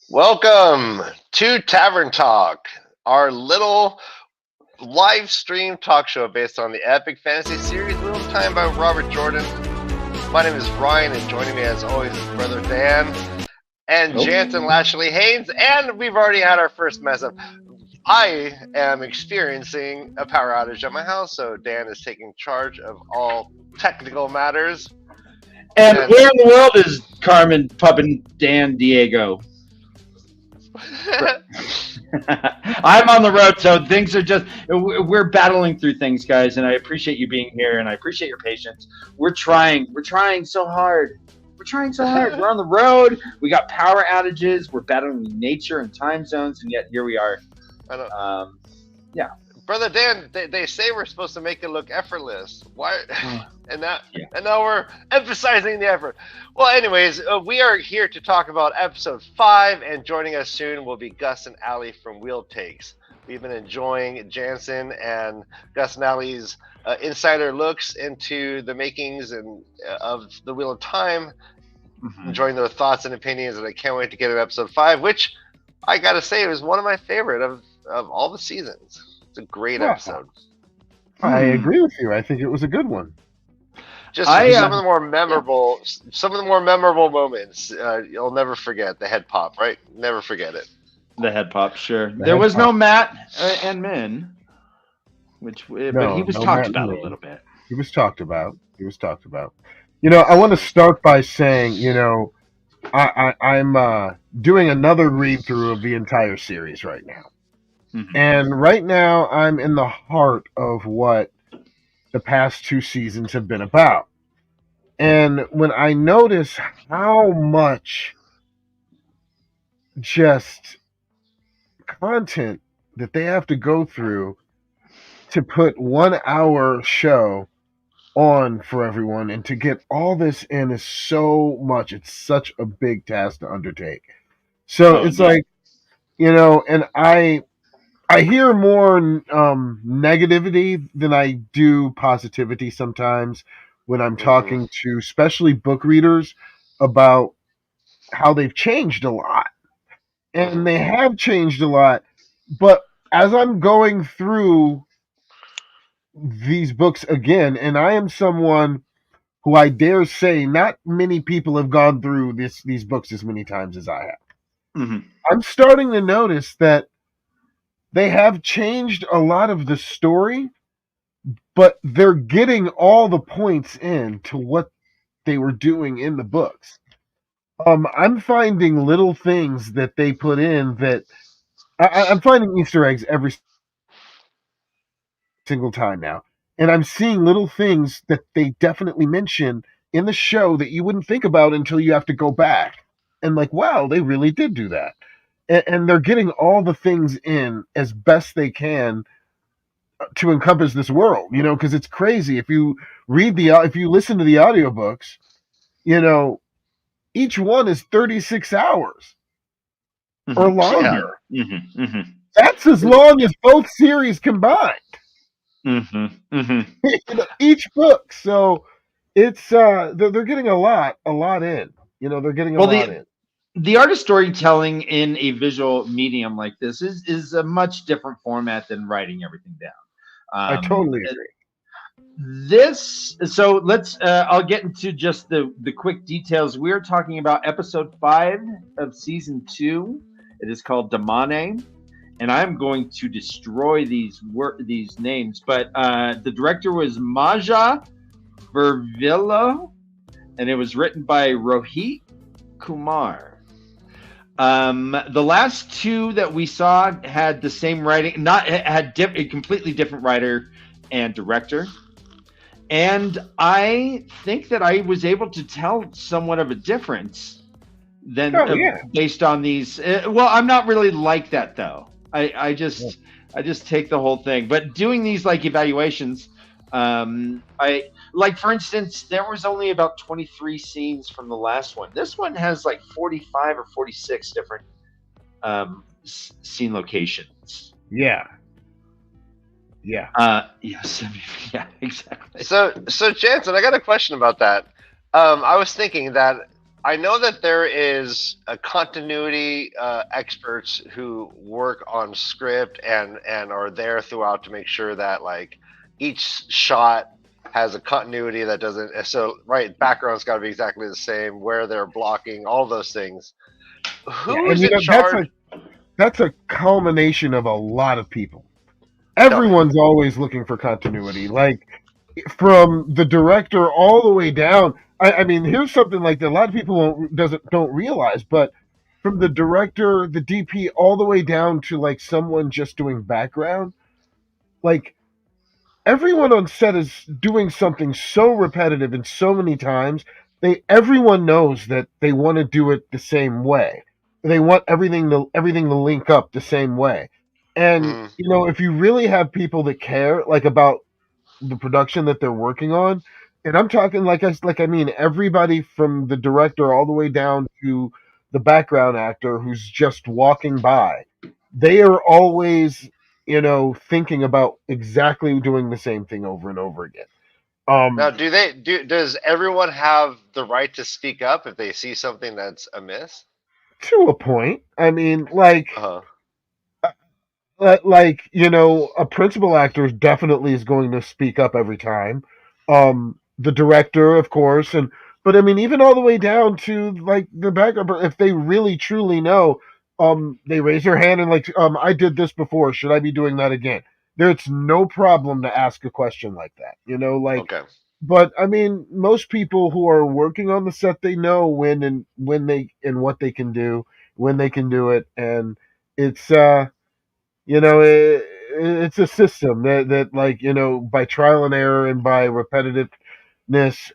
Welcome to Tavern Talk, our little live stream talk show based on the epic fantasy series Wheel of Time by Robert Jordan. My name is Ryan, and joining me as always is brother Dan and Jansen Lashley Haynes, and we've already had our first mess up. I am experiencing a power outage at my house, so Dan is taking charge of all technical matters. And where in the world is Carmen, Pubbin, Dan, Diego? I'm on the road, so things are we're battling through things, guys, and I appreciate you being here, and I appreciate your patience. We're trying so hard. We're on the road. We got power outages. We're battling nature and time zones, and yet here we are. I know. Brother Dan, they say we're supposed to make it look effortless. Why? And now we're emphasizing the effort. Well, anyways, we are here to talk about episode 5, and joining us soon will be Gus and Allie from Wheel Takes. We've been enjoying Jansen and Gus and Allie's insider looks into the makings of the Wheel of Time, enjoying their thoughts and opinions, and I can't wait to get to episode 5, which I gotta say was one of my favorite of all the seasons. It's a great episode. I agree with you. I think it was a good one. Just some of the more memorable moments. You'll never forget the head pop, right? Never forget it. The head pop, sure. There was no Matt and Min, but he was talked about a little bit. He was talked about. You know, I want to start by saying, I'm doing another read through of the entire series right now. And right now, I'm in the heart of what the past 2 seasons have been about. And when I notice how much just content that they have to go through to put 1 hour show on for everyone and to get all this in is so much. It's such a big task to undertake. So it's like, and I hear more negativity than I do positivity sometimes when I'm talking to especially book readers about how they've changed a lot. And they have changed a lot. But as I'm going through these books again, and I am someone who I dare say not many people have gone through these books as many times as I have. I'm starting to notice that they have changed a lot of the story, but they're getting all the points in to what they were doing in the books. I'm finding little things that they put in that I'm finding Easter eggs every single time now. And I'm seeing little things that they definitely mention in the show that you wouldn't think about until you have to go back. And like, wow, they really did do that. And they're getting all the things in as best they can to encompass this world, because it's crazy. If you listen to the audiobooks, each one is 36 hours or longer. That's as long as both series combined. Each book. So it's they're getting a lot in. They're getting a lot in. The art of storytelling in a visual medium like this is a much different format than writing everything down. I totally agree. So let's, I'll get into just the quick details. We're talking about episode 5 of season 2. It is called Damane, and I'm going to destroy these names. But the director was Maja Vervillo, and it was written by Rohit Kumar. The last 2 that we saw had the same writing, a completely different writer and director. And I think that I was able to tell somewhat of a difference based on these. I'm not really like that though. I just take the whole thing. But doing these like evaluations, for instance, there was only about 23 scenes from the last one. This one has like 45 or 46 different scene locations. Yeah. Yes. Yeah, exactly. So Jansen, I got a question about that. I was thinking that I know that there is a continuity experts who work on script and are there throughout to make sure that like each shot has a continuity that doesn't. So right, background's got to be exactly the same. Where they're blocking, all those things. Who's in charge? That's a culmination of a lot of people. Everyone's always looking for continuity, like from the director all the way down. I mean, here's something like that a lot of people don't realize, but from the director, the DP, all the way down to like someone just doing background, like everyone on set is doing something so repetitive and so many times. Everyone knows that they want to do it the same way. They want everything to link up the same way. And if you really have people that care like about the production that they're working on, and I'm talking I mean everybody from the director all the way down to the background actor who's just walking by, they are always thinking about exactly doing the same thing over and over again. Now, does everyone have the right to speak up if they see something that's amiss? To a point. I mean, like a principal actor definitely is going to speak up every time. The director, of course, but I mean, even all the way down to like the background, if they really truly know, they raise their hand and like, I did this before. Should I be doing that again? There's no problem to ask a question like that, Okay. But I mean, most people who are working on the set, they know when they and what they can do, when they can do it, and it's it's a system that like by trial and error and by repetitiveness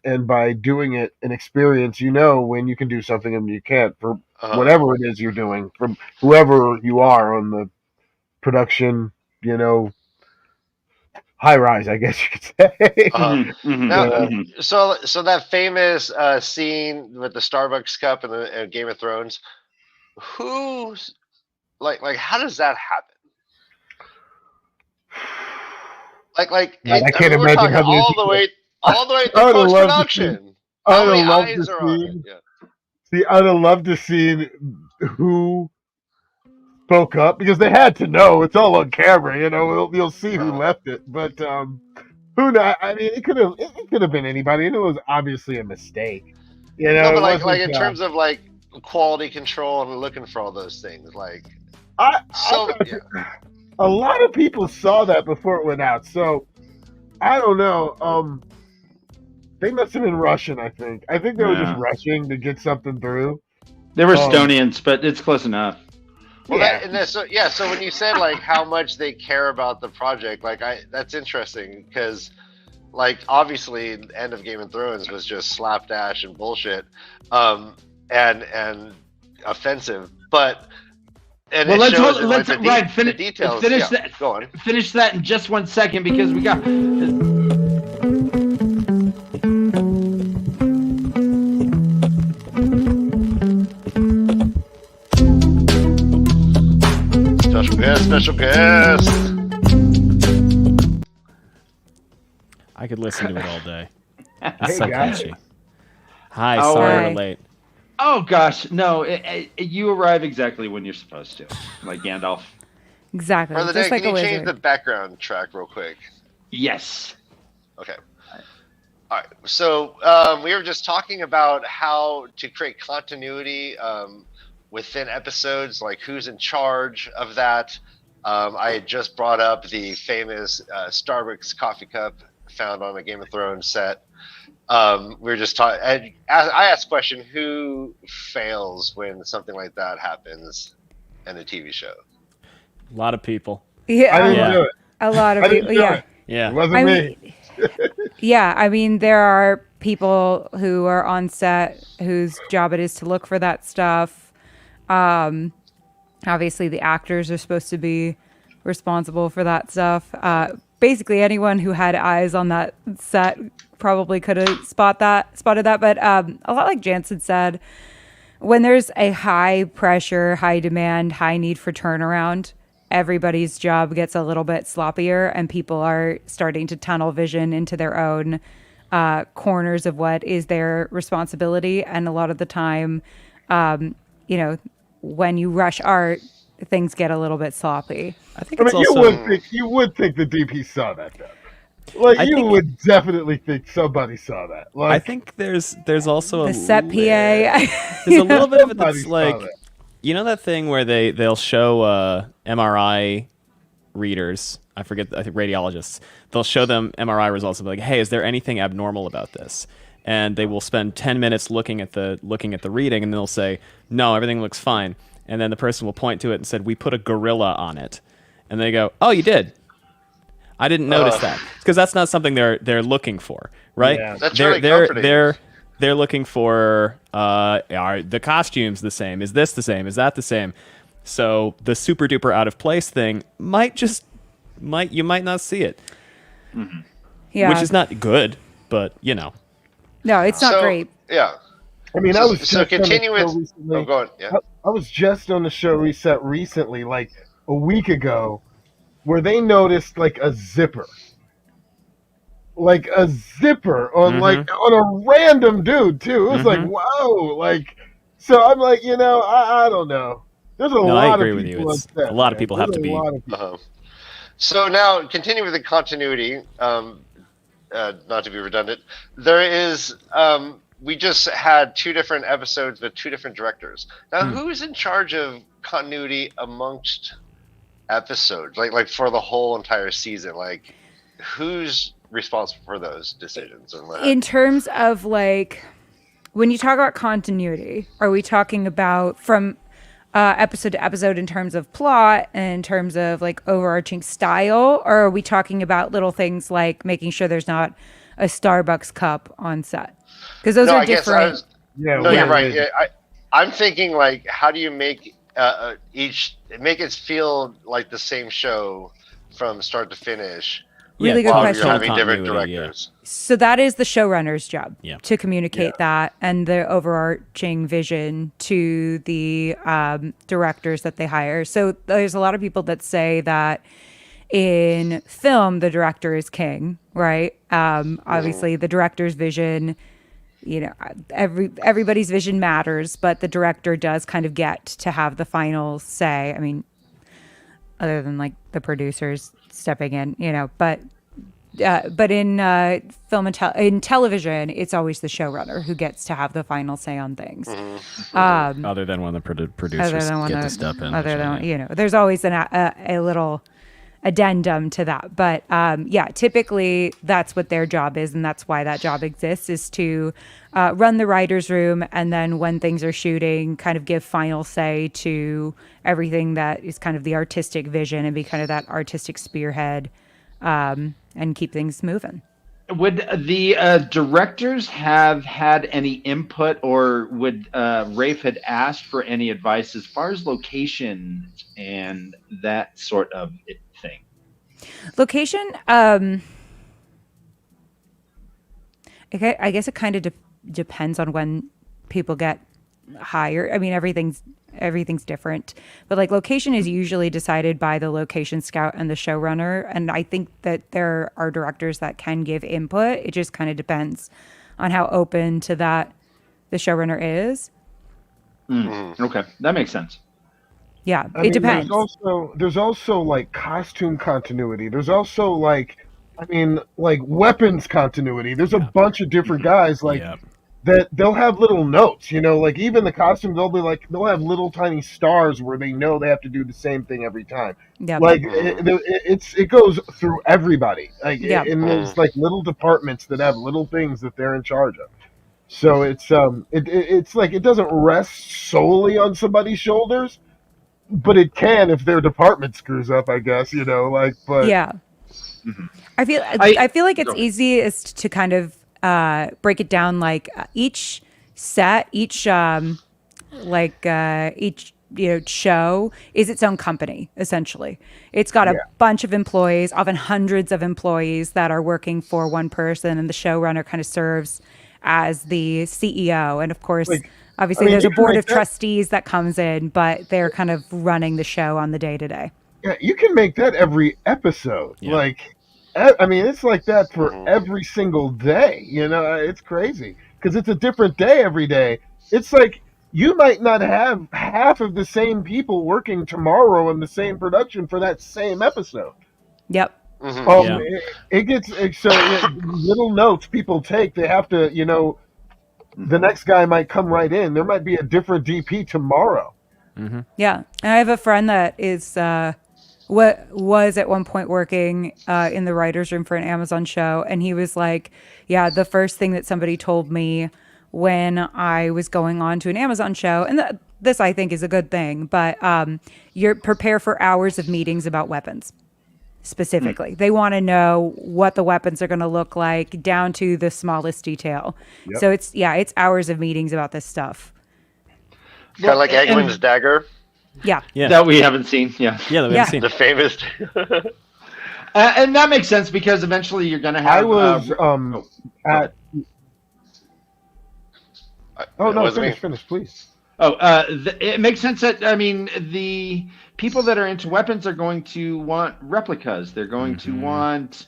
and by doing it and experience, when you can do something and you can't for whatever it is you're doing, from whoever you are on the production, high rise, I guess you could say. Now, so that famous scene with the Starbucks cup in the Game of Thrones, who's like how does that happen? Like I can't imagine how all the way through post production. How many eyes are on it? Yeah. See, I'd have loved to see who spoke up, because they had to know. It's all on camera, you'll see who left it. But who knows? I mean, it could have been anybody, and it was obviously a mistake. No, but like in terms of like quality control and looking for all those things, like a lot of people saw that before it went out, so I don't know. They must have been rushing. I think they were just rushing to get something through. They were Estonians, but it's close enough. Well, so when you said like how much they care about the project, like that's interesting, because like obviously the end of Game of Thrones was just slapdash and bullshit, and offensive, but. And let's finish details. That. Go on. Finish that in just 1 second, because we got. Special guest. I could listen to it all day. It's so guys. catchy. Hi, sorry we're late. Oh gosh, no! You arrive exactly when you're supposed to, like Gandalf. Exactly. Brother Dan, can you change the background track real quick? Yes. Okay. All right. So we were just talking about how to create continuity within episodes, like who's in charge of that. I had just brought up the famous Starbucks coffee cup found on a Game of Thrones set. We were just talking. I asked the question: who fails when something like that happens in a TV show? A lot of people. Yeah, I didn't do it. A lot of people. Yeah, yeah. It wasn't me. Yeah, I mean, there are people who are on set whose job it is to look for that stuff. Obviously, the actors are supposed to be responsible for that stuff. Basically, anyone who had eyes on that set probably could have spotted that. But a lot like Jansen said, when there's a high pressure, high demand, high need for turnaround, everybody's job gets a little bit sloppier, and people are starting to tunnel vision into their own corners of what is their responsibility. And a lot of the time, when you rush art, things get a little bit sloppy. I think it's also... you would think the DP saw that though. Like would definitely think somebody saw that. Like, I think there's also the set PA. There's a little bit of it that's like, that thing where they'll show MRI readers. I think radiologists. They'll show them MRI results and be like, hey, is there anything abnormal about this? And they will spend 10 minutes looking at the reading, and they'll say, no, everything looks fine. And then the person will point to it and said, we put a gorilla on it. And they go, oh, you did? I didn't notice that. Because that's not something they're looking for, right? Yeah. That's really comforting. They're looking for, are the costumes the same? Is this the same? Is that the same? So the super duper out of place thing you might not see it. Mm-hmm. Yeah. Which is not good, but No, it's not great. Yeah. I mean, I was continue with. Oh, go on. Yeah. I was just on the show Reset recently, like a week ago, where they noticed like a zipper on on a random dude too. It was like, whoa, like. So I'm like, I don't know. There's a lot of people. With you. A lot of people have to be. So now, continue with the continuity. Not to be redundant, there is. We just had 2 different episodes with 2 different directors. Now, who's in charge of continuity amongst episodes? Like for the whole entire season? Like, who's responsible for those decisions? In terms of like, when you talk about continuity, are we talking about from episode to episode in terms of plot and in terms of like overarching style, or are we talking about little things like making sure there's not a Starbucks cup on set? Because those are different. You're right. Yeah, I'm thinking like, how do you make make it feel like the same show from start to finish? Really good question. You're having different directors. Yeah. So that is the showrunner's job to communicate that and the overarching vision to the directors that they hire. So there's a lot of people that say that in film, the director is king, right? Obviously, the director's vision, everybody's vision matters, but the director does kind of get to have the final say. I mean, other than like the producers stepping in, but in film and in television, it's always the showrunner who gets to have the final say on things. Other than when the producers get to step in. There's always a little addendum to that. But typically that's what their job is, and that's why that job exists, is to run the writer's room, and then when things are shooting, kind of give final say to everything that is kind of the artistic vision and be kind of that artistic spearhead and keep things moving. Would the directors have had any input, or would Rafe had asked for any advice as far as location and that sort of thing? Location, I guess it kind of depends on when people get hired. I mean, everything's different, but like location is usually decided by the location scout and the showrunner. And I think that there are directors that can give input. It just kind of depends on how open to that the showrunner is. Okay, that makes sense. Yeah, it depends. There's also like costume continuity. There's also like weapons continuity. There's a bunch of different guys that they'll have little notes, like even the costumes, they'll have little tiny stars where they know they have to do the same thing every time. Yep. Like it goes through everybody. And there's like little departments that have little things that they're in charge of. So it's like it doesn't rest solely on somebody's shoulders, but it can if their department screws up, I guess, but yeah. I feel like it's easiest to kind of break it down like each set, each show is its own company, essentially. It's got a bunch of employees, often hundreds of employees that are working for one person, and the showrunner kind of serves as the CEO. And of course, obviously there's a board of trustees that comes in, but they're kind of running the show on the day-to-day. Yeah, you can make that every episode. Yeah. I mean, it's like that for every single day. It's crazy because it's a different day every day. It's like you might not have half of the same people working tomorrow in the same production for that same episode. Yep. It gets so little notes people take. They have to, the next guy might come right in. There might be a different DP tomorrow. Mm-hmm. Yeah, and I have a friend that is what was at one point working in the writers' room for an Amazon show, and he was like, "Yeah, the first thing that somebody told me when I was going on to an Amazon show, and this I think is a good thing, but you're prepare for hours of meetings about weapons." Specifically, they want to know what the weapons are going to look like down to the smallest detail. Yep. So it's hours of meetings about this stuff. Kind of like Eggman's dagger. Yeah. That we haven't seen. Yeah, that we haven't seen. The famous. And that makes sense because eventually you're going to have. I was at. Oh no! Finish, please. It makes sense that the people that are into weapons are going to want replicas. They're going to want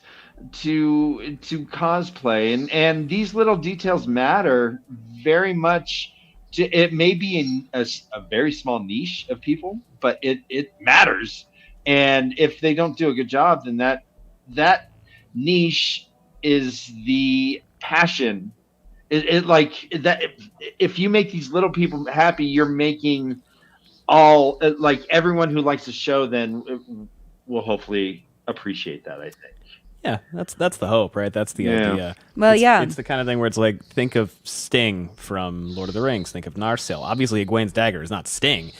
to cosplay, and these little details matter very much. It may be in a very small niche of people, but it matters. And if they don't do a good job, then that niche is the passion. It like that. If you make these little people happy, you're making all like everyone who likes the show. Then will hopefully appreciate that. I think. Yeah, that's the hope, right? That's the idea. Well, it's the kind of thing where it's like, think of Sting from Lord of the Rings. Think of Narsil. Obviously, Egwene's dagger is not Sting,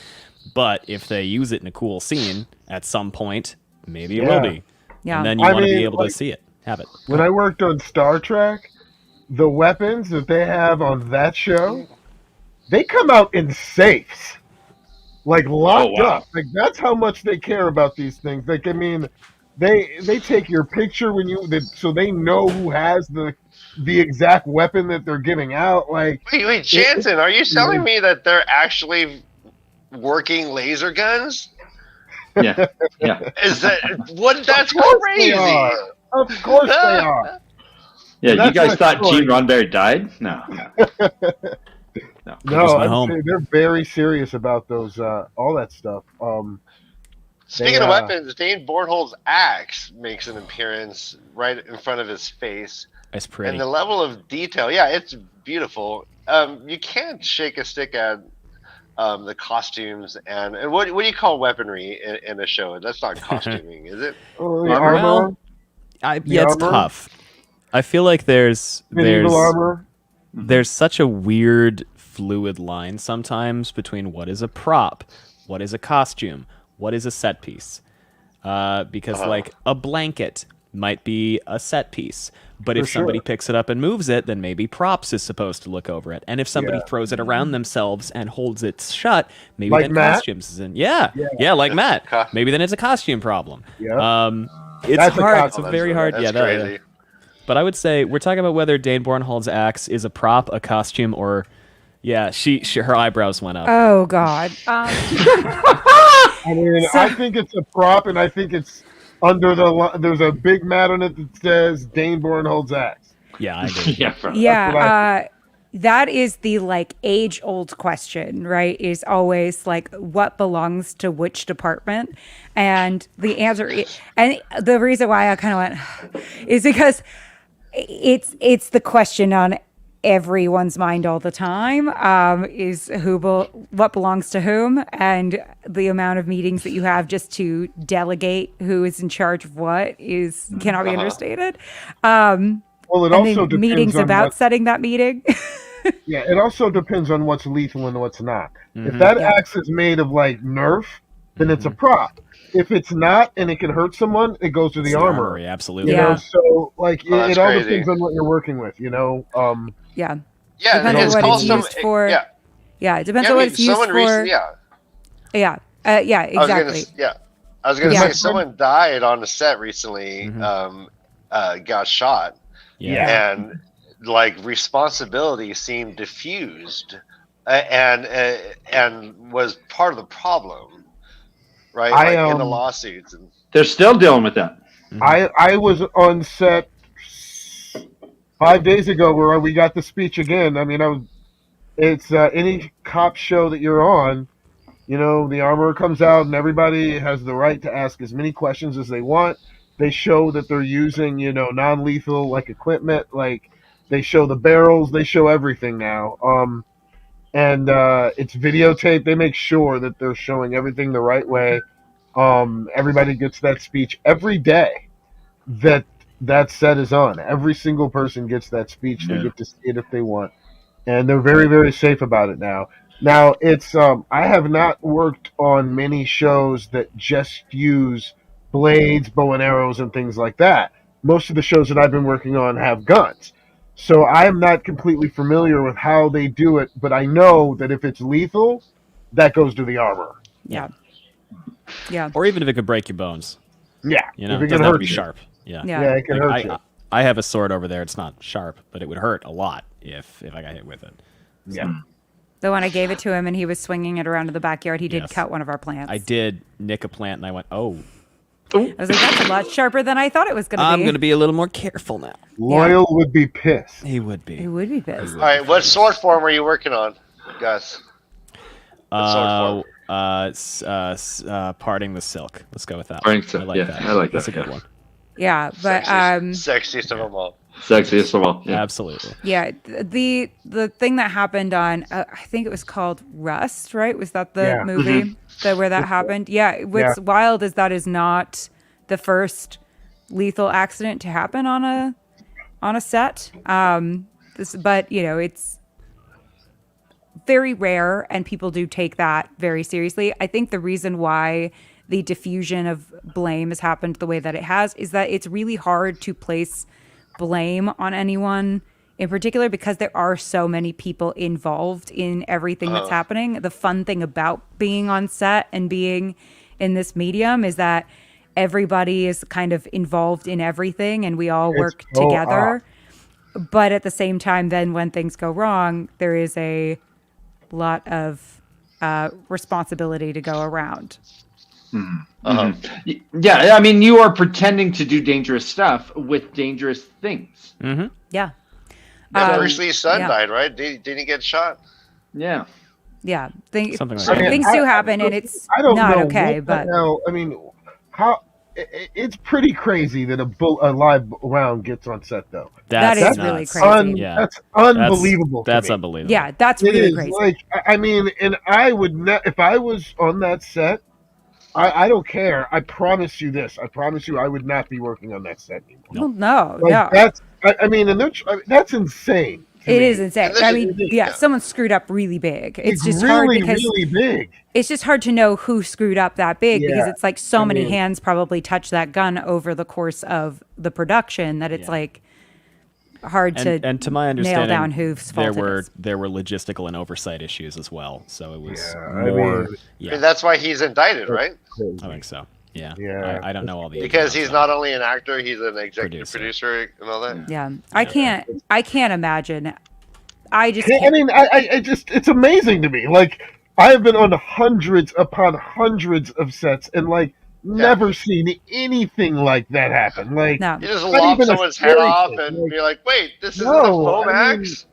but if they use it in a cool scene at some point, maybe it will be. Yeah, and then you want to be able to see it, have it. When I worked on Star Trek, the weapons that they have on that show, they come out in safes, like locked up. Like that's how much they care about these things. Like they take your picture so they know who has the exact weapon that they're giving out. Like wait, Jansen, are you telling me that they're actually working laser guns? Yeah. Is that what? That's crazy. Of course they are. Yeah, you guys thought Gene Roddenberry died? No. I'd say they're very serious about those, all that stuff. Speaking of weapons, Dane Bornhold's axe makes an appearance right in front of his face. It's pretty. And the level of detail, it's beautiful. You can't shake a stick at the costumes and what do you call weaponry in a show? That's not costuming, is it? Armor. It's tough. I feel like there's armor. There's such a weird fluid line sometimes between what is a prop, what is a costume, what is a set piece. Because like a blanket might be a set piece, but if somebody picks it up and moves it, then maybe props is supposed to look over it. And if somebody throws it around themselves and holds it shut, maybe like then Matt? Costumes is in. Yeah, like Matt. Maybe then it's a costume problem. Yeah. It's That's hard. It's a very hard. That's crazy. But I would say we're talking about whether Dane Bornhold's axe is a prop, a costume, or she her eyebrows went up. Oh God. I think it's a prop, and I think it's under there's a big mat on it that says Dane Bornhold's axe. Yeah, I agree. That is the like age-old question, right? Is always like what belongs to which department, and the answer and the reason why I kind of went is because it's the question on everyone's mind all the time, is what belongs to whom, and the amount of meetings that you have just to delegate who is in charge of what cannot be understated. Well, it also depends meetings on about setting that meeting. Yeah, it also depends on what's lethal and what's not. If that axe is made of like Nerf, then it's a prop. If it's not and it can hurt someone, it goes to the armory. Absolutely. You know, so like it all depends on what you're working with. You know. Yeah. Depends on what it's used for. Yeah. It depends on what it's used for. Exactly. I was gonna say someone died on the set recently. Got shot. And like responsibility seemed diffused, and was part of the problem, right? In the lawsuits, and they're still dealing with that. I was on set 5 days ago where we got the speech again. I mean, it's any cop show that you're on. The armorer comes out and everybody has the right to ask as many questions as they want. They show that they're using, non-lethal like equipment. Like they show the barrels, they show everything now. And it's videotaped. They make sure that they're showing everything the right way. Everybody gets that speech every day that set is on. Every single person gets that speech. They get to see it if they want. And they're very, very safe about it now. Now, it's I have not worked on many shows that just use blades, bow and arrows, and things like that. Most of the shows that I've been working on have guns. So I am not completely familiar with how they do it, but I know that if it's lethal, that goes to the armor. Yeah. Or even if it could break your bones. Yeah. If it doesn't can have to be sharp. Yeah, it can hurt you. I have a sword over there. It's not sharp, but it would hurt a lot if I got hit with it. So. Yeah. The one I gave it to him and he was swinging it around to the backyard, he did cut one of our plants. I did nick a plant and I went, oh. I was like, that's a lot sharper than I thought it was going to be. I'm going to be a little more careful now. Loyal would be pissed. He would be. He would be pissed. All right, what sword form are you working on, Gus? Parting the silk. Let's go with that. Parting silk. I like that. I like that. That's a good one. Yeah, but sexiest of them all. Sexiest of all. Yeah. Absolutely. Yeah, the thing that happened on I think it was called Rust, right? Was that the movie where that happened? Yeah. What's wild is that is not the first lethal accident to happen on a set. But it's very rare, and people do take that very seriously. I think the reason why the diffusion of blame has happened the way that it has is that it's really hard to place blame on anyone in particular because there are so many people involved in everything that's happening. The fun thing about being on set and being in this medium is that everybody is kind of involved in everything and we all work together. But at the same time, then when things go wrong, there is a lot of responsibility to go around. Yeah, I mean, you are pretending to do dangerous stuff with dangerous things. Yeah. Bruce Lee's son died, right? Didn't he get shot? Yeah. Yeah. Something like that. Things do happen, and it's I don't not know okay. what But the hell, I mean, how it's pretty crazy that a live round gets on set, though. That is nuts. really crazy. That's unbelievable. That's to me. unbelievable. Yeah, that's It really is crazy. like, I mean, and I would not if I was on that set. I don't care. I promise you this. I promise you, I would not be working on that set anymore. Well, no. That's. I mean, and that's insane. It is insane. I mean, someone screwed up really big. It's just really, hard because really big. It's just hard to know who screwed up that big because it's like so many hands probably touched that gun over the course of the production that it's like hard to and to my understanding, nail down whose fault there were logistical and oversight issues as well. So it was I mean, that's why he's indicted, right? I think so. Yeah. I don't know all the because he's not only an actor, he's an executive producer and all that. Yeah. I can't imagine. I just can't. I mean, I just it's amazing to me. Like I have been on hundreds upon hundreds of sets and never seen anything like that happen. Like no. You just lop someone's head off and be like, "Wait, this isn't a foam axe."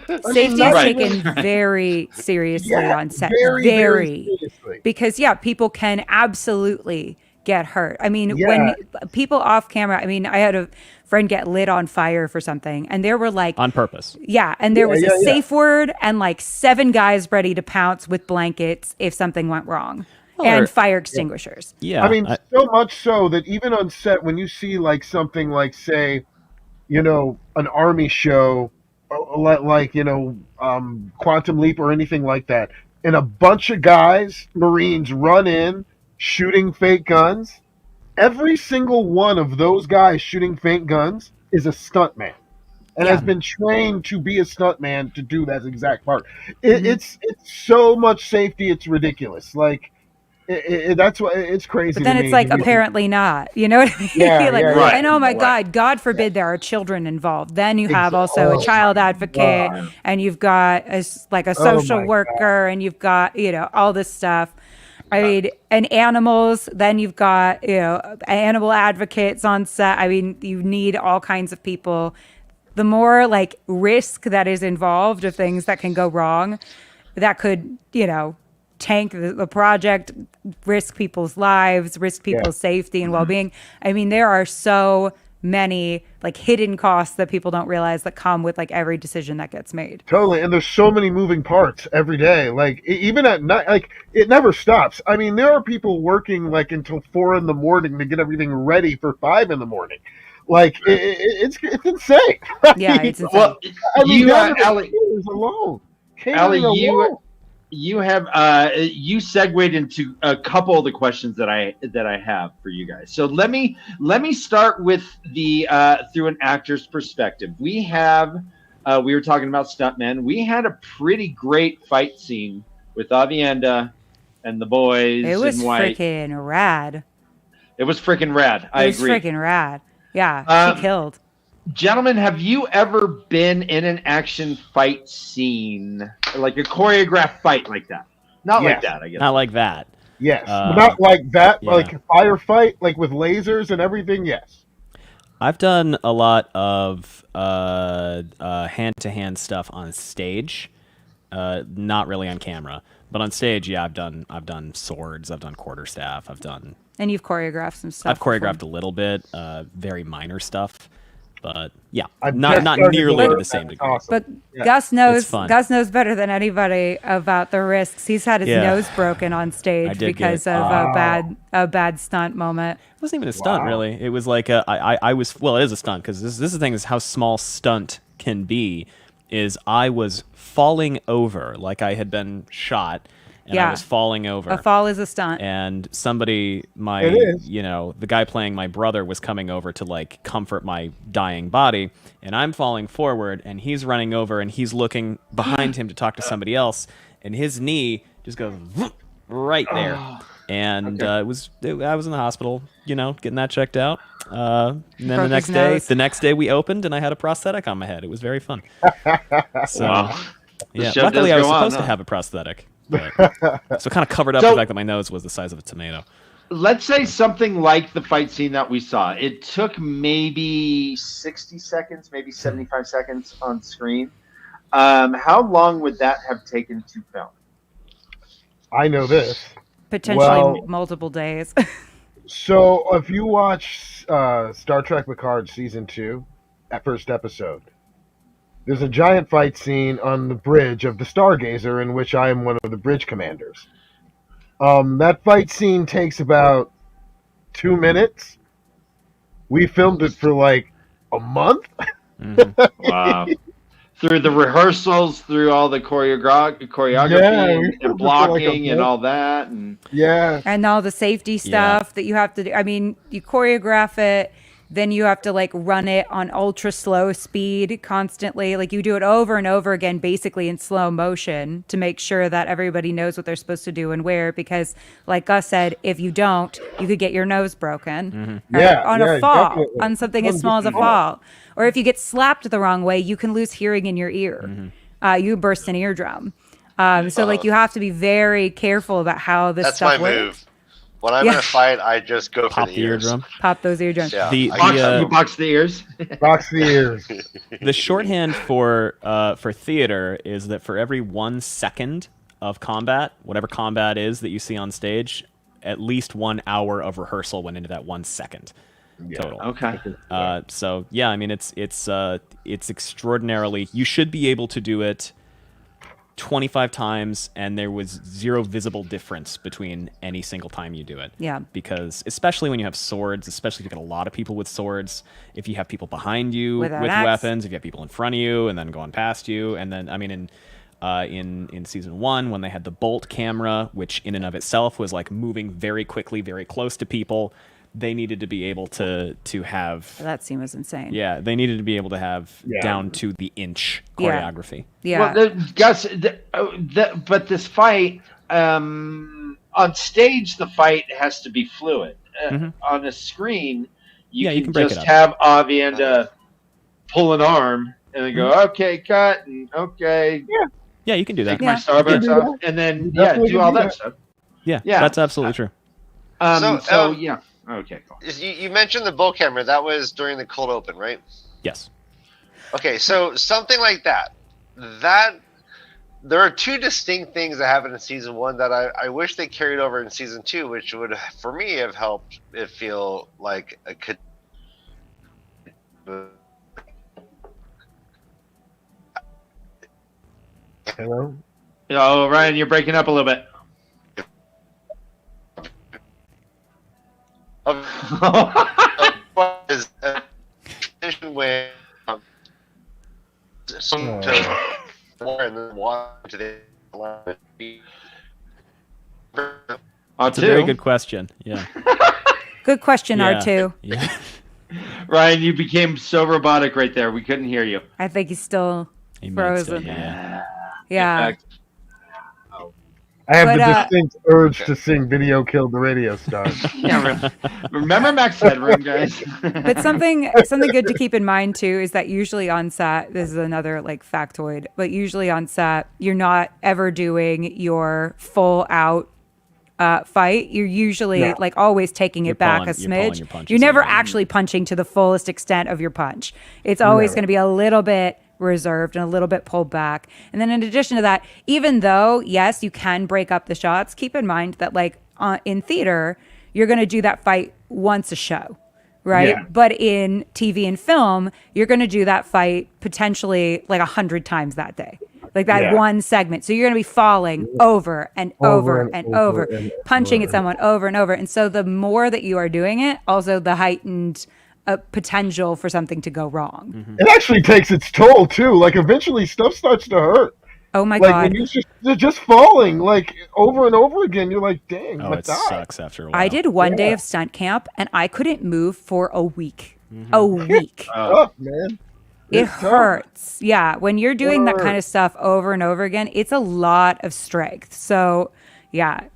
Safety is taken very seriously on set. Very seriously. Because people can absolutely get hurt. I mean, when people off camera, I mean, I had a friend get lit on fire for something and there were on purpose. Yeah. And there was a safe word and 7 guys ready to pounce with blankets if something went wrong. And fire extinguishers. Yeah. I mean, so much so that even on set, when you see something like, say, an army show, Quantum Leap or anything like that, and a bunch of guys, Marines, run in shooting fake guns, every single one of those guys shooting fake guns is a stuntman. And has been trained to be a stuntman to do that exact part. It's so much safety, it's ridiculous. That's what it's crazy. But then it's apparently not. You know what I mean? Yeah, and oh my God forbid there are children involved. Then you have also a child advocate, and you've got a social worker, and you've got all this stuff. I mean, and animals, then you've got, animal advocates on set. I mean, you need all kinds of people. The more like risk that is involved of things that can go wrong, that could, tank the project, risk people's lives, risk people's safety and well-being. I mean, there are so many like hidden costs that people don't realize that come with like every decision that gets made. Totally. And there's so many moving parts every day. Like even at night, like it never stops. I mean, there are people working like until 4 a.m. to get everything ready for 5 a.m. Like it's insane. Yeah, it's insane. Well, I mean, Allie, alone. Allie, you have you segued into a couple of the questions that I have for you guys. So let me start with the through an actor's perspective. We were talking about stuntmen. We had a pretty great fight scene with Avienda and the boys. It was in white. freaking rad. It was freaking rad. I agree. It was freaking rad. Yeah, she killed. Gentlemen, have you ever been in an action fight scene, like a choreographed fight like that? Not like that, I guess. Not like that. Yes, not like that, like a firefight, like with lasers and everything. Yes, I've done a lot of hand-to-hand stuff on stage, not really on camera, but on stage. Yeah, I've done swords, I've done quarterstaff, And you've choreographed some stuff. I've choreographed a little bit, very minor stuff. But yeah, I've not nearly to the same degree. Awesome. But Yeah. Gus knows better than anybody about the risks. He's had his nose broken on stage because of a bad stunt moment. It wasn't even a stunt, really. It was like I was, well, it is a stunt because this is the thing, is how small stunt can be. Is I was falling over, like I had been shot. And I was falling over. A fall is a stunt. And somebody, the guy playing my brother was coming over to like comfort my dying body. And I'm falling forward and he's running over and he's looking behind him to talk to somebody else. And his knee just goes right there. And I was in the hospital, getting that checked out. And then the next day we opened and I had a prosthetic on my head. It was very fun. So, luckily I was supposed to have a prosthetic. But, so kind of covered up the fact that my nose was the size of a tomato. Let's say something like the fight scene that we saw. It took maybe 60 seconds, maybe 75 seconds on screen. How long would that have taken to film? I know this. Potentially multiple days. So if you watch Star Trek Picard Season 2, that first episode, there's a giant fight scene on the bridge of the Stargazer in which I am one of the bridge commanders. That fight scene takes about 2 minutes. We filmed it for like a month. Mm-hmm. Wow. Through the rehearsals, through all the choreography and blocking and all that. And all the safety stuff that you have to do. I mean, you choreograph it. Then you have to like run it on ultra slow speed constantly. Like you do it over and over again, basically in slow motion to make sure that everybody knows what they're supposed to do and where. Because like Gus said, if you don't, you could get your nose broken on a fall, definitely. On something as small as a fall. Or if you get slapped the wrong way, you can lose hearing in your ear. You burst an eardrum. So like you have to be very careful about how this stuff works. That's my move. When I'm in a fight, I just go for the ears. Eardrum. Pop those eardrums. Yeah. You box the ears. Box the ears. The shorthand for theater is that for every 1 second of combat, whatever combat is that you see on stage, at least 1 hour of rehearsal went into that 1 second total. Okay. So yeah, I mean it's extraordinarily. You should be able to do it 25 times and there was zero visible difference between any single time you do it. Yeah. Because especially when you have swords, especially if you get a lot of people with swords, if you have people behind you with weapons, if you have people in front of you and then going past you, and then I mean in season 1 when they had the bolt camera, which in and of itself was like moving very quickly, very close to people, they needed to be able to have that scene was insane. Yeah, they needed to be able to have down to the inch choreography. Yeah. Well, Gus, but this fight on stage, the fight has to be fluid. On a screen, you can just have Avienda pull an arm and then go, okay, cut, and okay. Yeah, you can do that. Take my Starbucks off, and then do all that stuff. Yeah, that's absolutely true. Yeah. Okay, cool. You mentioned the bull camera. That was during the cold open, right? Yes. Okay, so something like that. There are two distinct things that happened in season 1 that I wish they carried over in season 2, which would, for me, have helped it feel like a Hello? Oh, Ryan, you're breaking up a little bit. Is a tradition where some to water and then water to the That's a very good question. Yeah. Good question, R2. Yeah. Ryan, you became so robotic right there. We couldn't hear you. I think he's still frozen. Yeah. I have the distinct urge to sing "Video Killed the Radio Star." Yeah, remember Max Headroom, guys. But something good to keep in mind too is that usually on set, this is another like factoid, but usually on set, you're not ever doing your full out fight. You're usually like always taking it back a smidge. You're never actually punching to the fullest extent of your punch. It's always going to be a little bit reserved and a little bit pulled back. And then in addition to that, even though, yes, you can break up the shots, keep in mind that like in theater, you're going to do that fight once a show, right? Yeah. But in TV and film, you're going to do that fight potentially like 100 times that day. Like that one segment. So you're going to be falling over and over and over, punching at someone over and over. And so the more that you are doing it, also the heightened potential for something to go wrong. Mm-hmm. It actually takes its toll too. Like eventually stuff starts to hurt. Oh my God. When you're just falling like over and over again. You're like, dang, it sucks after a while. I did one day of stunt camp and I couldn't move for a week. A week. Tough, man. It hurts. Yeah. When you're doing that kind of stuff over and over again, it's a lot of strength. So yeah,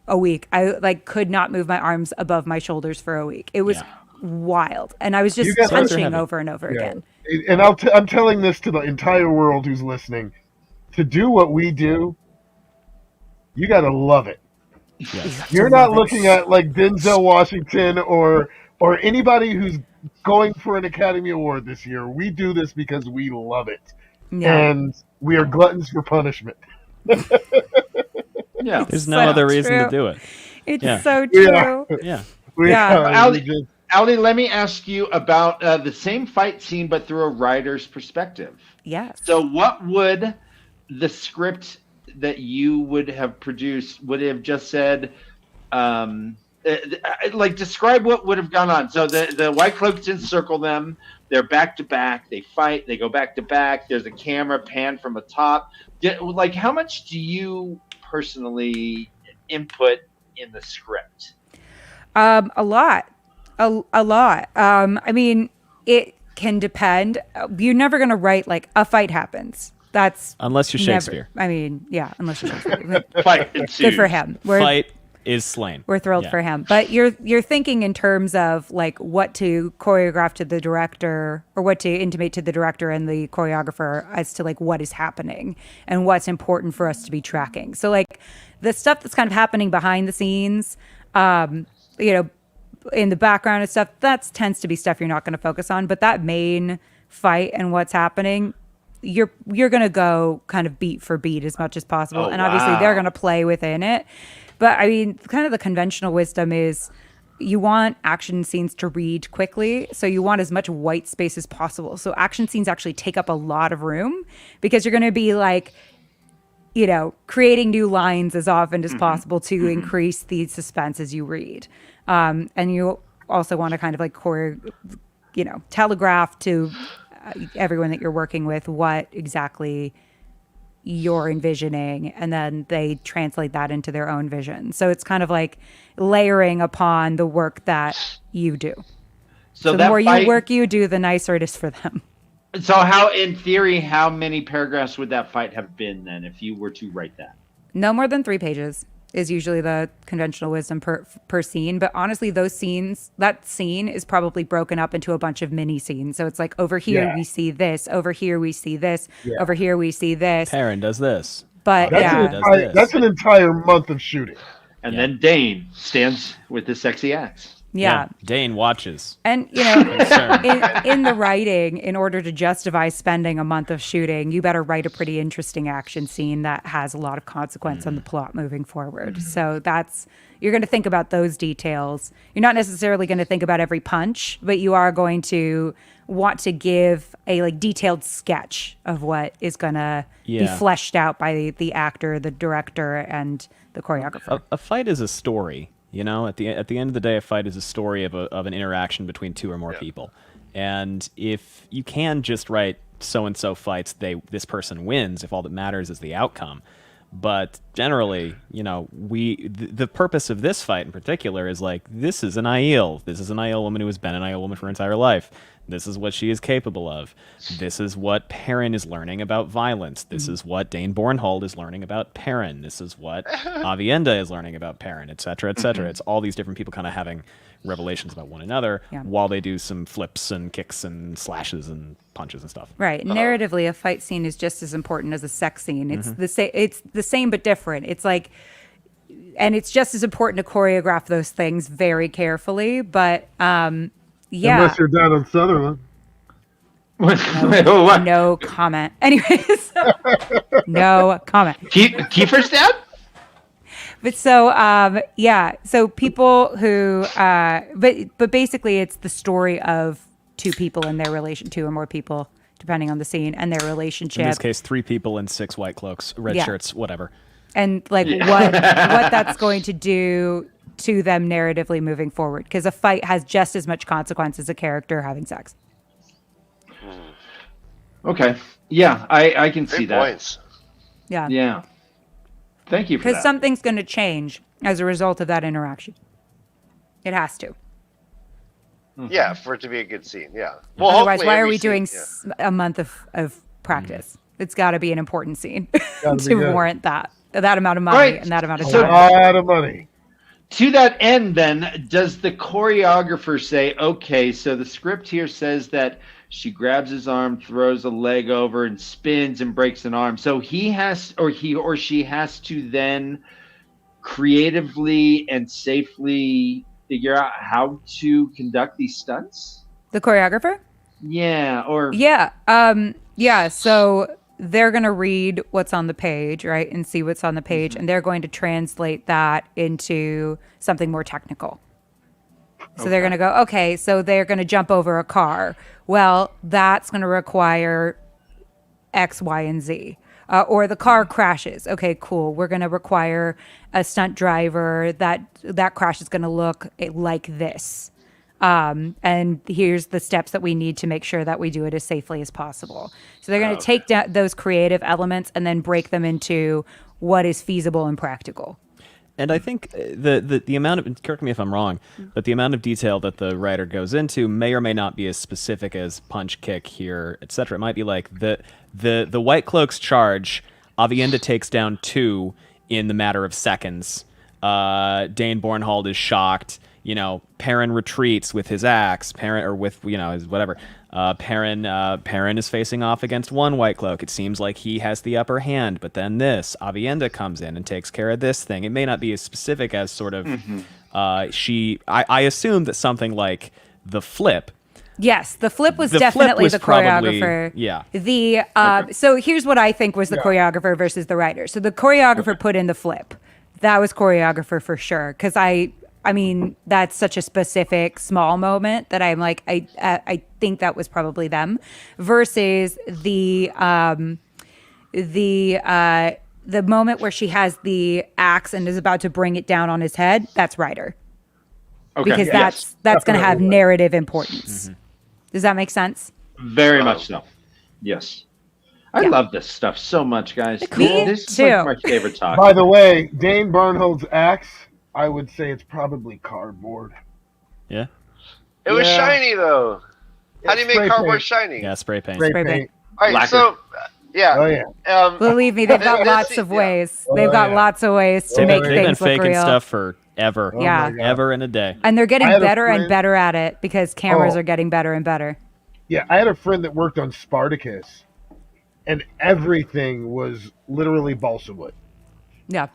a week. I like could not move my arms above my shoulders for a week. It was wild. And I was just punching over and over again. And I'm telling this to the entire world who's listening. To do what we do, you got to love it. Yes. You're not looking at like Denzel Washington or anybody who's going for an Academy Award this year. We do this because we love it. Yeah. And we are gluttons for punishment. Yeah. There's no other reason to do it. It's so true. Allie, let me ask you about the same fight scene, but through a writer's perspective. Yes. So what would the script that you would have produced would have just said, like describe what would have gone on. So the White Cloaks encircle them. They're back to back. They fight. They go back to back. There's a camera pan from the top. Like how much do you personally input in the script? A lot. A lot. I mean, it can depend. You're never going to write like a fight happens. That's unless you're Shakespeare. I mean, yeah, unless you're Shakespeare. Fight good for him. Fight is slain. We're thrilled for him. But you're thinking in terms of like what to choreograph to the director or what to intimate to the director and the choreographer as to like what is happening and what's important for us to be tracking. So like the stuff that's kind of happening behind the scenes, in the background and stuff, that tends to be stuff you're not going to focus on. But that main fight and what's happening, you're going to go kind of beat for beat as much as possible. And obviously they're going to play within it. But I mean, kind of the conventional wisdom is you want action scenes to read quickly. So you want as much white space as possible. So action scenes actually take up a lot of room because you're going to be like, creating new lines as often as possible to increase the suspense as you read. And you also want to kind of like telegraph to everyone that you're working with what exactly you're envisioning, and then they translate that into their own vision. So it's kind of like layering upon the work that you do. So the more you work you do, the nicer it is for them. So in theory, how many paragraphs would that fight have been then if you were to write that? No more than 3 pages is usually the conventional wisdom per scene. But honestly, that scene is probably broken up into a bunch of mini scenes. So it's like over here we see this, over here we see this, over here we see this. Perrin does this. But that's an entire month of shooting. And then Dane stands with the sexy axe. Yeah. Dane watches. And, in the writing, in order to justify spending a month of shooting, you better write a pretty interesting action scene that has a lot of consequence on the plot moving forward. So you're going to think about those details. You're not necessarily going to think about every punch, but you are going to want to give a detailed sketch of what is going to be fleshed out by the actor, the director, and the choreographer. A fight is a story. At the end of the day, a fight is a story of an interaction between two or more people. And if you can just write so-and-so fights, this person wins, if all that matters is the outcome. But generally, the purpose of this fight in particular is this is an Aiel. This is an Aiel woman who has been an Aiel woman for her entire life. This is what she is capable of. This is what Perrin is learning about violence. This is what Dane Bornhold is learning about Perrin. This is what Avienda is learning about Perrin, et cetera, et cetera. It's all these different people kind of having revelations about one another while they do some flips and kicks and slashes and punches and stuff. Right. Narratively, a fight scene is just as important as a sex scene. It's the same but different. It's and it's just as important to choreograph those things very carefully. But unless you're down on Sutherland. No comment. Anyways, no comment. Kiefer stab? But so people who, but basically it's the story of two people and their relation, two or more people, depending on the scene and their relationship. In this case, 3 people in 6 white cloaks, red shirts, whatever. And what that's going to do to them narratively moving forward, because a fight has just as much consequence as a character having sex. Okay. Yeah, I can see that. Points. Yeah. Yeah. Thank you for that. Because something's going to change as a result of that interaction. It has to. Yeah, for it to be a good scene. Yeah. Well, otherwise, why are we doing a month of practice? It's got to be an important scene to warrant that amount of money and that amount of time. A lot of money. To that end, then, does the choreographer say, okay, so the script here says that she grabs his arm, throws a leg over, and spins and breaks an arm. So he or she has to then creatively and safely figure out how to conduct these stunts? The choreographer? Yeah, so they're going to read what's on the page, right, and see what's on the page, and they're going to translate that into something more technical. So they're going to go, okay, so they're going to jump over a car. Well, that's going to require X, Y, and Z. Or the car crashes. Okay, cool. We're going to require a stunt driver. That crash is going to look like this. And here's the steps that we need to make sure that we do it as safely as possible. So they're going to take down those creative elements and then break them into what is feasible and practical. And I think the amount of, correct me if I'm wrong, but the amount of detail that the writer goes into may or may not be as specific as punch, kick here, etc. It might be like the White Cloaks charge, Avienda takes down 2 in the matter of seconds. Dane Bornhold is shocked. Perrin retreats with his axe. His whatever. Perrin is facing off against 1 White Cloak. It seems like he has the upper hand, but then Avienda comes in and takes care of this thing. It may not be as specific as sort of I assume that something like the flip. Yes, the flip was definitely the choreographer. So here's what I think was the choreographer versus the writer. So the choreographer put in the flip. That was choreographer for sure, because I mean, that's such a specific small moment that I'm like, I think that was probably them, versus the moment where she has the axe and is about to bring it down on his head. That's writer, because that's going to have narrative importance. Mm-hmm. Does that make sense? Very much so. Yes. I love this stuff so much, guys. This is like my favorite topic. By the way, Dane Barnhold's axe, I would say it's probably cardboard. Yeah. It was shiny though. How do you make cardboard shiny? Yeah, spray paint. Spray paint. All right, so believe me, they've got lots of ways. They've got lots of ways to make things look real. They've been faking stuff forever. Ever and a day. And they're getting better and better at it because cameras are getting better and better. Yeah, I had a friend that worked on Spartacus, and everything was literally balsa wood. Yeah.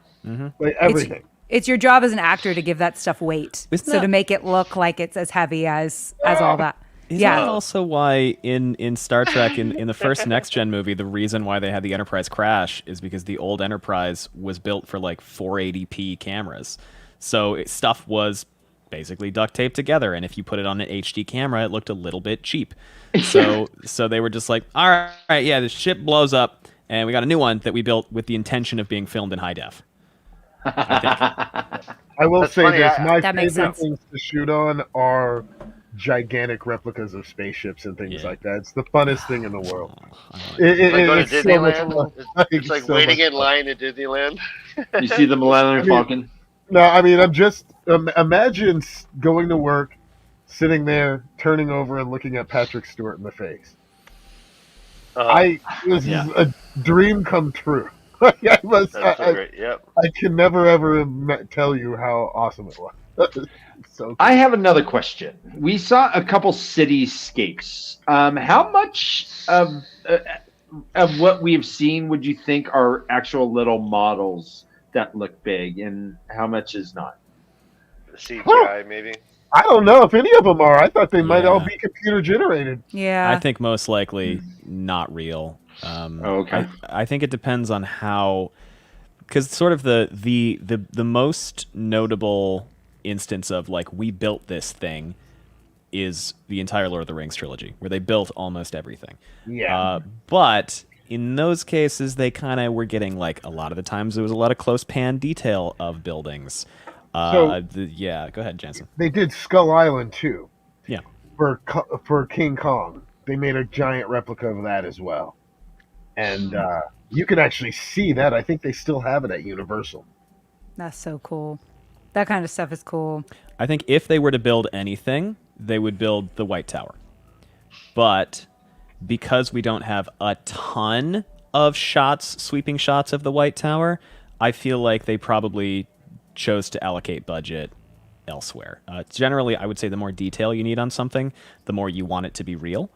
Like everything. it's your job as an actor to give that stuff weight. To make it look like it's as heavy as all that. Isn't that also why in Star Trek, in the first Next Gen movie, the reason why they had the Enterprise crash is because the old Enterprise was built for like 480p cameras. So stuff was basically duct taped together, and if you put it on an HD camera, it looked a little bit cheap. So they were just like, all right, yeah, the ship blows up, and we got a new one that we built with the intention of being filmed in high def. I will say funny, this: my that makes favorite sense. things to shoot on are gigantic replicas of spaceships and things like that. It's the funnest thing in the world. Like go to It's so much Disneyland. fun. It's like so waiting much in fun. line at Disneyland. You see the Millennium Falcon? No, I mean, I'm just imagine going to work, sitting there, turning over, and looking at Patrick Stewart in the face. This is a dream come true. That's so great. Yep. I can never ever tell you how awesome it was. So cool. I have another question. We saw a couple cityscapes. How much of what we've seen would you think are actual little models that look big, and how much is not? CGI, maybe. I don't know if any of them are. I thought they might all be computer generated. Yeah. I think most likely not real. Okay. I think it depends on how, because sort of the most notable instance of like we built this thing is the entire Lord of the Rings trilogy, where they built almost everything. Yeah. But in those cases, they kind of were getting like a lot of the times there was a lot of close pan detail of buildings. Go ahead, Jensen. They did Skull Island too. Yeah. For King Kong, they made a giant replica of that as well, and you can actually see that. I think they still have it at Universal. That's so cool. That kind of stuff is cool. I think if they were to build anything, they would build the White Tower. But because we don't have a ton of sweeping shots of the White Tower, I feel like they probably chose to allocate budget elsewhere. Generally, I would say the more detail you need on something, the more you want it to be real.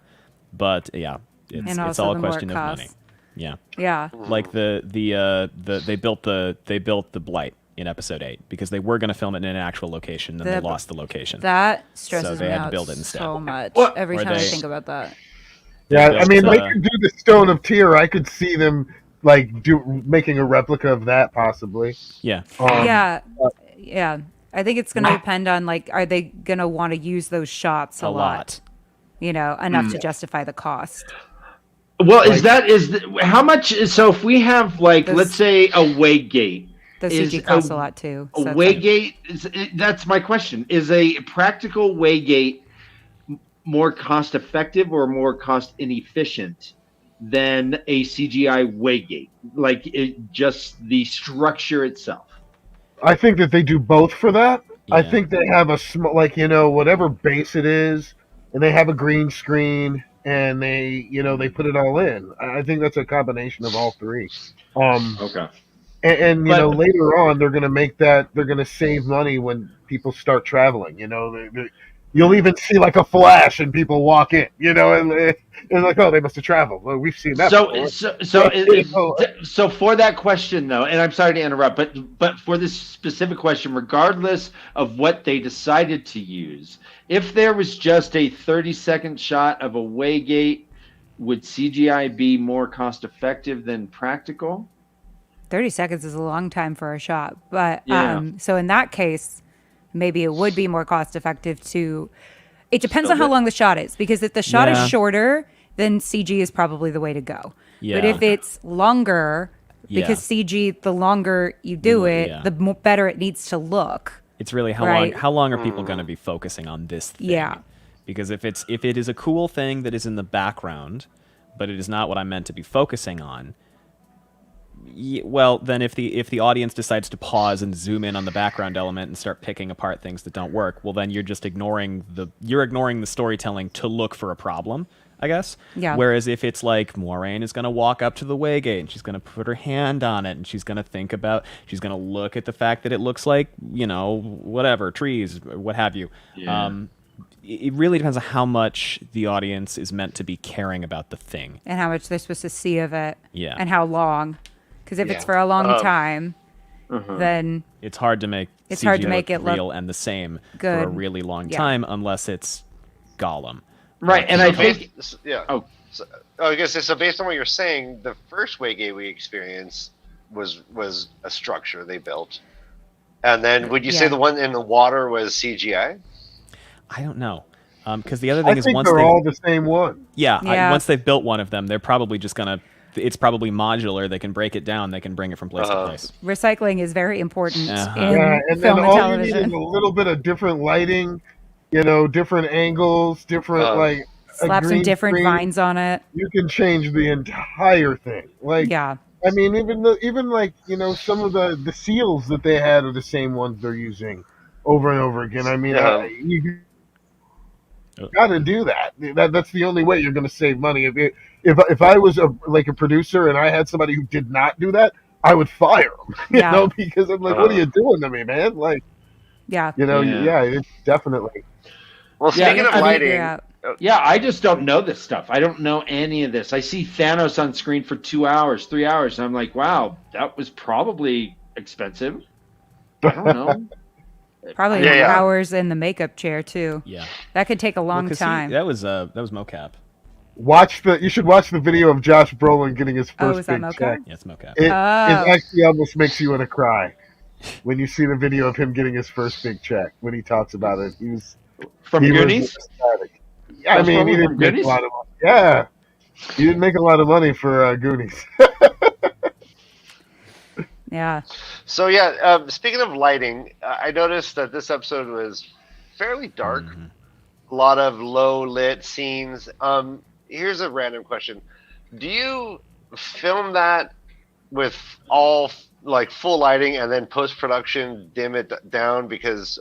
But yeah, it's all a question of money. Yeah. Yeah. Like they built the Blight in episode 8 because they were going to film it in an actual location, then they lost the location. That stresses they me had to out build it instead. so much every Or time I they- think about that. Yeah, built, I mean, they could do the Stone of Tyr. I could see them like making a replica of that possibly. Yeah. Yeah. I think it's going to depend on like, are they going to want to use those shots a lot? You know, enough to justify the cost. Well, how much? So if we have like, let's say a way gate. The CG costs a lot too. So a way gate, that's my question. Is a practical way gate more cost effective or more cost inefficient than a CGI way gate? Like just the structure itself? I think that they do both for that. Yeah. I think they have a small, like, whatever base it is, and they have a green screen, and they put it all in. I think that's a combination of all three. Okay. And later on, they're going to make that. They're going to save money when people start traveling. You'll even see like a flash and people walk in. And like, oh, they must have traveled. Well, we've seen that. So for that question though, and I'm sorry to interrupt, but for this specific question, regardless of what they decided to use, if there was just a 30-second shot of a way gate, would CGI be more cost effective than practical? 30 seconds is a long time for a shot. But so in that case, maybe it would be more cost effective it depends on how long the shot is, because if the shot is shorter, then CG is probably the way to go. Yeah. But if it's longer, because CG, the longer you do it, the better it needs to look. It's really how long are people going to be focusing on this thing? Yeah. Because if it is a cool thing that is in the background, but it is not what I'm meant to be focusing on, well, then if the audience decides to pause and zoom in on the background element and start picking apart things that don't work, well, then you're just ignoring the storytelling to look for a problem, I guess. Yeah. Whereas if it's like Moiraine is going to walk up to the Waygate and she's going to put her hand on it and she's going to look at the fact that it looks like, whatever, trees, or what have you. Yeah. It really depends on how much the audience is meant to be caring about the thing. And how much they're supposed to see of it. Yeah. And how long. Because if it's for a long time, then it's hard to make CG look real and the same for a really long time unless it's Gollum. Right, and I think I guess so. Based on what you're saying, the first Wege we experienced was a structure they built, and then would you say the one in the water was CGI? I don't know, because the other thing is once they're all the same one. Once they've built one of them, they're probably just gonna. It's probably modular. They can break it down. They can bring it from place to place. Recycling is very important in and film and all television. You need is a little bit of different lighting, different angles, different slap some different vines on it. You can change the entire thing. I mean, even some of the seals that they had are the same ones they're using over and over again. I mean, you got to do that. That's the only way you're going to save money. If I was a producer and I had somebody who did not do that, I would fire them. Because I'm like, what are you doing to me, man? It's definitely. Well, speaking of lighting. I just don't know this stuff. I don't know any of this. I see Thanos on screen for 2 hours, 3 hours, and I'm like, wow, that was probably expensive. I don't know. Probably hours in the makeup chair too. Yeah, that could take a long time. That was mocap. You should watch the video of Josh Brolin getting his first big check. Yeah, it's mocap. It actually almost makes you want to cry when you see the video of him getting his first big check. When he talks about it, he was Goonies. Yeah, I mean, he didn't make a lot of money. Yeah, he didn't make a lot of money for Goonies. Yeah. So speaking of lighting, I noticed that this episode was fairly dark. A lot of low lit scenes. Here's a random question: do you film that with all full lighting and then post production dim it down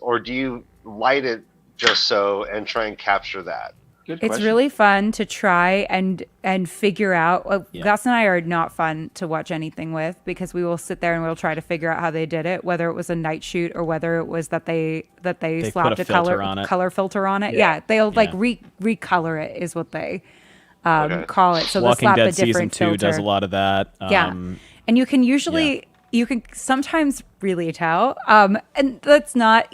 or do you light it just so and try and capture that? It's really fun to try and figure out. Gus and I are not fun to watch anything with because we will sit there and we'll try to figure out how they did it, whether it was a night shoot or whether it was that they slapped a color filter on it. Yeah, they'll recolor it is what they call it. So Walking they'll slap Dead a different season 2 filter. does a lot of that. And you can usually you can sometimes really tell. And that's not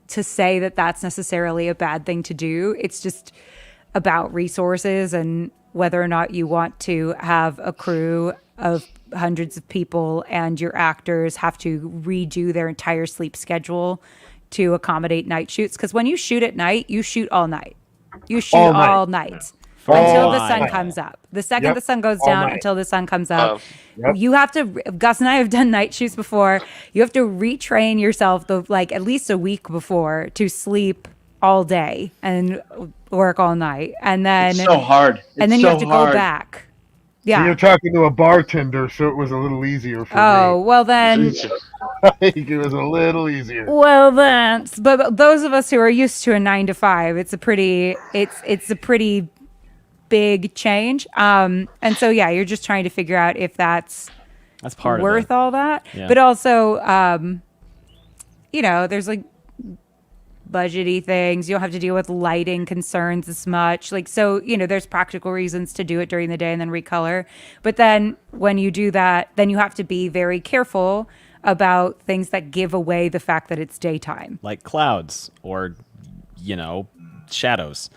to say that that's necessarily a bad thing to do. It's just about resources and whether or not you want to have a crew of hundreds of people and your actors have to redo their entire sleep schedule to accommodate night shoots. Because when you shoot at night, you shoot all night. You shoot all night. Until the sun comes up. The second the sun goes down until the sun comes up. You have to, Gus and I have done night shoots before. You have to retrain yourself at least a week before to sleep all day and work all night. And then it's so hard. And then you have to go back. Yeah. So you're talking to a bartender, so it was a little easier for me. Oh, well then. It was a little easier. Well then, but those of us who are used to a 9 to 5, it's a pretty big change. And so you're just trying to figure out if that's part worth of it. All that. Yeah. But also there's budgety things. You don't have to deal with lighting concerns as much. There's practical reasons to do it during the day and then recolor. But then when you do that, then you have to be very careful about things that give away the fact that it's daytime. Like clouds or shadows.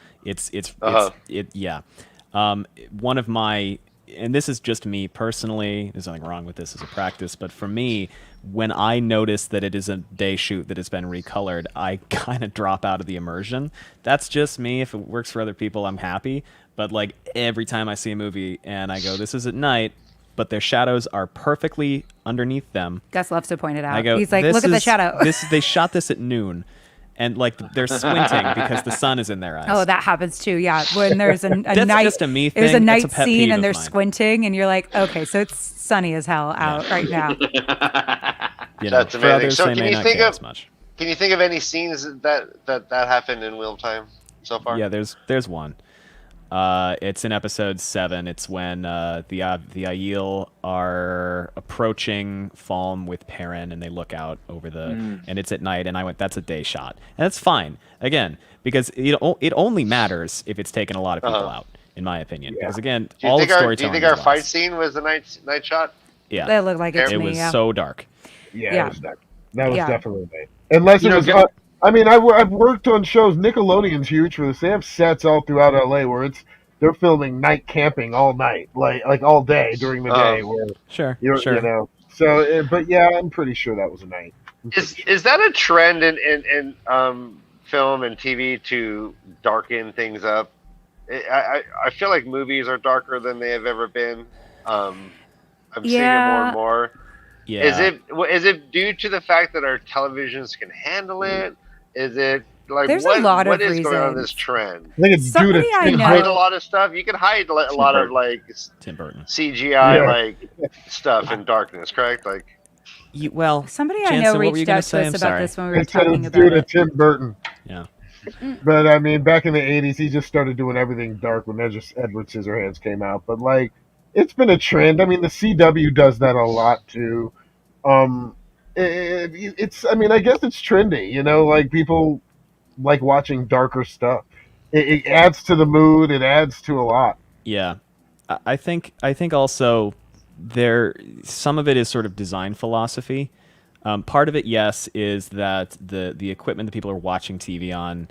One of my, and this is just me personally, there's nothing wrong with this as a practice, but for me, when I notice that it is a day shoot that has been recolored, I kind of drop out of the immersion. That's just me. If it works for other people, I'm happy. But every time I see a movie and I go, this is at night, but their shadows are perfectly underneath them. Gus loves to point it out. I go, he's like, look at the shadow. They shot this at noon. And they're squinting because the sun is in their eyes. Oh, that happens too. Yeah, when there's a That's night, just a me thing. There's a night That's a pet scene peeve and they're of mine. squinting, and you're like, okay, so it's sunny as hell out right now. That's for amazing. others, So they may not care as much. Can you think of any scenes that happened in real time so far? Yeah, there's one. It's in episode 7. It's when the Aiel are approaching Falm with Perrin, and they look out over and it's at night. And I went, that's a day shot, and that's fine. Again, because it only matters if it's taken a lot of people out, in my opinion. Yeah. Because again, all the storytelling. Do you think our fight scene was a night shot? Yeah, That looked like it to me, was so dark. Yeah, that was Yeah. definitely night. Unless it was. I mean, I've worked on shows. Nickelodeon's huge for this. They have sets all throughout LA where they're filming night camping all night, like all day during the day. Where sure. you know. So, but yeah, I'm pretty sure that was a night. Is that a trend in film and TV to darken things up? I feel like movies are darker than they have ever been. I'm seeing it more and more. Yeah. Is it due to the fact that our televisions can handle it? Is it like There's what a lot what of is going on in reasons. this trend? I think it's due to Somebody I You can know. hide a lot of stuff. You can hide a lot of like Tim Burton. CGI like stuff in darkness, correct? Like somebody I Jansen, know what were you reached gonna out to say? us I'm about sorry. this when we were It said talking it's due about to it. Tim Burton. Yeah. But I mean, back in the '80s, he just started doing everything dark when Edward Scissorhands came out. But like, it's been a trend. I mean, the CW does that a lot too. It's. I mean, I guess it's trendy. You know, like people like watching darker stuff. It adds to the mood. It adds to a lot. Yeah, I think also some of it is sort of design philosophy. Part of it, yes, is that the equipment that people are watching TV on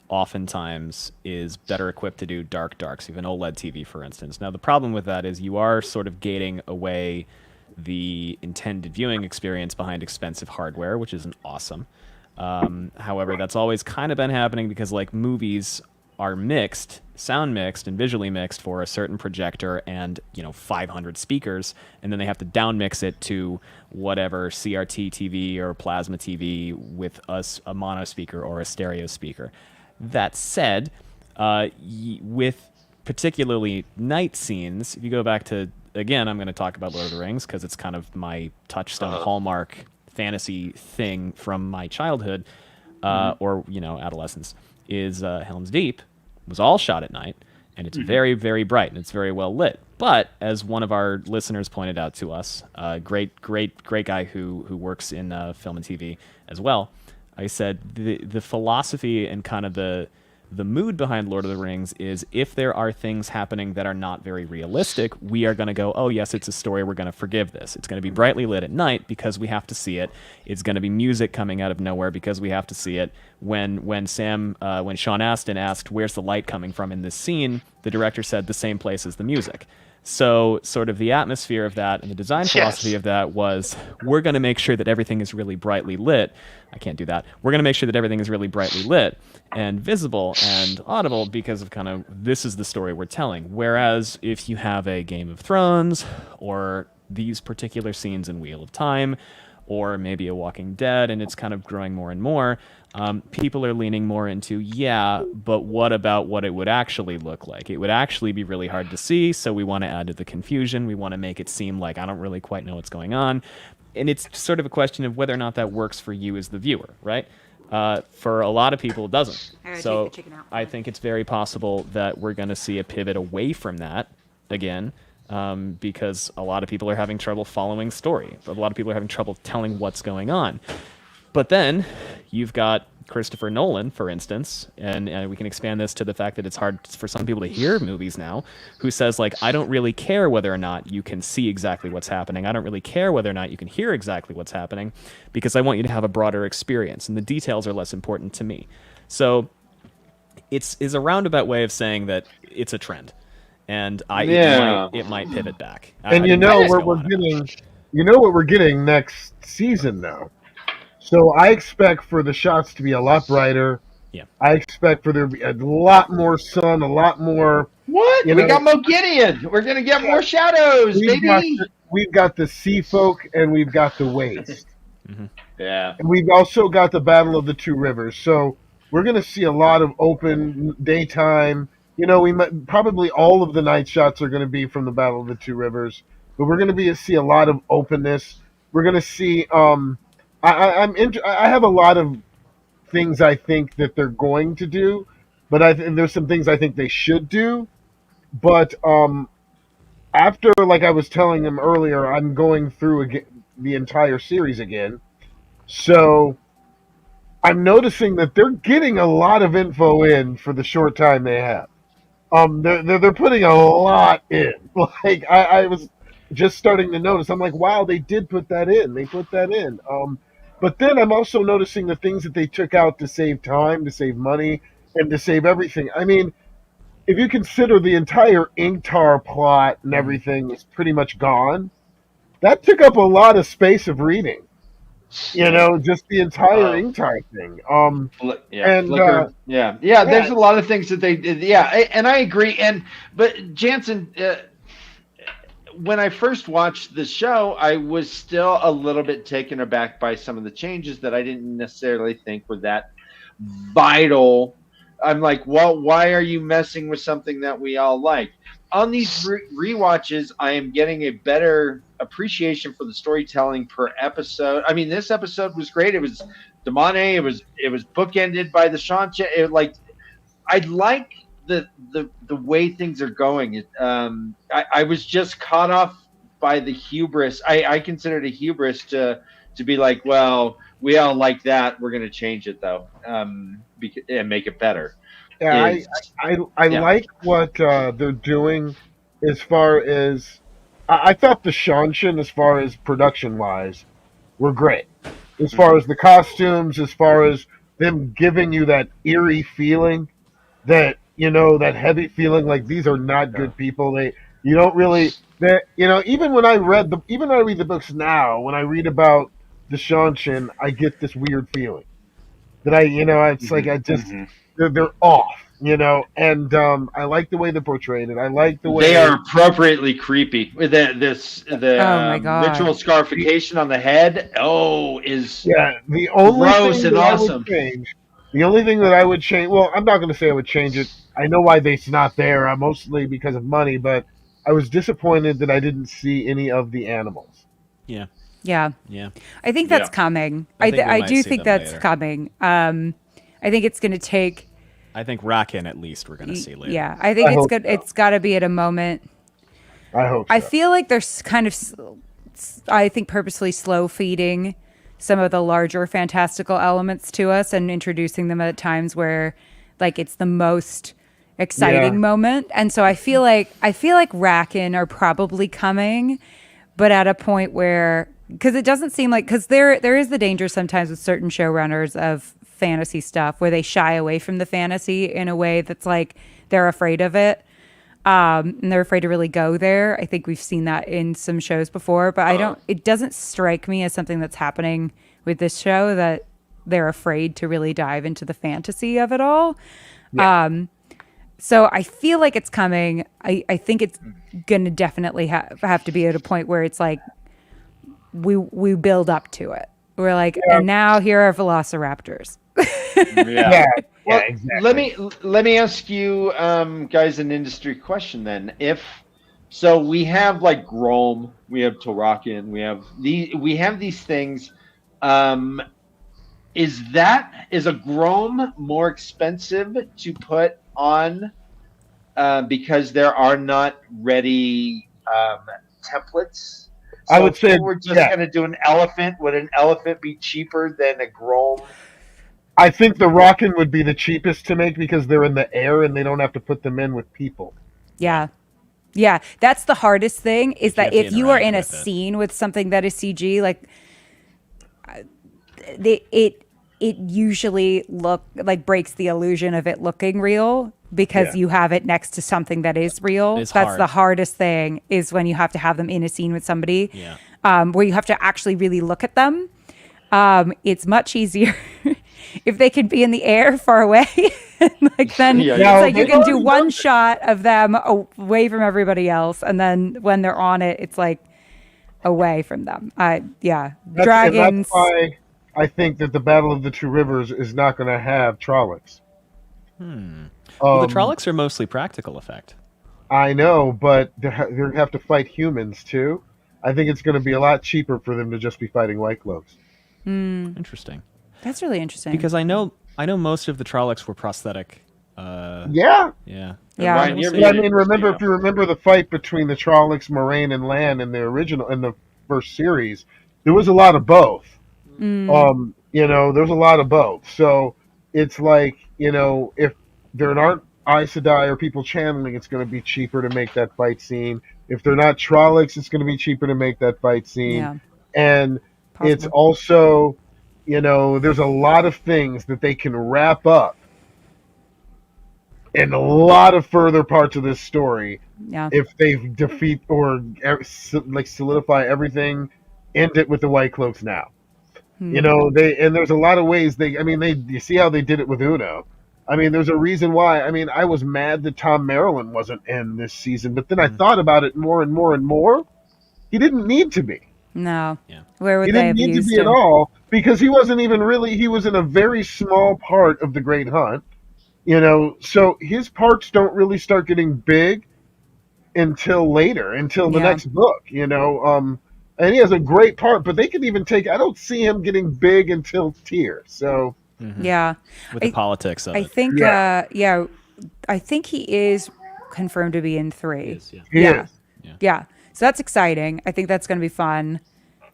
oftentimes is better equipped to do darks. You have an OLED TV, for instance. Now, the problem with that is you are sort of gating away the intended viewing experience behind expensive hardware, which isn't awesome. However, that's always kind of been happening because like movies are mixed, sound mixed and visually mixed for a certain projector and 500 speakers, and then they have to down mix it to whatever CRT TV or plasma TV with a mono speaker or a stereo speaker. That said, with particularly night scenes, if you go back to, again, I'm going to talk about Lord of the Rings because it's kind of my touchstone hallmark fantasy thing from my childhood or adolescence, is Helm's Deep was all shot at night, and it's very, very bright and it's very well lit. But as one of our listeners pointed out to us, great guy who works in film and TV as well, I said the philosophy and kind of the mood behind Lord of the Rings is if there are things happening that are not very realistic, we are going to go, oh, yes, it's a story. We're going to forgive this. It's going to be brightly lit at night because we have to see it. It's going to be music coming out of nowhere because we have to see it. When Sean Astin asked, where's the light coming from in this scene, the director said the same place as the music. So sort of the atmosphere of that and the design philosophy of that was, we're going to make sure that everything is really brightly lit. I can't do that. We're going to make sure that everything is really brightly lit and visible and audible because of kind of, this is the story we're telling. Whereas if you have a Game of Thrones or these particular scenes in Wheel of Time or maybe a Walking Dead, and it's kind of growing more and more, people are leaning more into, but what about what it would actually look like? It would actually be really hard to see, so we want to add to the confusion. We want to make it seem like I don't really quite know what's going on. And it's sort of a question of whether or not that works for you as the viewer, right? For a lot of people, it doesn't. So I think it's very possible that we're going to see a pivot away from that again, because a lot of people are having trouble following story. A lot of people are having trouble telling what's going on. But then you've got Christopher Nolan, for instance, and we can expand this to the fact that it's hard for some people to hear movies now, who says, like, I don't really care whether or not you can see exactly what's happening. I don't really care whether or not you can hear exactly what's happening because I want you to have a broader experience, and the details are less important to me. So it's a roundabout way of saying that it's a trend, and it might pivot back. And what we're getting next season now. So I expect for the shots to be a lot brighter. Yeah. I expect for there to be a lot more sun, a lot more. What? We got Mo Gideon. We're gonna get more shadows, baby. We've got the sea folk and we've got the waste. Mm-hmm. Yeah. And we've also got the Battle of the Two Rivers. So we're gonna see a lot of open daytime. We might, probably all of the night shots are gonna be from the Battle of the Two Rivers, but we're gonna see a lot of openness. We're gonna see. I have a lot of things I think that they're going to do, but there's some things I think they should do. But after, like I was telling him earlier, I'm going through the entire series again. So I'm noticing that they're getting a lot of info in for the short time they have. They're putting a lot in. Like just starting to notice. I'm like, wow, they did put that in. They put that in. But then I'm also noticing the things that they took out to save time, to save money, and to save everything. I mean, if you consider the entire Inktar plot and everything is pretty much gone, that took up a lot of space of reading. You know, just the entire Inktar thing. There's a lot of things that they did. Yeah, and I agree. But Jansen, when I first watched the show, I was still a little bit taken aback by some of the changes that I didn't necessarily think were that vital. I'm like, well, why are you messing with something that we all like? On these rewatches, I am getting a better appreciation for the storytelling per episode. I mean, this episode was great. It was Damane. It was bookended by the Shancha. I like the way things are going. I was just caught off by the hubris. I consider it a hubris to be like, well, we all like that. We're going to change it though, and make it better. Yeah, I like what they're doing as far as I thought the Shanshin, as far as production wise, were great. As far as the costumes, as far as them giving you that eerie feeling, that that heavy feeling like these are not good people. You don't really even when I read the books now, when I read about the Shanshin, I get this weird feeling that it's like I just they're off, and I like the way they portrayed it. I like the way they are appropriately creepy with my God. ritual scarification on the head. The only gross thing and that awesome. I would change. The only thing that I would change. Well, I'm not going to say I would change it. I know why it's not there. Mostly because of money, but I was disappointed that I didn't see any of the animals. Yeah. I think that's coming. I do think that's later. coming. I think it's going to take. I think Rakin at least we're going to see later. Yeah, I think it's good. So. It's got to be at a moment. I hope. So. I feel like there's kind of, I think, purposely slow feeding some of the larger fantastical elements to us and introducing them at times where, like, it's the most exciting moment. And so I feel like Rakin are probably coming, but at a point where, because it doesn't seem like, because there is the danger sometimes with certain showrunners of fantasy stuff where they shy away from the fantasy in a way that's like they're afraid of it, and they're afraid to really go there. I think we've seen that in some shows before, but it doesn't strike me as something that's happening with this show, that they're afraid to really dive into the fantasy of it all. So I feel like it's coming. I think it's gonna definitely have to be at a point where it's like we build up to it. We're like, and now here are velociraptors. Well, exactly. let me ask you guys an industry question then. So we have like Grom, we have Torakin, we have these things. Is a Grom more expensive to put on because there are not ready templates? So I would say we're just going to do an elephant. Would an elephant be cheaper than a Grom? I think the Rockin' would be the cheapest to make because they're in the air and they don't have to put them in with people. Yeah. That's the hardest thing, is that if you are in a scene with something that is CG, like it usually breaks the illusion of it looking real because you have it next to something that is real. That's hard. The hardest thing, is when you have to have them in a scene with somebody where you have to actually really look at them. It's much easier if they can be in the air far away. Then it's like you can do one shot of them away from everybody else, and then when they're on it, it's like away from them. Dragons. That's why I think that the Battle of the Two Rivers is not going to have Trollocs. Well, the Trollocs are mostly practical effect. I know, but they have to fight humans too. I think it's going to be a lot cheaper for them to just be fighting White Gloves. Interesting. That's really interesting. Because I know most of the Trollocs were prosthetic. Yeah. Ryan, if you remember the fight between the Trollocs, Moraine, and Lan in the first series, there was a lot of both. There was a lot of both. So it's like, if there aren't Aes Sedai or people channeling, it's going to be cheaper to make that fight scene. If they're not Trollocs, it's going to be cheaper to make that fight scene. Yeah. And it's Possible. also, there's a lot of things that they can wrap up in a lot of further parts of this story. Yeah. If they defeat or solidify everything, end it with the White Cloaks now. There's a lot of ways you see how they did it with Uno. I mean, there's a reason why. I mean, I was mad that Tom Maryland wasn't in this season, but then I thought about it more and more and more. He didn't need to be. No. Yeah. Where would He they have didn't need to used be him? at all because he wasn't even really. He was in a very small part of the Great Hunt. So his parts don't really start getting big until later, until the next book. And he has a great part, but they can even take. I don't see him getting big until Tyr. So. Yeah. With the politics of I it. think, I think he is confirmed to be in 3. He is, yeah. He is. Yeah. So that's exciting. I think that's going to be fun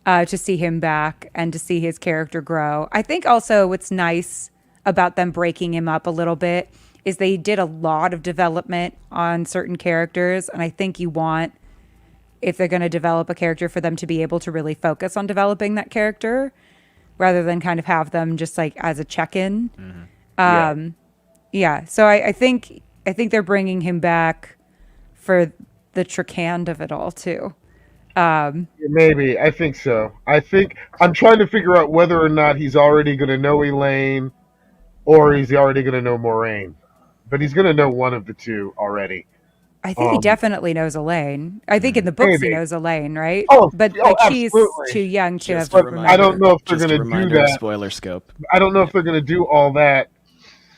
to see him back and to see his character grow. I think also what's nice about them breaking him up a little bit is they did a lot of development on certain characters. And I think you want, if they're going to develop a character, for them to be able to really focus on developing that character rather than kind of have them just like as a check-in. So I think they're bringing him back for the Trakand of it all too. Maybe. I think so. I'm trying to figure out whether or not he's already going to know Elaine or he's already going to know Moraine. But he's going to know one of the two already. I think he definitely knows Elaine. I think in the books he knows Elaine, right? But she's too young to have. I don't know if they're going to do that. Spoiler scope. I don't know if they're going to do all that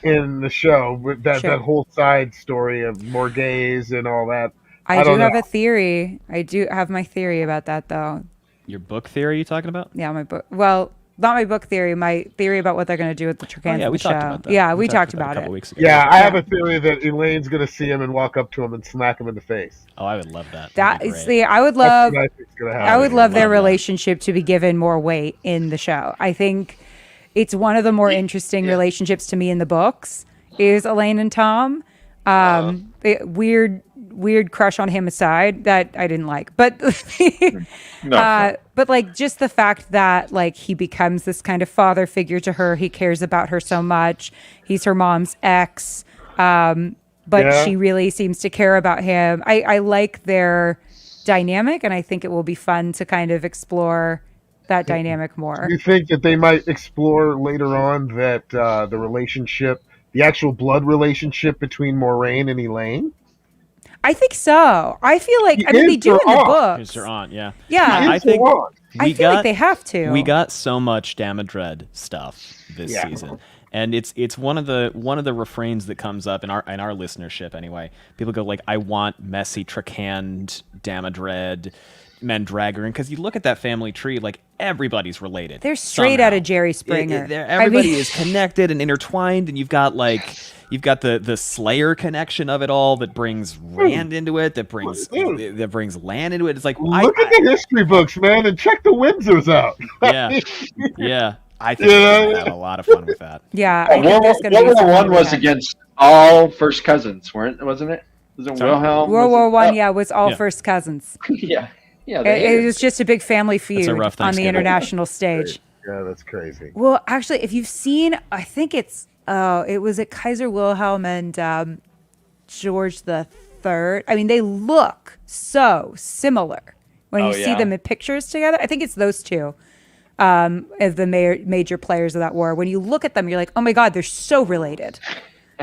in the show. With that whole side story of Morghese and all that. I do have a theory. I do have my theory about that, though. Your book theory you talking about? Yeah, my book. Well, not my book theory. My theory about what they're going to do with the Trakand we show. talked about that. Yeah, we talked about a couple it. weeks ago. Yeah, I have a theory that Elaine's going to see him and walk up to him and smack him in the face. Oh, I would love that. I would love. I would love their that. relationship to be given more weight in the show. I think it's one of the more interesting relationships to me in the books. Is Elaine and Tom. Weird crush on him aside that I didn't like, but but like just the fact that like he becomes this kind of father figure to her, he cares about her so much. He's her mom's ex, but she really seems to care about him. I like their dynamic, and I think it will be fun to kind of explore that dynamic more. Do you think that they might explore later on that the relationship, the actual blood relationship between Moraine and Elaine? I think so. I feel like they do in the books. It's her aunt, yeah. Yeah, I think I feel like they have to. We got so much Damodred stuff this season, and it's one of the refrains that comes up in our listenership anyway. People go like, "I want messy Trakand, Damodred, Mandragoran," because you look at that family tree, like everybody's related. They're straight out of Jerry Springer. Everybody is connected and intertwined, and you've got the Slayer connection of it all that brings Rand into it, that brings Lan into it. It's like look at the history books, man, and check the Windsors out. yeah. I think we're gonna have a lot of fun with that. Yeah, I think there's gonna be World War One was against all first cousins, wasn't it? Was it Wilhelm? World War One, was all first cousins. Yeah. It was just a big family feud on the international stage. Yeah, that's crazy. Well, actually, if you've seen, I think it was at Kaiser Wilhelm and George the Third. I mean, they look so similar when you see them in pictures together. I think it's those two as the major players of that war. When you look at them, you're like, oh my God, they're so related.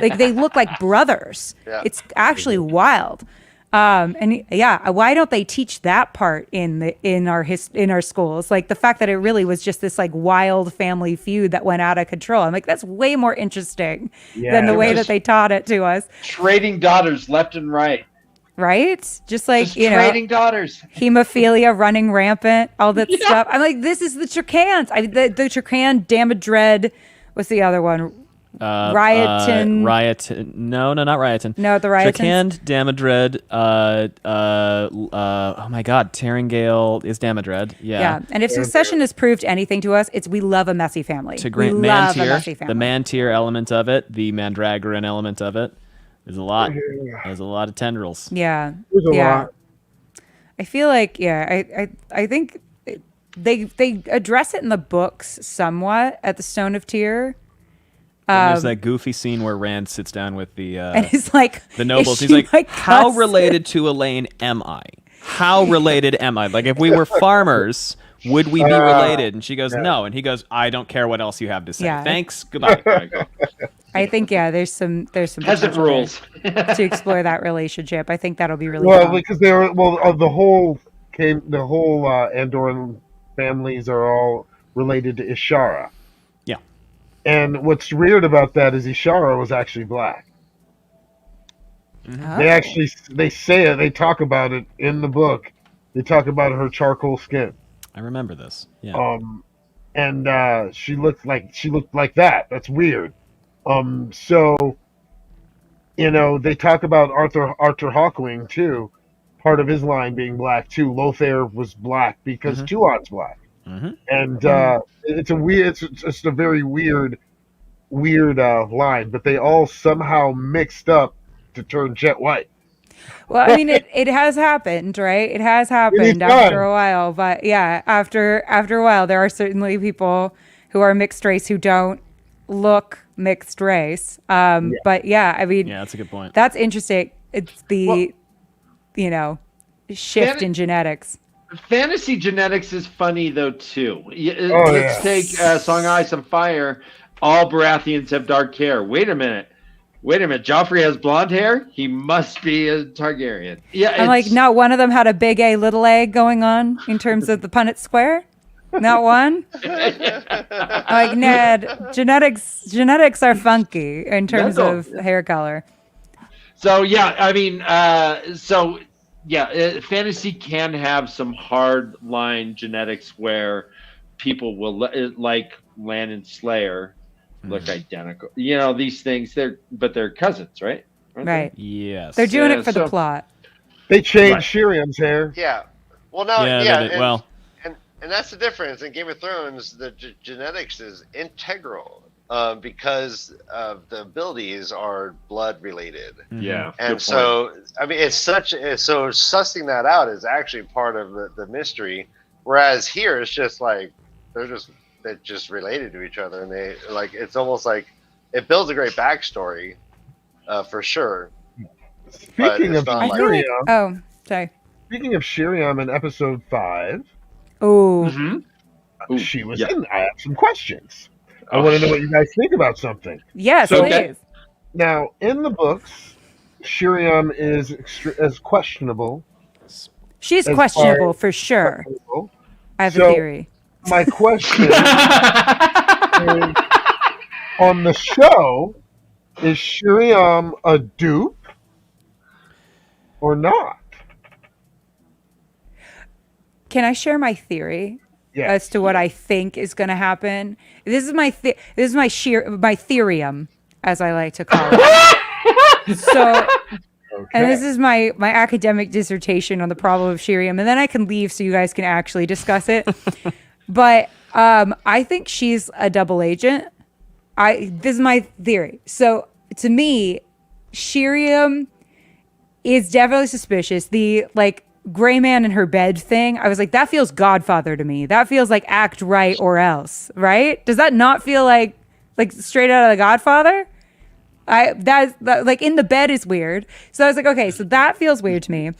Like they look like brothers. Yeah. It's actually wild. Why don't they teach that part in our schools? Like the fact that it really was just this like wild family feud that went out of control. I'm like, that's way more interesting than the way that they taught it to us. Trading daughters left and right. Right? Just like, trading daughters. Hemophilia running rampant, all that stuff. I'm like, this is the Trakands. The Trakand, Damodred, what's the other one? Riotin. No, not Riotin. No, the Riotins. Trakand, Damodred. Oh my God, Terengale is Damodred. Yeah. And if Succession has proved anything to us, it's we love a messy family. We love a messy family. The Man-Tier element of it, the Mandragoran element of it. There's a lot. There's a lot of tendrils. Yeah. There's a lot. I feel like I think they address it in the books somewhat at the Stone of Tyr. And there's that goofy scene where Rand sits down with and he's like, the nobles. He's like, how related to Elaine am I? How related am I? Like, if we were farmers, would we be related? And she goes, no. And he goes, I don't care what else you have to say. Yeah. Thanks. Goodbye. I think there's some peasant rules to explore that relationship. I think that'll be really well fun. because they were the whole Andorran families are all related to Ishara. Yeah. And what's weird about that is Ishara was actually black. Oh. They say it. They talk about it in the book. They talk about her charcoal skin. I remember this. Yeah. And she looked like that. That's weird. So, they talk about Arthur Hawkwing too. Part of his line being black too. Lothair was black because Tuon's black. Mm-hmm. And it's a very weird line, but they all somehow mixed up to turn Jet white. Well, I mean, it has happened, right? It has happened after a while, but yeah, after a while, there are certainly people who are mixed race who don't look mixed race. But yeah, I mean, yeah, that's a good point. That's interesting. It's the shift in genetics. Fantasy genetics is funny though too. Let's take Song of Ice and Fire. All Baratheons have dark hair. Wait a minute. Joffrey has blonde hair. He must be a Targaryen. Yeah, I'm like, not one of them had a big A, little a going on in terms of the Punnett Square. Not one. Like, Ned, genetics are funky in terms of hair color. So yeah, I mean, fantasy can have some hard line genetics where people will like Lan and Slayer look identical. These things they're cousins, right? Right. Yes. They're doing it for the plot. They changed Shiriam's hair. Yeah. Well, now, and that's the difference. In Game of Thrones, the genetics is integral because the abilities are blood related. Yeah. And so, I mean, so sussing that out is actually part of the mystery. Whereas here, it's just like they're just related to each other, and they it's almost like it builds a great backstory, for sure. Speaking of Shiriam, sorry. Speaking of Shiriam in episode 5, she was in. I have some questions. I want to know what you guys think about something. Yes, please. Now, in the books, Shiriam is as questionable. She's questionable for sure. I have a theory. My question is, on the show, is Shiriam a dupe or not? Can I share my theory as to what I think is going to happen? This is my theorem, as I like to call it. So, and this is my academic dissertation on the problem of Shiriam, and then I can leave so you guys can actually discuss it. But I think she's a double agent. This is my theory. So to me, Shiriam is definitely suspicious. The gray man in her bed thing, I was like, that feels Godfather to me. That feels like act right or else, right? Does that not feel like straight out of The Godfather? That in the bed is weird. So I was like, okay, so that feels weird to me.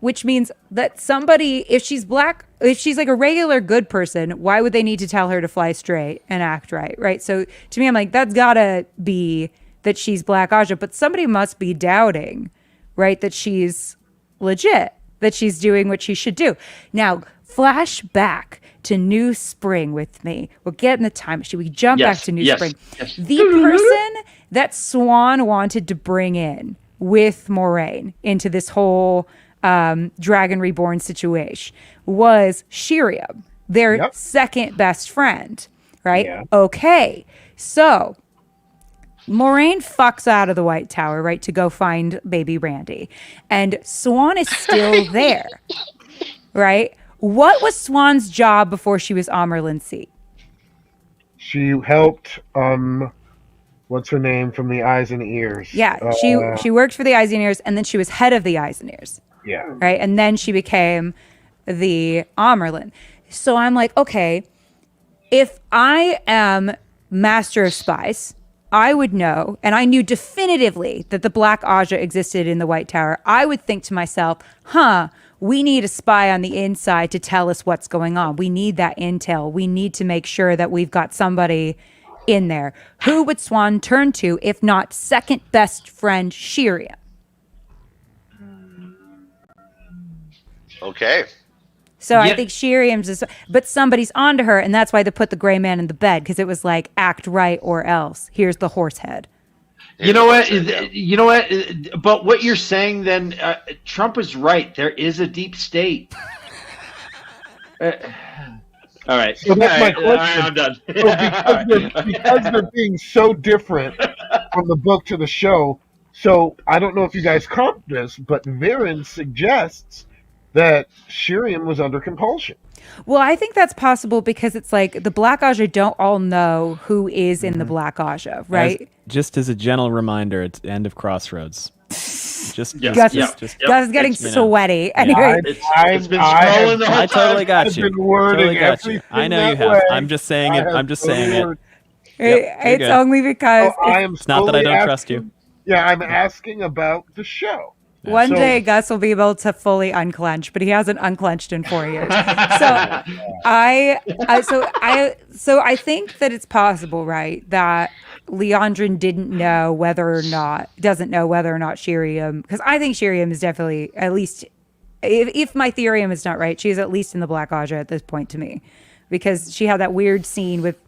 Which means that somebody, if she's black, if she's like a regular good person, why would they need to tell her to fly straight and act right? Right. So to me, I'm like, that's gotta be that she's Black Aja, but somebody must be doubting, right, that she's legit, that she's doing what she should do. Now, flash back to New Spring with me. We'll get in the time machine. We jump back to New Spring. Yes. The person that Swan wanted to bring in with Moraine into this whole Dragon Reborn situation was Shiriam, their second best friend, right? Yeah. Okay, so Moraine fucks out of the White Tower, right, to go find baby Randy. And Swan is still there, right? What was Swan's job before she was Amerlin's seat? She helped, what's her name from the Eyes and Ears? Yeah, she worked for the Eyes and Ears, and then she was head of the Eyes and Ears. Yeah. Right. And then she became the Amerlin. So I'm like, okay, if I am Master of Spies, I would know, and I knew definitively that the Black Aja existed in the White Tower. I would think to myself, we need a spy on the inside to tell us what's going on. We need that intel. We need to make sure that we've got somebody in there. Who would Swan turn to if not second best friend Shiriam? Okay. So I think Shiriam's is, but somebody's onto her, and that's why they put the gray man in the bed, because it was like, act right or else. Here's the horse head. You know what? You know what? But what you're saying then, Trump is right. There is a deep state. All right. So that's my question. All right, I'm done. So because they're being so different from the book to the show, so I don't know if you guys caught this, but Viren suggests that Shiriam was under compulsion. Well, I think that's possible because it's like the Black Aja don't all know who is in the Black Aja, right? Just as a gentle reminder, it's the end of Crossroads. Gus is getting sweaty. Anyway, it's been scrolling the whole time. I totally got you. Totally got you. I know you have. Way. I'm just saying it. I'm just saying it. It's only because it's not that I don't trust you. Yeah, I'm asking about the show. One day Gus will be able to fully unclench, but he hasn't unclenched in 4 years. So I think that it's possible, right, that Leandrin doesn't know whether or not Shiriam, because I think Shiriam is definitely, at least, if my theorem is not right, she's at least in the Black Aja at this point to me, because she had that weird scene with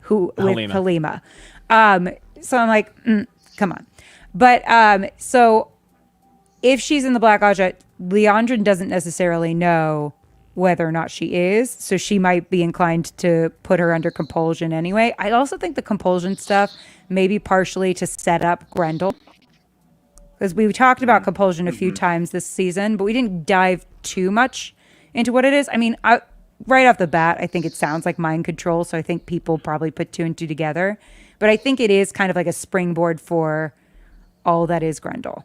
Halima. So I'm like, come on. But so if she's in the Black Aja, Leandrin doesn't necessarily know whether or not she is, so she might be inclined to put her under compulsion anyway. I also think the compulsion stuff may be partially to set up Grendel, because we talked about compulsion a few times this season, but we didn't dive too much into what it is. I mean, right off the bat, I think it sounds like mind control, so I think people probably put 2 and 2 together. But I think it is kind of like a springboard for all that is Grendel.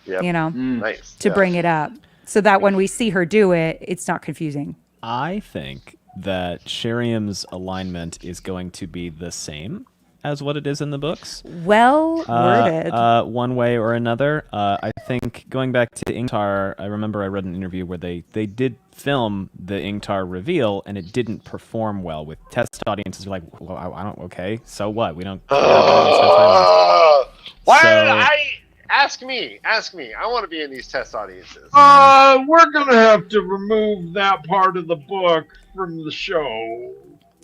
Yep. You know, nice. to bring it up so that when we see her do it, it's not confusing. I think that Shiriam's alignment is going to be the same as what it is in the books. Well worded. One way or another. I think going back to Ingtar, I remember I read an interview where they did film the Ingtar reveal and it didn't perform well with test audiences. Like, well, I don't. Okay, so what? We don't. Why did I? Ask me. I want to be in these test audiences. We're gonna have to remove that part of the book from the show.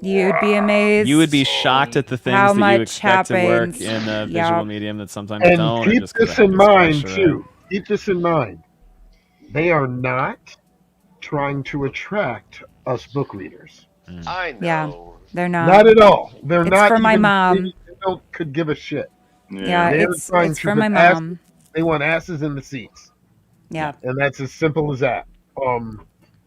You'd be amazed. You would be shocked at the things how that you expect happens. to work in a visual medium that sometimes and don't. Keep this in mind too. Keep this in mind. They are not trying to attract us book readers. I know. Yeah, they're not. Not at all. They're it's not. For my mom. They could give a shit. Yeah, it's for my mom. They want asses in the seats. Yeah. And that's as simple as that.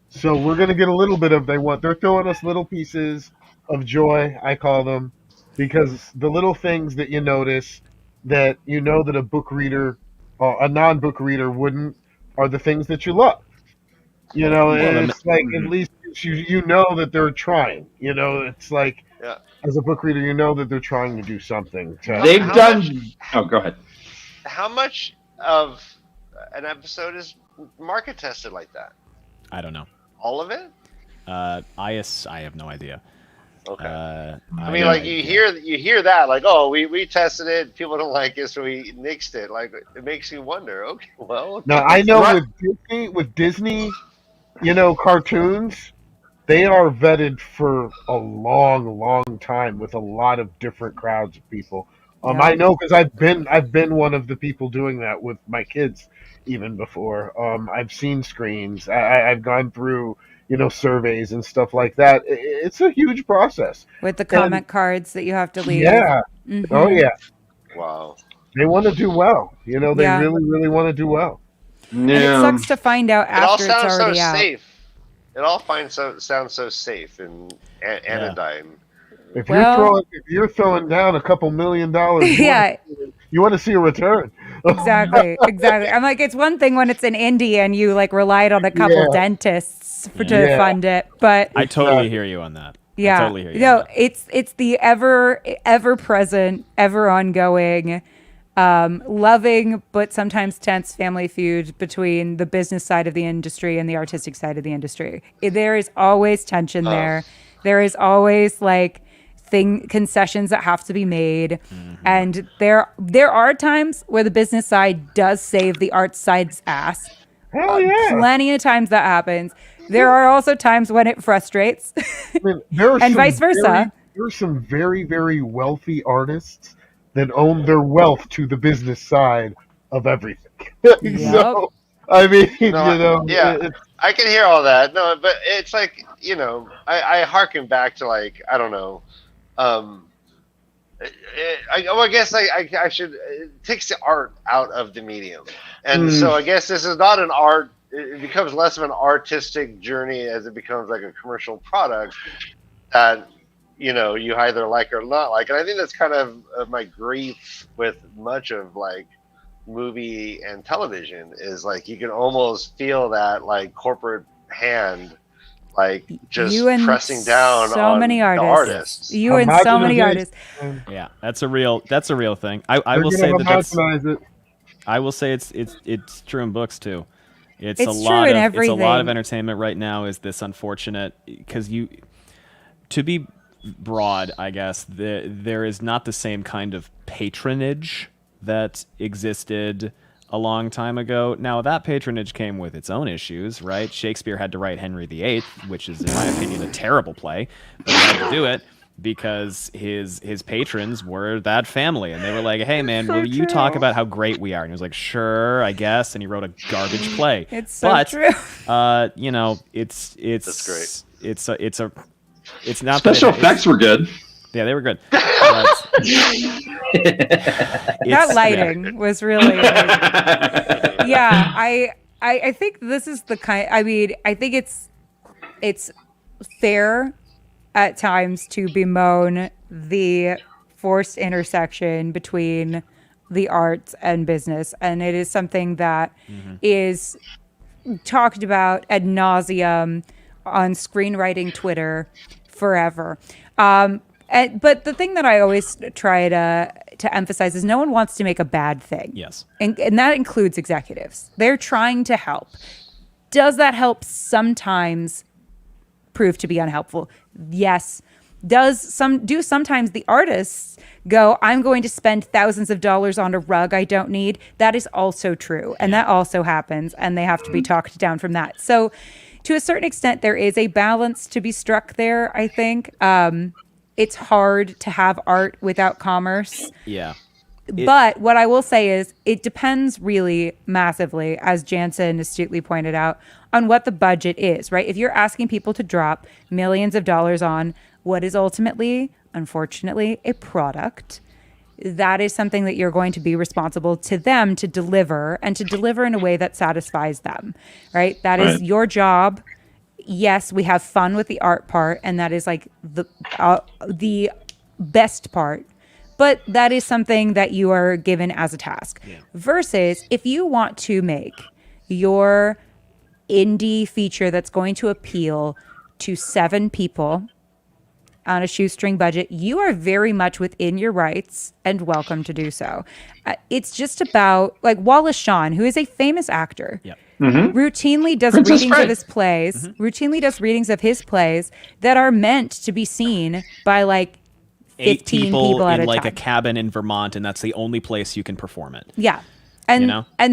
So we're gonna get a little bit of they're throwing us little pieces of joy, I call them, because the little things that you notice that you know that a book reader a non-book reader wouldn't are the things that you love. You know, it's like at least you know that they're trying. You know, it's like as a book reader, you know that they're trying to do something. They've done. Oh, go ahead. How much of an episode is market tested like that? I don't know. All of it? I have no idea. Okay. I mean, like you hear that, like, oh, we tested it, people don't like it, so we nixed it. Like, it makes you wonder. Okay, well. Now I know with Disney, you know, cartoons, they are vetted for a long, long time with a lot of different crowds of people. I know because I've been one of the people doing that with my kids even before. I've seen screens. I've gone through, you know, surveys and stuff like that. It's a huge process. With the comment cards that you have to leave. Yeah. Mm-hmm. Oh yeah. Wow. They want to do well. You know, they really, really want to do well. Yeah. And it sucks to find out after it's already out. Safe. It all sounds so safe and anodyne. If you're throwing down a couple $1 million, you want to see a return. Exactly. I'm like, it's one thing when it's an indie and you like relied on a couple dentists to fund it, but I totally hear you on that. Yeah, I totally hear you. No, it's the ever present, ever ongoing, loving but sometimes tense family feud between the business side of the industry and the artistic side of the industry. There is always tension there. There is always like concessions that have to be made, and there are times where the business side does save the art side's ass. Hell yeah! Plenty of times that happens. There are also times when it frustrates, and vice versa. There are some very, very wealthy artists that own their wealth to the business side of everything. So, I mean, I can hear all that. No, but it's like, I harken back to like, I don't know. I guess I should. It takes the art out of the medium, and so I guess this is not an art. It becomes less of an artistic journey as it becomes like a commercial product that you either like or not like. And I think that's kind of my grief with much of like movie and television is like you can almost feel that like corporate hand. Like just pressing down on many artists. You and so many artists. Yeah, that's a real thing. I will say I will say it's true in books too. It's a lot of entertainment right now. Is this unfortunate because to be broad, I guess there is not the same kind of patronage that existed a long time ago. Now, that patronage came with its own issues, right? Shakespeare had to write Henry VIII, which is, in my opinion, a terrible play, but he had to do it because his patrons were that family, and they were like, "Hey, man, will you talk about how great we are?" And he was like, "Sure, I guess." And he wrote a garbage play. It's so true. That's great. It's not special effects were good. Yeah, they were good. That lighting was really I think this is the kind. I mean, I think it's fair at times to bemoan the forced intersection between the arts and business, and it is something that is talked about ad nauseum on screenwriting Twitter forever. But the thing that I always try to emphasize is no one wants to make a bad thing. Yes. And that includes executives. They're trying to help. Does that help sometimes prove to be unhelpful? Yes. Do sometimes the artists go, I'm going to spend thousands of dollars on a rug I don't need? That is also true. And that also happens. And they have to be talked down from that. So to a certain extent, there is a balance to be struck there, I think. It's hard to have art without commerce. Yeah. But what I will say is it depends really massively, as Jansen astutely pointed out, on what the budget is, right? If you're asking people to drop millions of dollars on what is ultimately, unfortunately, a product, that is something that you're going to be responsible to them to deliver, and to deliver in a way that satisfies them, right? That is your job. Yes, we have fun with the art part, and that is like the best part. But that is something that you are given as a task. Yeah. Versus if you want to make your indie feature that's going to appeal to 7 people on a shoestring budget, you are very much within your rights and welcome to do so. It's just about, like, Wallace Shawn, who is a famous actor. Yep. Routinely does readings of his plays. Routinely does readings of his plays that are meant to be seen by like 15 people at a time. In like a cabin in Vermont, and that's the only place you can perform it. Yeah, and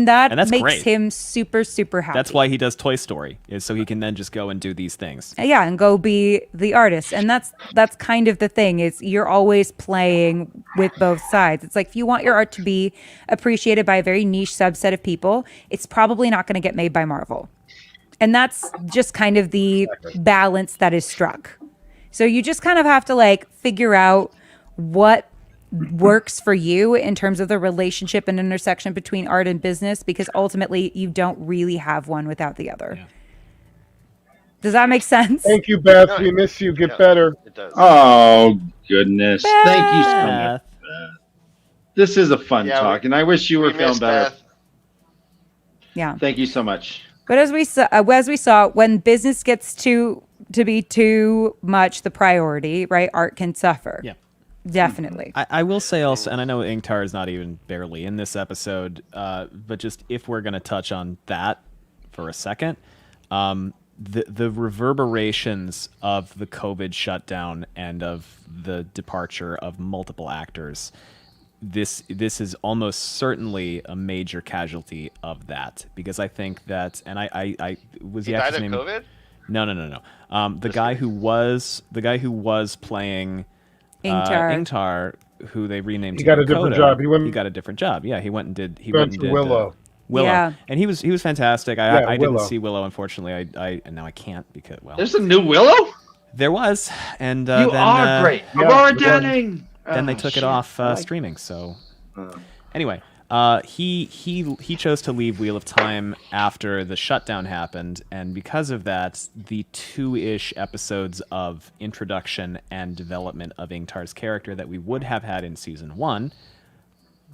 that that's makes great. him super, super happy. That's why he does Toy Story, is so he can then just go and do these things. Yeah, and go be the artist. And that's kind of the thing, is you're always playing with both sides. It's like, if you want your art to be appreciated by a very niche subset of people, it's probably not going to get made by Marvel. And that's just kind of the balance that is struck. So you just kind of have to like figure out what works for you in terms of the relationship and intersection between art and business, because ultimately you don't really have one without the other. Yeah. Does that make sense? Thank you, Beth. We miss you. Get better. It does. Oh, goodness. Beth. Thank you so much, This is a fun talk, and I wish you were feeling better. Beth. Yeah. Thank you so much. But as we saw, when business gets to be too much the priority, right? Art can suffer. Yeah. Definitely. I will say also, and I know Ingtar is not even barely in this episode, but just if we're going to touch on that for a second, the reverberations of the COVID shutdown and of the departure of multiple actors, this is almost certainly a major casualty of that, because I think that, and I was he the actor's died of name? COVID? No. The guy who was playing Ingtar, who they renamed. He got a different job. He got a different job. Yeah, he went and did Willow. Willow. Yeah. And he was fantastic. I didn't see Willow, unfortunately. And now I can't because there's a new Willow. There was, and you then, are great, Aurora Denning. Then they took it off streaming. So anyway, he chose to leave Wheel of Time after the shutdown happened, and because of that, the 2-ish episodes of introduction and development of Ingtar's character that we would have had in season 1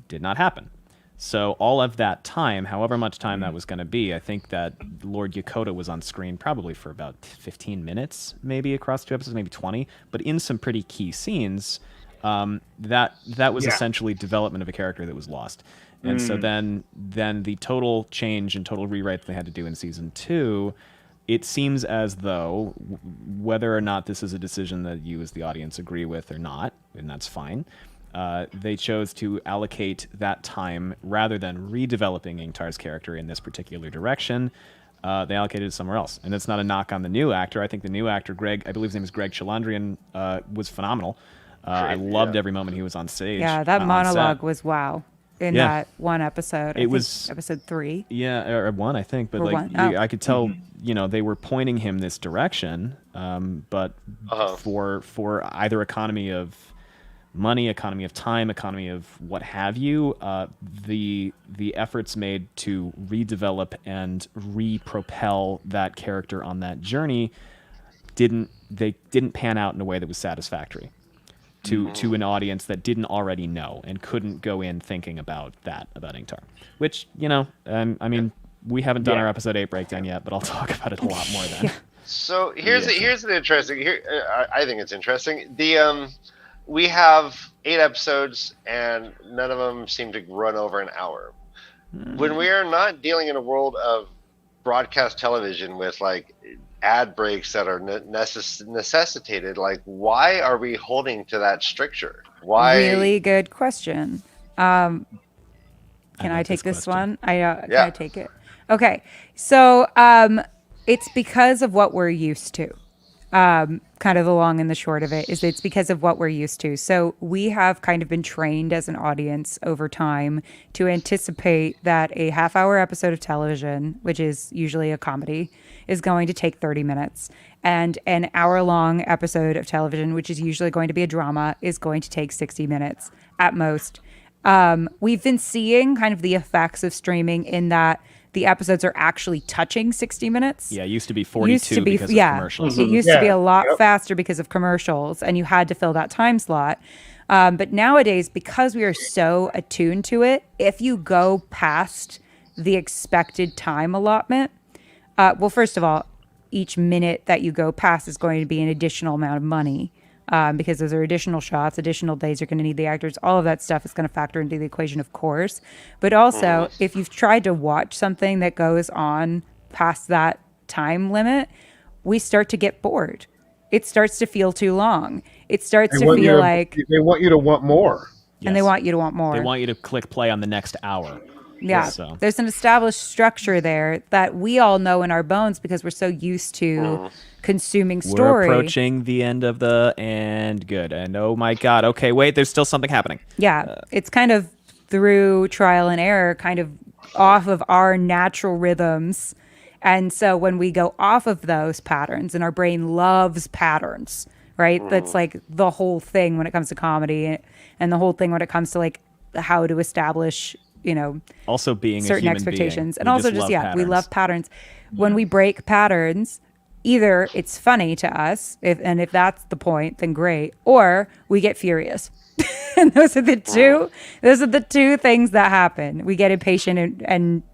did not happen. So all of that time, however much time that was going to be, I think that Lord Yokota was on screen probably for about 15 minutes, maybe across 2 episodes, maybe 20, but in some pretty key scenes, that was essentially development of a character that was lost. And so then the total change and total rewrite that they had to do in season 2, it seems as though, whether or not this is a decision that you as the audience agree with or not, and that's fine, they chose to allocate that time rather than redeveloping Ingtar's character in this particular direction. They allocated it somewhere else. And it's not a knock on the new actor. I think the new actor, Greg, I believe his name is Greg Chalandrian, was phenomenal. I loved every moment he was on stage. Yeah, that monologue was wow in that one episode. It was episode 3. Yeah, or 1, I think. But I could tell, they were pointing him this direction. But for either economy of money, economy of time, economy of what have you, the efforts made to redevelop and re-propel that character on that journey didn't pan out in a way that was satisfactory to an audience that didn't already know and couldn't go in thinking about Ingtar. Which, I mean, we haven't done our episode 8 breakdown yet, but I'll talk about it a lot more then. So here's an interesting. I think it's interesting. We have 8 episodes, and none of them seem to run over an hour. When we are not dealing in a world of broadcast television with like ad breaks that are necessitated, like why are we holding to that stricture? Why? Really good question. Can I take this one? Can I take it? Okay, so it's because of what we're used to. Kind of the long and the short of it is it's because of what we're used to. So we have kind of been trained as an audience over time to anticipate that a half-hour episode of television, which is usually a comedy, is going to take 30 minutes. And an hour-long episode of television, which is usually going to be a drama, is going to take 60 minutes at most. We've been seeing kind of the effects of streaming in that the episodes are actually touching 60 minutes. Yeah, it used to be 42 because of commercials. It used to be a lot faster because of commercials, and you had to fill that time slot. But nowadays, because we are so attuned to it, if you go past the expected time allotment, well, first of all, each minute that you go past is going to be an additional amount of money. Because those are additional shots, additional days you're going to need the actors. All of that stuff is going to factor into the equation, of course. But also, if you've tried to watch something that goes on past that time limit, we start to get bored. It starts to feel too long. It starts to feel like... They want you to want more. And they want you to want more. They want you to click play on the next hour. Yeah, so there's an established structure there that we all know in our bones because we're so used to consuming story. We're approaching the end of and good. And oh my God, okay, wait, there's still something happening. Yeah, it's kind of through trial and error, kind of off of our natural rhythms. And so when we go off of those patterns, and our brain loves patterns, right? That's like the whole thing when it comes to comedy and the whole thing when it comes to like how to establish also being certain a human expectations, being. and also just we love patterns. When we break patterns, either it's funny to us, if that's the point, then great, or we get furious. And those are the two things that happen. We get impatient and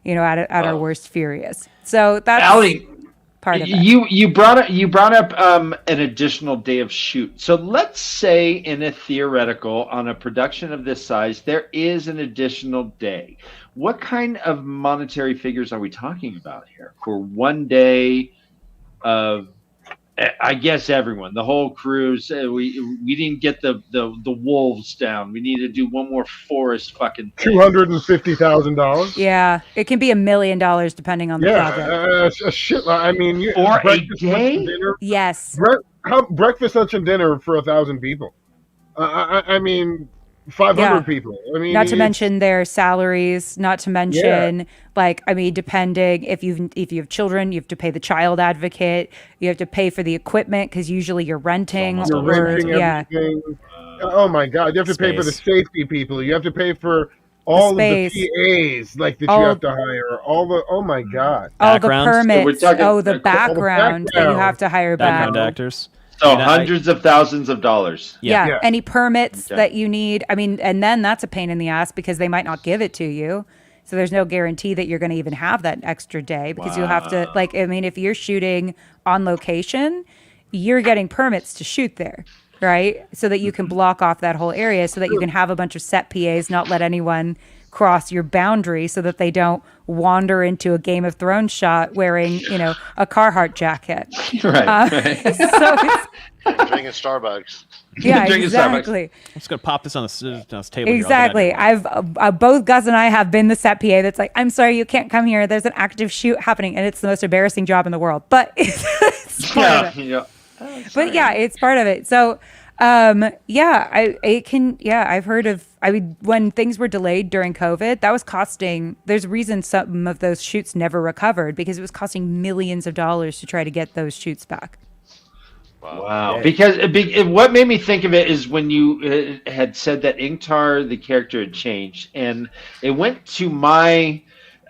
at our worst furious. So that's Allie, part of it. You brought up an additional day of shoot. So let's say in a theoretical, on a production of this size, there is an additional day. What kind of monetary figures are we talking about here for one day of? I guess everyone, the whole cruise. We didn't get the wolves down. We need to do one more forest fucking thing. $250,000. Yeah, it can be $1 million depending on the project. A shit. I mean, for a day. Dinner, yes. Breakfast, lunch, and dinner for 1,000 people. I mean, 500 people. I mean, not to mention their salaries. Not to mention, depending if you have children, you have to pay the child advocate. You have to pay for the equipment because usually you're renting. Everything. Oh my God! You have to pay for the safety people. You have to pay for all of the PAs that you have to hire. Oh my God! All the permits. The background that you have to hire background actors. So hundreds of thousands of dollars. Yeah. Any permits that you need. I mean, and then that's a pain in the ass because they might not give it to you. So there's no guarantee that you're going to even have that extra day because you'll have to, if you're shooting on location, you're getting permits to shoot there, right? So that you can block off that whole area so that you can have a bunch of set PAs, not let anyone cross your boundary so that they don't wander into a Game of Thrones shot wearing, a Carhartt jacket. Right. Drinking Starbucks. Yeah, exactly. I'm just gonna pop this on the table. Exactly. I've both Gus and I have been the set PA that's like, I'm sorry, you can't come here. There's an active shoot happening, and it's the most embarrassing job in the world. But it's part of it. Yeah. But yeah, it's part of it. So. I've heard of, when things were delayed during COVID, that was costing, there's a reason some of those shoots never recovered because it was costing millions of dollars to try to get those shoots back. Wow. Because what made me think of it is when you had said that Ingtar, the character, had changed, and it went to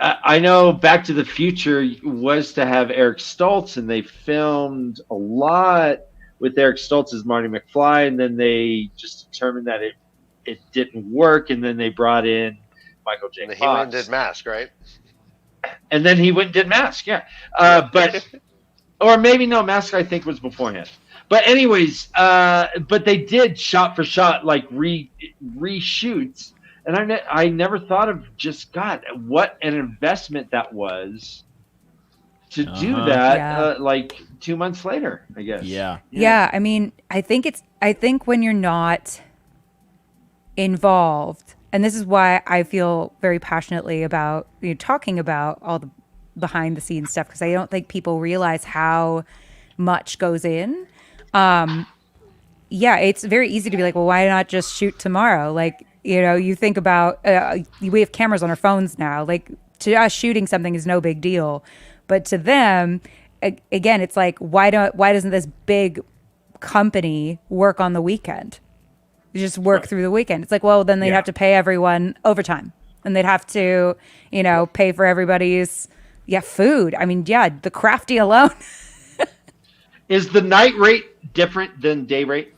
I know Back to the Future was to have Eric Stoltz, and they filmed a lot with Eric Stoltz as Marty McFly, and then they just determined that it didn't work, and then they brought in Michael J. Fox. He went and did Mask, right? And then he went and did Mask, or maybe no, Mask I think was beforehand. But anyways, but they did shot for shot reshoots, and I never thought of God, what an investment that was. To do that, 2 months later, I guess. Yeah. I mean, I think when you're not involved, and this is why I feel very passionately about talking about all the behind the scenes stuff, because I don't think people realize how much goes in. It's very easy to be like, well, why not just shoot tomorrow? You think about, we have cameras on our phones now. To us, shooting something is no big deal. But to them, again, it's like, why doesn't this big company work on the weekend? You just work through the weekend. It's like, well, then they'd have to pay everyone overtime, and they'd have to, pay for everybody's food. I mean, the crafty alone. Is the night rate different than day rate?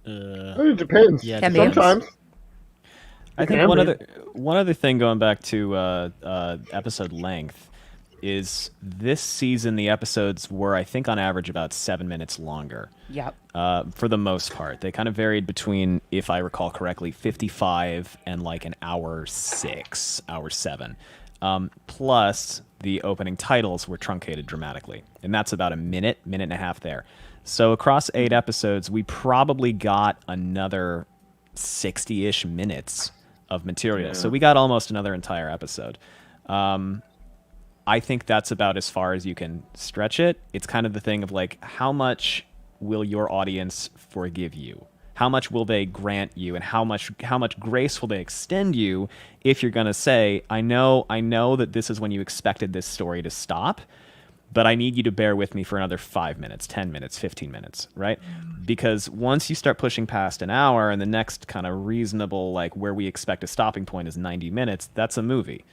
It depends. Yeah, sometimes. I think one other thing going back to episode length is this season the episodes were, I think, on average about 7 minutes longer. Yep. For the most part. They kind of varied between, if I recall correctly, 55 and an hour 6, hour 7. Plus, the opening titles were truncated dramatically. And that's about a minute and a half there. So across 8 episodes, we probably got another 60-ish minutes of material. Yeah. So we got almost another entire episode. I think that's about as far as you can stretch it. It's kind of the thing of how much will your audience forgive you? How much will they grant you, and how much grace will they extend you if you're going to say, I know that this is when you expected this story to stop, but I need you to bear with me for another 5 minutes, 10 minutes, 15 minutes, right? Because once you start pushing past an hour and the next kind of reasonable, where we expect a stopping point is 90 minutes, that's a movie.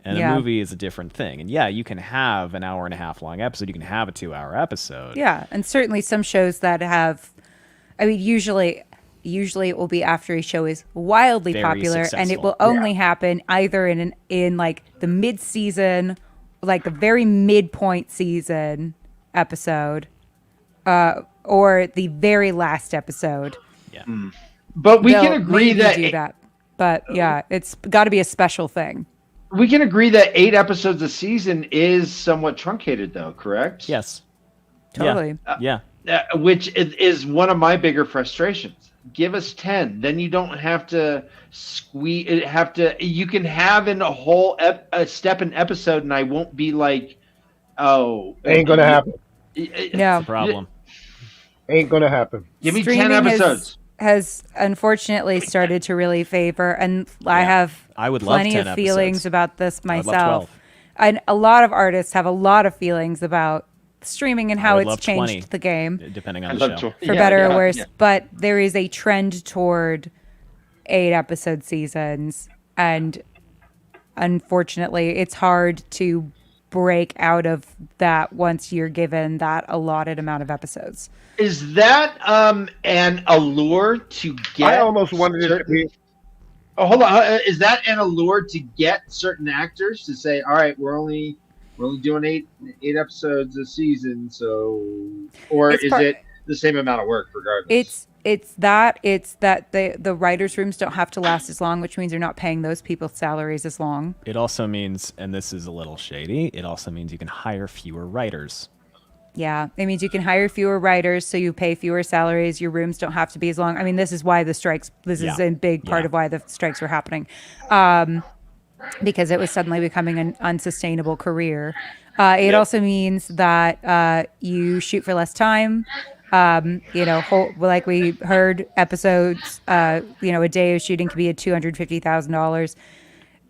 And a movie is a different thing. And you can have an hour and a half long episode. You can have a 2-hour episode. Yeah. And certainly some shows that have, usually usually it will be after a show is wildly Very popular, successful. and it will only happen either in like the mid-season, like the very midpoint season episode, or the very last episode. Yeah. But we They'll can agree maybe that do that. But yeah, it's got to be a special thing. we can agree that 8 episodes a season is somewhat truncated, though. Correct? Yes. Totally. Yeah. Which is one of my bigger frustrations. Give us 10, then you don't have to squeeze. You can have in a whole a step an episode, and I won't be like, oh, Ain't gonna happen. No. That's the problem. Ain't gonna happen. Give me Streaming 10 episodes. has unfortunately started to really favor, and I would love plenty 10 of feelings episodes. about this I would love myself. 12. And a lot of artists have a lot of feelings about streaming and how would it's love changed 20, the game depending on the show. for better or worse. But there is a trend toward 8 episode seasons, and unfortunately, it's hard to break out of that once you're given that allotted amount of episodes. Is that an allure to get? I almost wanted it to be. Oh, hold on. Is that an allure to get certain actors to say, "All right, we're only doing eight episodes a season," so, or is it the same amount of work regardless? It's that the writers' rooms don't have to last as long, which means you're not paying those people's salaries as long. It also means, and this is a little shady, it also means you can hire fewer writers. Yeah, it means you can hire fewer writers, so you pay fewer salaries. Your rooms don't have to be as long. I mean, this is why the strikes. This is a big part of why the strikes were happening, because it was suddenly becoming an unsustainable career. It also means that you shoot for less time. Like we heard, episodes. A day of shooting could be at $250,000.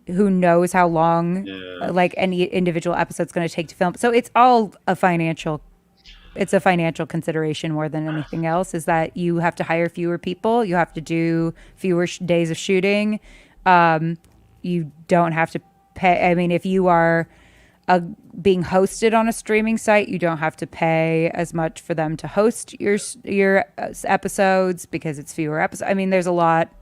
Who knows how long, like any individual episode's going to take to film? So it's all a financial. It's a financial consideration more than anything else. Is that you have to hire fewer people, you have to do fewer days of shooting. You don't have to pay. I mean, if you are being hosted on a streaming site, you don't have to pay as much for them to host your episodes because it's fewer episodes. I mean, there's a lot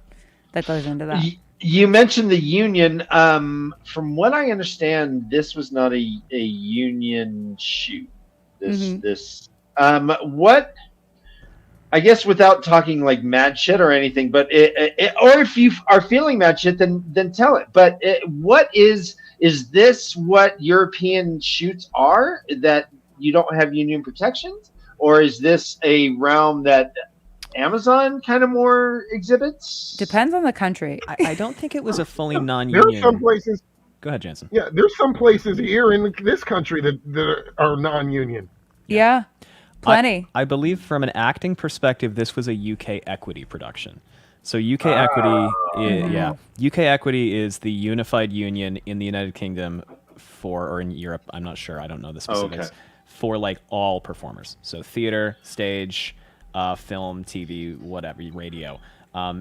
that goes into that. You mentioned the union. From what I understand, this was not a union shoot. What? I guess without talking like mad shit or anything, but or if you are feeling mad shit, then tell it. But what is this what European shoots are, that you don't have union protections, or is this a realm that Amazon kind of more exhibits? Depends on the country. I don't think it was a fully non-union. There are some places. Go ahead, Jansen. Yeah, there's some places here in this country that are non-union. Yeah, plenty. I believe from an acting perspective, this was a UK Equity production. So UK Equity is the unified union in the United Kingdom or in Europe. I'm not sure. I don't know the specifics. For like all performers. So theater, stage, film, TV, whatever, radio.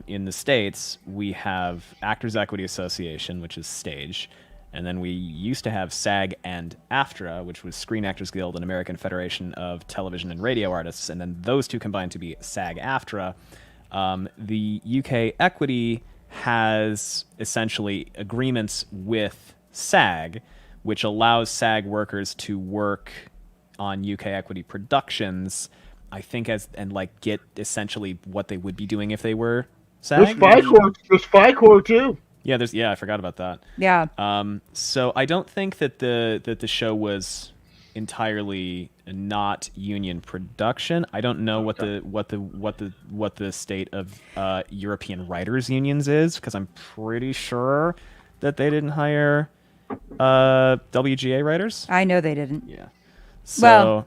In the States, we have Actors Equity Association, which is stage. And then we used to have SAG and AFTRA, which was Screen Actors Guild and American Federation of Television and Radio Artists. And then those two combined to be SAG-AFTRA. The UK Equity has essentially agreements with SAG, which allows SAG workers to work on UK Equity productions, I think, get essentially what they would be doing if they were SAG. There's FICOR too. Yeah, I forgot about that. Yeah. So I don't think that the show was entirely not union production. I don't know what the state of European writers unions is, because I'm pretty sure that they didn't hire WGA writers. I know they didn't. Yeah. So, well,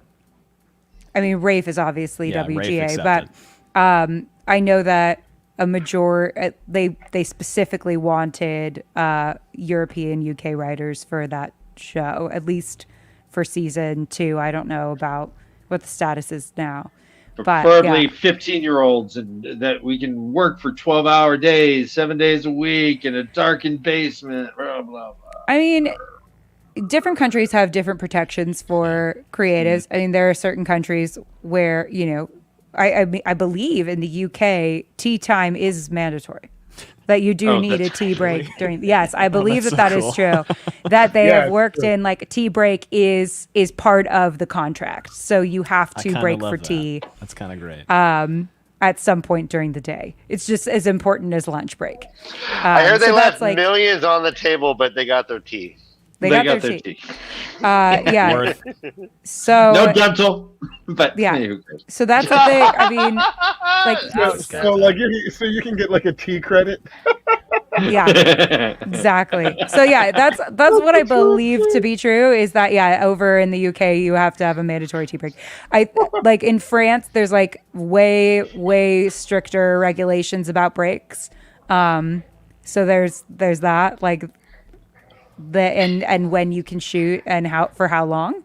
I mean, RAFE is obviously WGA, but I know that they specifically wanted European UK writers for that show, at least for season 2. I don't know about what the status is now. Preferably 15-year-olds, and that we can work for 12-hour days, 7 days a week in a darkened basement, blah, blah, blah. I mean, different countries have different protections for creatives. I mean, there are certain countries where, I believe in the UK, tea time is mandatory. That you do need a tea break during. Yes, I believe that cool. is true. That they have worked in like a tea break is part of the contract. So you have to break for tea. That's kind of great. At some point during the day, it's just as important as lunch break. I heard they left millions on the table, but they got their tea. They got their tea. Yeah. So no dental, but yeah. So that's the thing. I mean, like, so you can get like a tea credit. Yeah, exactly. So yeah, that's what I believe to be true. Is that over in the UK you have to have a mandatory tea break. I like in France there's like way stricter regulations about breaks. So there's that like. And when you can shoot and how long.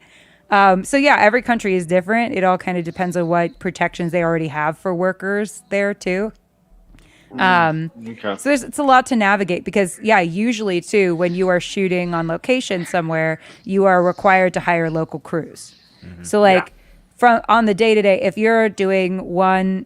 So every country is different. It all kind of depends on what protections they already have for workers there too. Okay. So it's a lot to navigate because usually too when you are shooting on location somewhere, you are required to hire local crews. Mm-hmm. So like from on the day to day, if you're doing one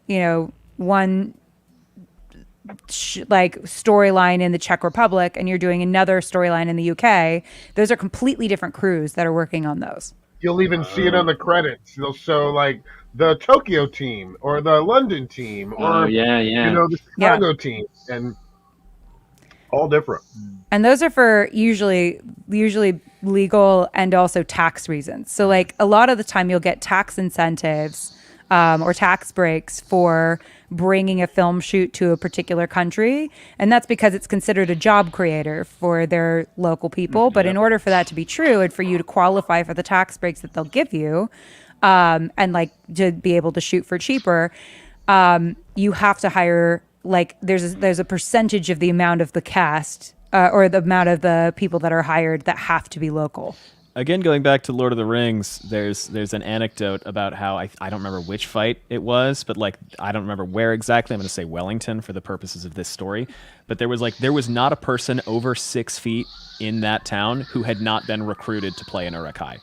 storyline in the Czech Republic and you're doing another storyline in the UK, those are completely different crews that are working on those. You'll even see it on the credits. They'll show like the Tokyo team or the London team or the Chicago team, and all different. And those are for usually legal and also tax reasons. So like a lot of the time you'll get tax incentives or tax breaks for bringing a film shoot to a particular country. And that's because it's considered a job creator for their local people. But in order for that to be true and for you to qualify for the tax breaks that they'll give you and like to be able to shoot for cheaper, you have to hire like there's a percentage of the amount of the cast or the amount of the people that are hired that have to be local. Again, going back to Lord of the Rings, there's an anecdote about how I don't remember which fight it was, but like I don't remember where exactly. I'm going to say Wellington for the purposes of this story. But there was not a person over 6 feet in that town who had not been recruited to play an Uruk-hai.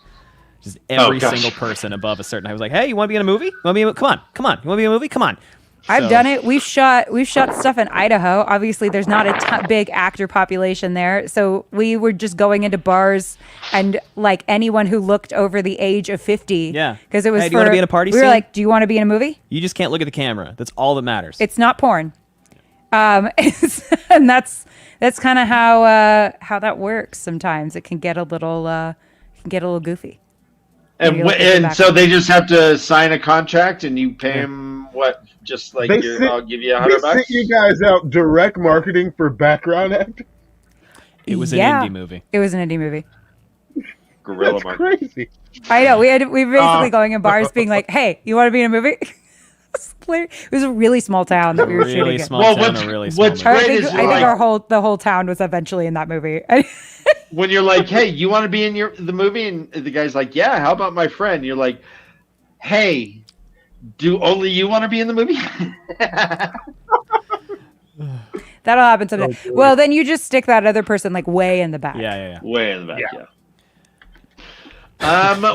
Just every single person above a certain. I was like, hey, you want to be in a movie? Come on. You want to be in a movie? Come on. I've done it. We've shot stuff in Idaho. Obviously, there's not a big actor population there, so we were just going into bars and like anyone who looked over the age of 50. Yeah, because it was. Hey, do you want to be in a party scene? We were like, do you want to be in a movie? You just can't look at the camera. That's all that matters. It's not porn, and that's kind of how that works. Sometimes it can get a little goofy. And so they just have to sign a contract, and you pay them what? Just like I'll give you $100. They sent you guys out direct marketing for background acting. It was an indie movie. It was an indie movie. Guerrilla marketing. Crazy. I know. We were basically going in bars, being like, "Hey, you want to be in a movie?" It was a really small town that we were shooting in. What's great is I think the whole town was eventually in that movie. When you're like, "Hey, you want to be in the movie?" and the guy's like, "Yeah, how about my friend?" You're like, "Hey, do only you want to be in the movie?" That'll happen someday. Well, then you just stick that other person like way in the back. Yeah. Way in the back, yeah.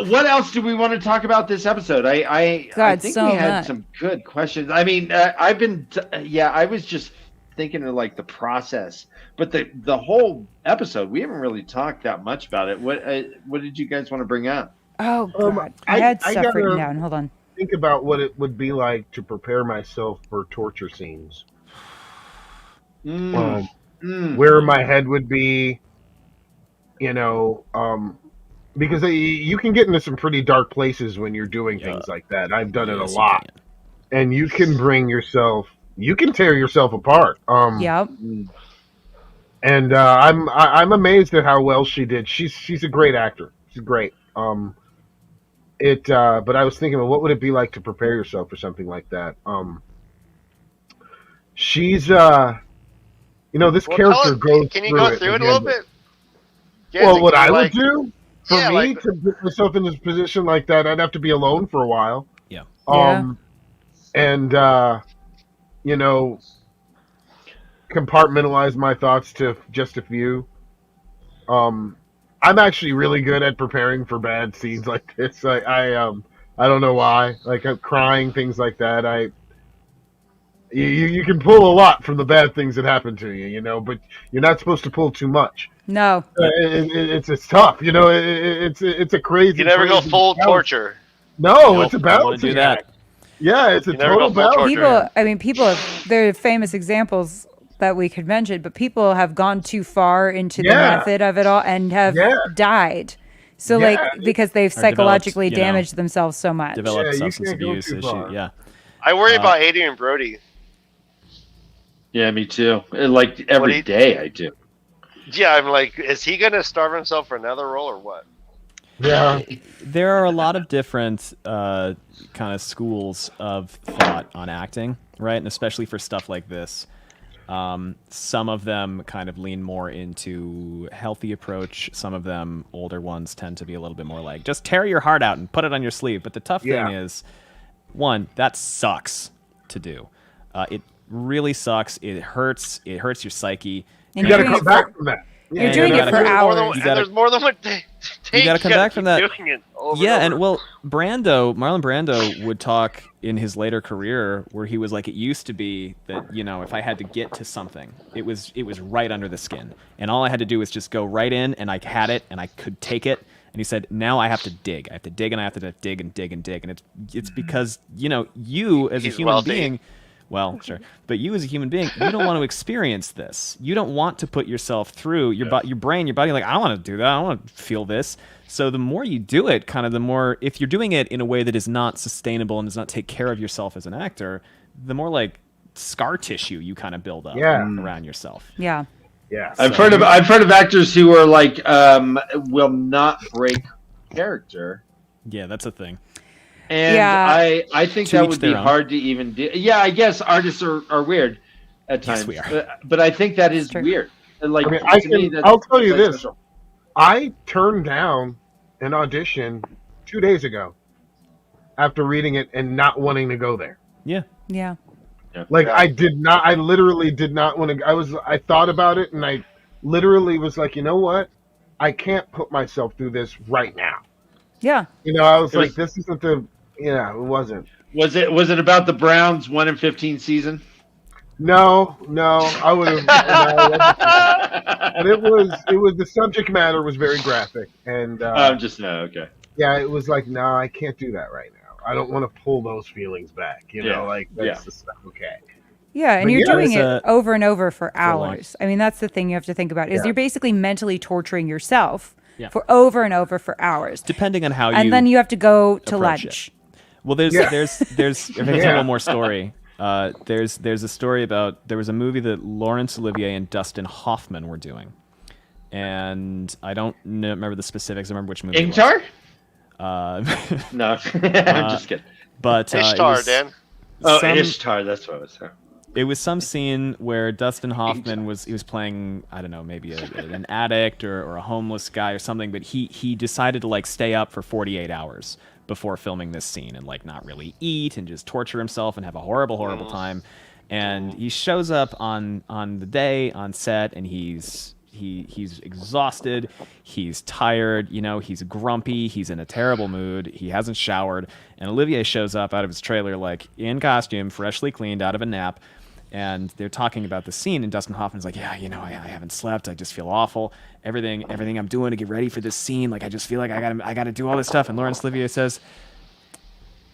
What else do we want to talk about this episode? I think we had some good questions. I mean, I was just thinking of like the process, but the whole episode, we haven't really talked that much about it. What did you guys want to bring up? Oh God, I had stuff written down. Hold on. Think about what it would be like to prepare myself for torture scenes. Where my head would be, because you can get into some pretty dark places when you're doing things like that. I've done it a lot, and you can tear yourself apart. Yep. And I'm amazed at how well she did. She's a great actor. She's great. But I was thinking, what would it be like to prepare yourself for something like that? She's, this character goes. Can you go through it a little bit? Well, what I would do for me to put myself in this position like that, I'd have to be alone for a while. Yeah. And compartmentalize my thoughts to just a few. I'm actually really good at preparing for bad scenes like this. I don't know why. Like I'm crying, things like that. You can pull a lot from the bad things that happen to you, but you're not supposed to pull too much. No. It's tough, it's a crazy. You never go crazy full balance. torture. No, Nope, it's a don't want to do balancing act. that. Yeah, it's a You never total go full balance. torture. People, there are famous examples that we could mention, but people have gone too far into the method of it all and have died. So because they've psychologically damaged themselves so much. Developed substance abuse issue. Yeah. I worry about Adrian Brody. Yeah, me too. Like every day I do. Yeah, I'm like, is he gonna starve himself for another role or what? Yeah. There are a lot of different kind of schools of thought on acting, right? And especially for stuff like this. Some of them kind of lean more into healthy approach. Some of them, older ones, tend to be a little bit more like, just tear your heart out and put it on your sleeve. But the tough thing is, one, that sucks to do. It really sucks. It hurts. It hurts your psyche. And you got to come back from that. You're doing it for hours. There's more than what they take. You got to come back from that. And well, Marlon Brando would talk in his later career where he was like, it used to be that, if I had to get to something, it was right under the skin. And all I had to do was just go right in and I had it and I could take it. And he said, now I have to dig. I have to dig and I have to dig and dig and dig. And it's because, you as a human being... Well, sure. But you as a human being, you don't want to experience this. You don't want to put yourself through your brain, your body, like, I don't want to do that. I don't want to feel this. So the more you do it, kind of the more, if you're doing it in a way that is not sustainable and does not take care of yourself as an actor, the more like scar tissue you kind of build up around yourself. Yeah. Yeah. I've heard of actors who are like, will not break character. Yeah, that's a thing. And I think that would be hard to even do. Yeah, I guess artists are weird at times. Yes, we are. But I think that is weird. Like, I'll tell you this. Special. I turned down an audition 2 days ago after reading it and not wanting to go there. Yeah. Yeah. Like I literally did not want to. I thought about it and I literally was like, you know what? I can't put myself through this right now. Yeah. I was like, this isn't the. It wasn't. Was it about the Browns 1-15 season? No, I would have. But it was the subject matter was very graphic, and okay. Yeah, it was like, no, I can't do that right now. I don't want to pull those feelings back. That's just okay. Yeah, and you're doing it over and over for hours. I mean, that's the thing you have to think about is you're basically mentally torturing yourself for over and over for hours, depending on how and then you have to go to lunch. Well, there's if I tell one more story. There's a story about there was a movie that Laurence Olivier and Dustin Hoffman were doing, and I don't remember the specifics. I remember which movie. Ingtar? No, I'm just kidding. But Ishtar, Dan. Ishtar. That's what it was. It was some scene where Dustin Hoffman was playing, I don't know, maybe an addict or a homeless guy or something, but he decided to like stay up for 48 hours before filming this scene and like not really eat and just torture himself and have a horrible time. And he shows up on the day on set and he's exhausted, he's tired, he's grumpy, he's in a terrible mood, he hasn't showered, and Olivier shows up out of his trailer like in costume, freshly cleaned out of a nap. And they're talking about the scene, and Dustin Hoffman's like, I haven't slept. I just feel awful. Everything I'm doing to get ready for this scene, like I just feel like I gotta do all this stuff. And Laurence Olivier says,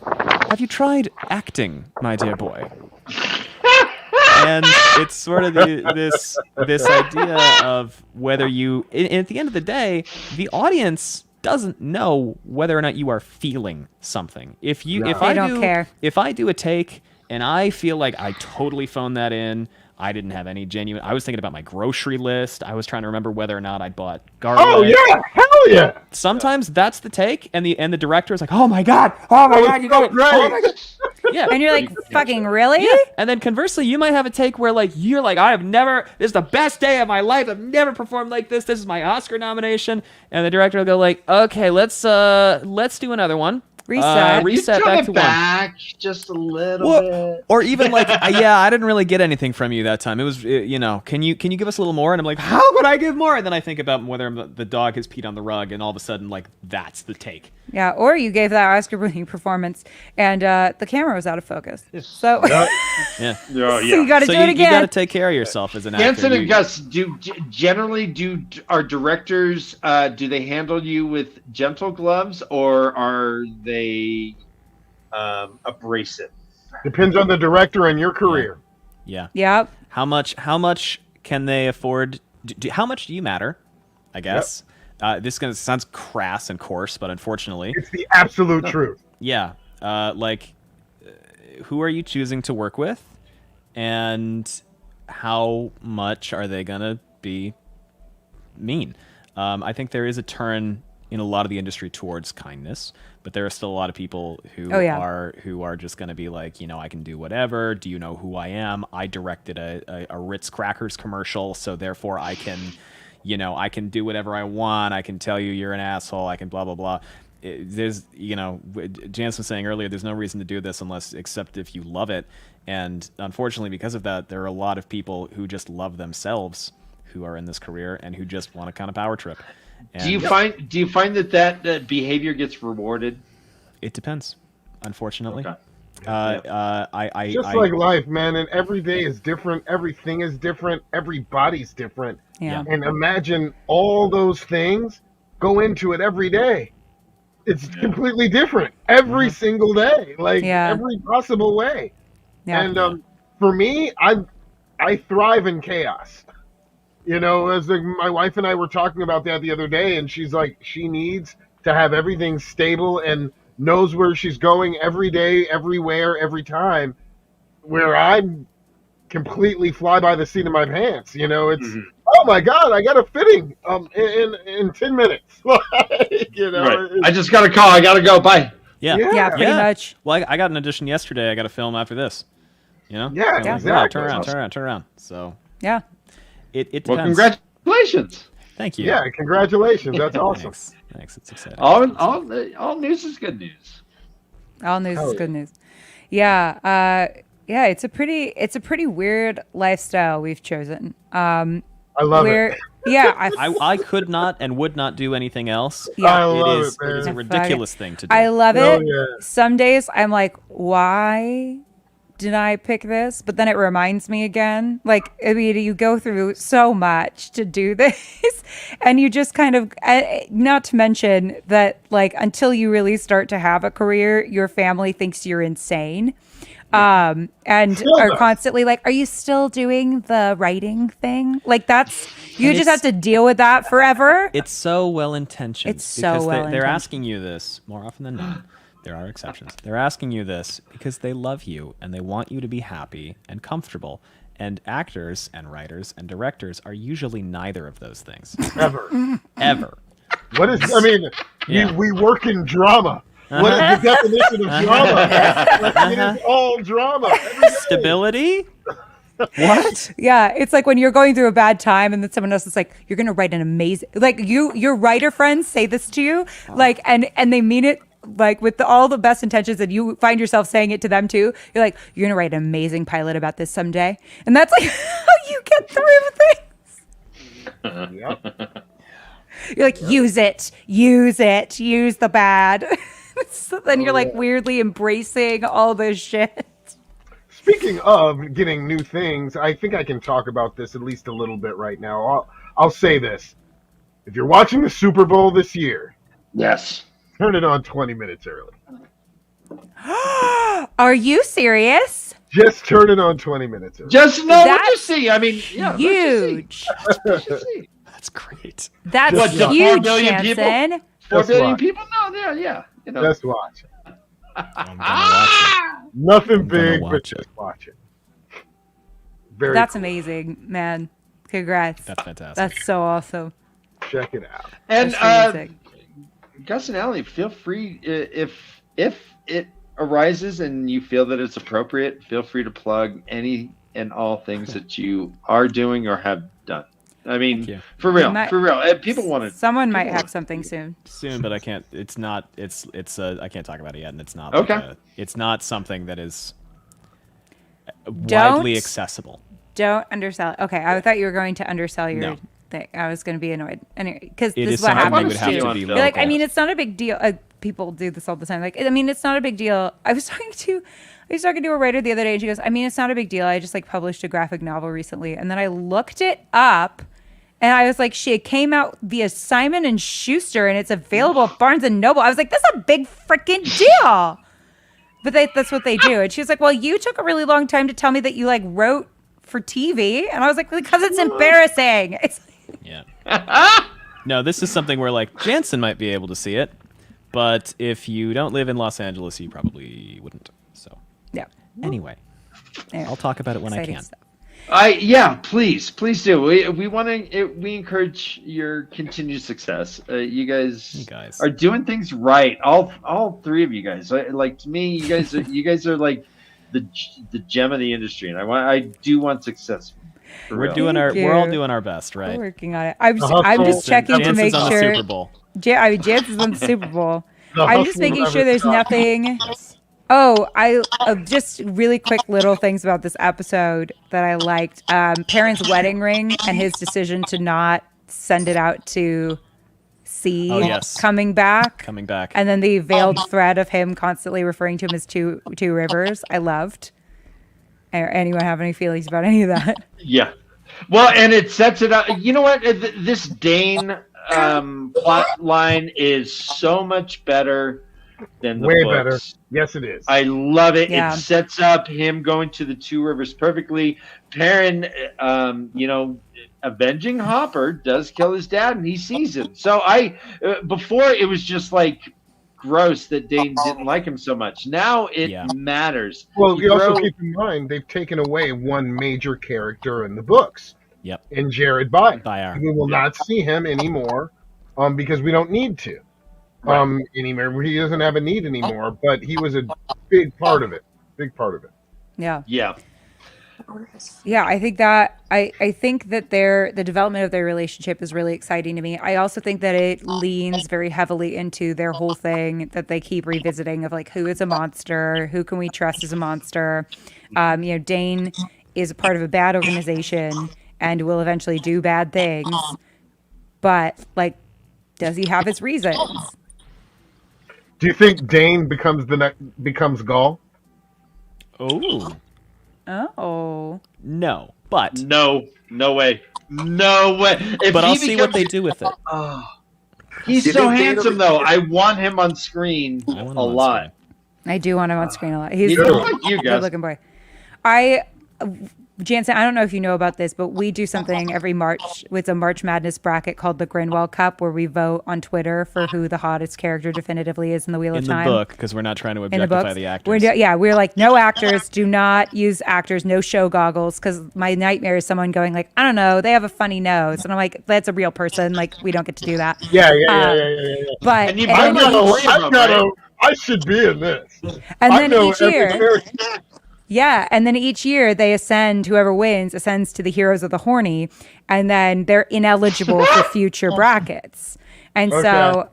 "Have you tried acting, my dear boy?" And it's sort of this idea of whether you, and at the end of the day, the audience doesn't know whether or not you are feeling something. If I don't care. If I do a take and I feel like I totally phoned that in, I didn't have any genuine. I was thinking about my grocery list. I was trying to remember whether or not I bought garlic. Oh yeah, hell yeah! Sometimes that's the take, and the director is like, "Oh my god, you got it right." Oh my god. Yeah, and you're like, "Fucking really?" Yeah. And then conversely, you might have a take where like you're like, "This is the best day of my life. I've never performed like this. This is my Oscar nomination." And the director will go like, "Okay, let's do another one." Reset back to one. Just a little bit. Or even like, I didn't really get anything from you that time. It was, can you give us a little more? And I'm like, how could I give more? And then I think about whether the dog has peed on the rug, and all of a sudden, like, that's the take. Yeah, or you gave that Oscar-winning performance, and the camera was out of focus. So, Yeah. so you got to do it again. You got to take care of yourself as an actor. Hanson and Gus, are directors, do they handle you with gentle gloves, or are they abrasive? Depends on the director and your career. Yeah. Yep. How much can they afford? How much do you matter? I guess. This sounds crass and coarse, but unfortunately, it's the absolute truth. Yeah. Who are you choosing to work with, and how much are they gonna be mean? I think there is a turn in a lot of the industry towards kindness, but there are still a lot of people who are just going to be like, I can do whatever. Do you know who I am? I directed a Ritz Crackers commercial, so therefore I can, I can do whatever I want. I can tell you you're an asshole. I can blah blah blah. There's, Jance was saying earlier, there's no reason to do this except if you love it. And unfortunately, because of that, there are a lot of people who just love themselves who are in this career and who just want to kind of power trip. And do you find that behavior gets rewarded? It depends, unfortunately. Okay. Like life, man, and every day is different. Everything is different. Everybody's different. Yeah. And imagine all those things go into it every day. It's completely different every single day, every possible way. Yeah. And for me, I thrive in chaos. As my wife and I were talking about that the other day, and she's like, she needs to have everything stable and knows where she's going every day, everywhere, every time, where I'm completely fly by the seat of my pants. It's, oh my God, I got a fitting in 10 minutes. Right. I just got a call. I got to go. Bye. Yeah, pretty much. Well, I got an audition yesterday. I got to film after this. Yeah, exactly. Turn around. So yeah. It depends. Well, congratulations. Thank you. Yeah, congratulations. That's awesome. Thanks. It's exciting. All news is good news. All news is good news. Yeah. It's a pretty weird lifestyle we've chosen. I love it. Yeah, I could not and would not do anything else. Yeah. It is a ridiculous thing to do. I love it. Yeah. Some days I'm like, why did I pick this? But then it reminds me again. You go through so much to do this, and you just kind of, not to mention that, until you really start to have a career, your family thinks you're insane. And are constantly like, are you still doing the writing thing? You just have to deal with that forever. It's so well-intentioned. It's so well-intentioned. They're asking you this more often than not. There are exceptions. They're asking you this because they love you and they want you to be happy and comfortable. And actors and writers and directors are usually neither of those things. Ever. What is, we work in drama. What is the definition of drama? It is all drama. Stability? What? Yeah, it's like when you're going through a bad time and then someone else is like, you're going to write an amazing, your writer friends say this to you, and they mean it with all the best intentions, and you find yourself saying it to them too. You're like, you're going to write an amazing pilot about this someday. And that's how you get through things. You're like, use the bad. So then you're weirdly embracing all this shit. Speaking of getting new things, I think I can talk about this at least a little bit right now. I'll say this. If you're watching the Super Bowl this year, yes, turn it on 20 minutes early. Are you serious? Just turn it on 20 minutes early. Just know what you see. I mean, huge. That's great. That's huge, Jansen. 4 billion people? No, yeah. Just watch it. I'm gonna watch it. Nothing big, but just watch it. That's amazing, man. Congrats. That's fantastic. That's so awesome. Check it out. And Gus and Allie, feel free if it arises and you feel that it's appropriate, feel free to plug any and all things that you are doing or have done. I mean, for real. People want to. Someone might have something soon. But I can't. It's not. It's. I can't talk about it yet, and it's not. Okay. It's not something that is widely accessible. Don't undersell it. Okay, I thought you were going to undersell your thing. I was going to be annoyed anyway because this is what happens. Would have to be it's not a big deal. people do this all the time. Like, I mean, it's not a big deal. I was talking to a writer the other day, and she goes, I mean, it's not a big deal. I just like published a graphic novel recently. And then I looked it up, and I was like, it came out via Simon and Schuster, and it's available at Barnes and Noble. I was like, that's a big freaking deal. But that's what they do. And she was like, well, you took a really long time to tell me that you like wrote for TV. And I was like, because it's embarrassing. It's yeah. No, this is something where like Jansen might be able to see it, but if you don't live in Los Angeles, you probably wouldn't. So yeah. Anyway, I'll talk about it when I can. Stuff. Please do. We encourage your continued success. You guys are doing things right. All three of you guys. Like to me, you guys are like the gem of the industry, and I do want success. We're all doing our best, right? We're working on it. I'm just checking to make sure. Super Bowl. Jansen's on the Super Bowl. I'm just making sure there's nothing. Oh, I just really quick little things about this episode that I liked. Perrin's wedding ring and his decision to not send it out to sea. Oh, yes. Coming back. And then the veiled thread of him constantly referring to him as two rivers. I loved. Anyone have any feelings about any of that? Yeah. Well, and it sets it up. You know what? This Dane plot line is so much better than the Way books. better. Yes, it is. I love it. Yeah. It sets up him going to the Two Rivers perfectly. Perrin, avenging Hopper does kill his dad, and he sees him. So before it was just like gross that Dane didn't like him so much. Now it matters. Well, you also keep in mind they've taken away one major character in the books. Yep. In Jared Byer. We will not see him anymore, because we don't need to. Anymore. He doesn't have a need anymore, but he was a big part of it. Yeah. Yeah. Yeah, I think that the development of their relationship is really exciting to me. I also think that it leans very heavily into their whole thing that they keep revisiting of like, who is a monster? Who can we trust as a monster? Dane is a part of a bad organization and will eventually do bad things, but like, does he have his reasons? Do you think Dane becomes Gaul? Oh. No, but no way. But I'll see what they do with it. He's so handsome, though. I want him on screen a lot. I do want him on screen a lot. He's a good looking boy. Jansen, I don't know if you know about this, but we do something every March. It's a March Madness bracket called the Grinwell Cup, where we vote on Twitter for who the hottest character definitively is in the Wheel of Time. In the book, because we're not trying to objectify the actors. We're like, no actors, do not use actors, no show goggles, because my nightmare is someone going like, I don't know, they have a funny nose. And I'm like, that's a real person. Like, we don't get to do that. Yeah. But I should be in this. And then each year... Yeah, and then each year whoever wins ascends to the Heroes of the Horny, and then they're ineligible for future brackets. And so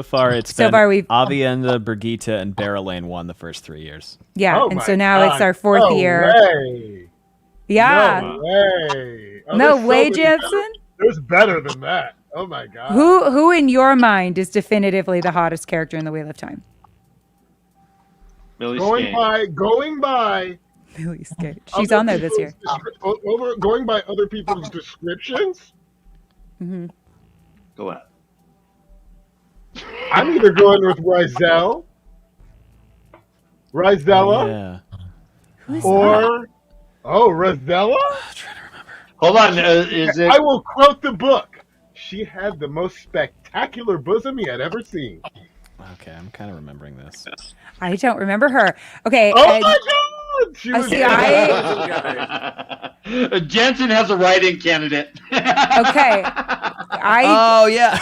far it's been Avienda, Brigitte, and Barrelane won the first 3 years. Yeah, and so now it's our fourth year. Way. Yeah. No way. No way, Jansen? There's better than that. Oh my God. Who in your mind is definitively the hottest character in the Wheel of Time? Going by Millie Skate. She's on there this year. Going by other people's descriptions. Mm-hmm. Go on. I'm either going with Rizella, Yeah. or Rizella. I'm trying to remember. Hold on, is it? I will quote the book. She had the most spectacular bosom he had ever seen. Okay, I'm kind of remembering this. I don't remember her. Okay. Oh my God! She was Jansen has a write-in candidate. Okay. Oh yeah.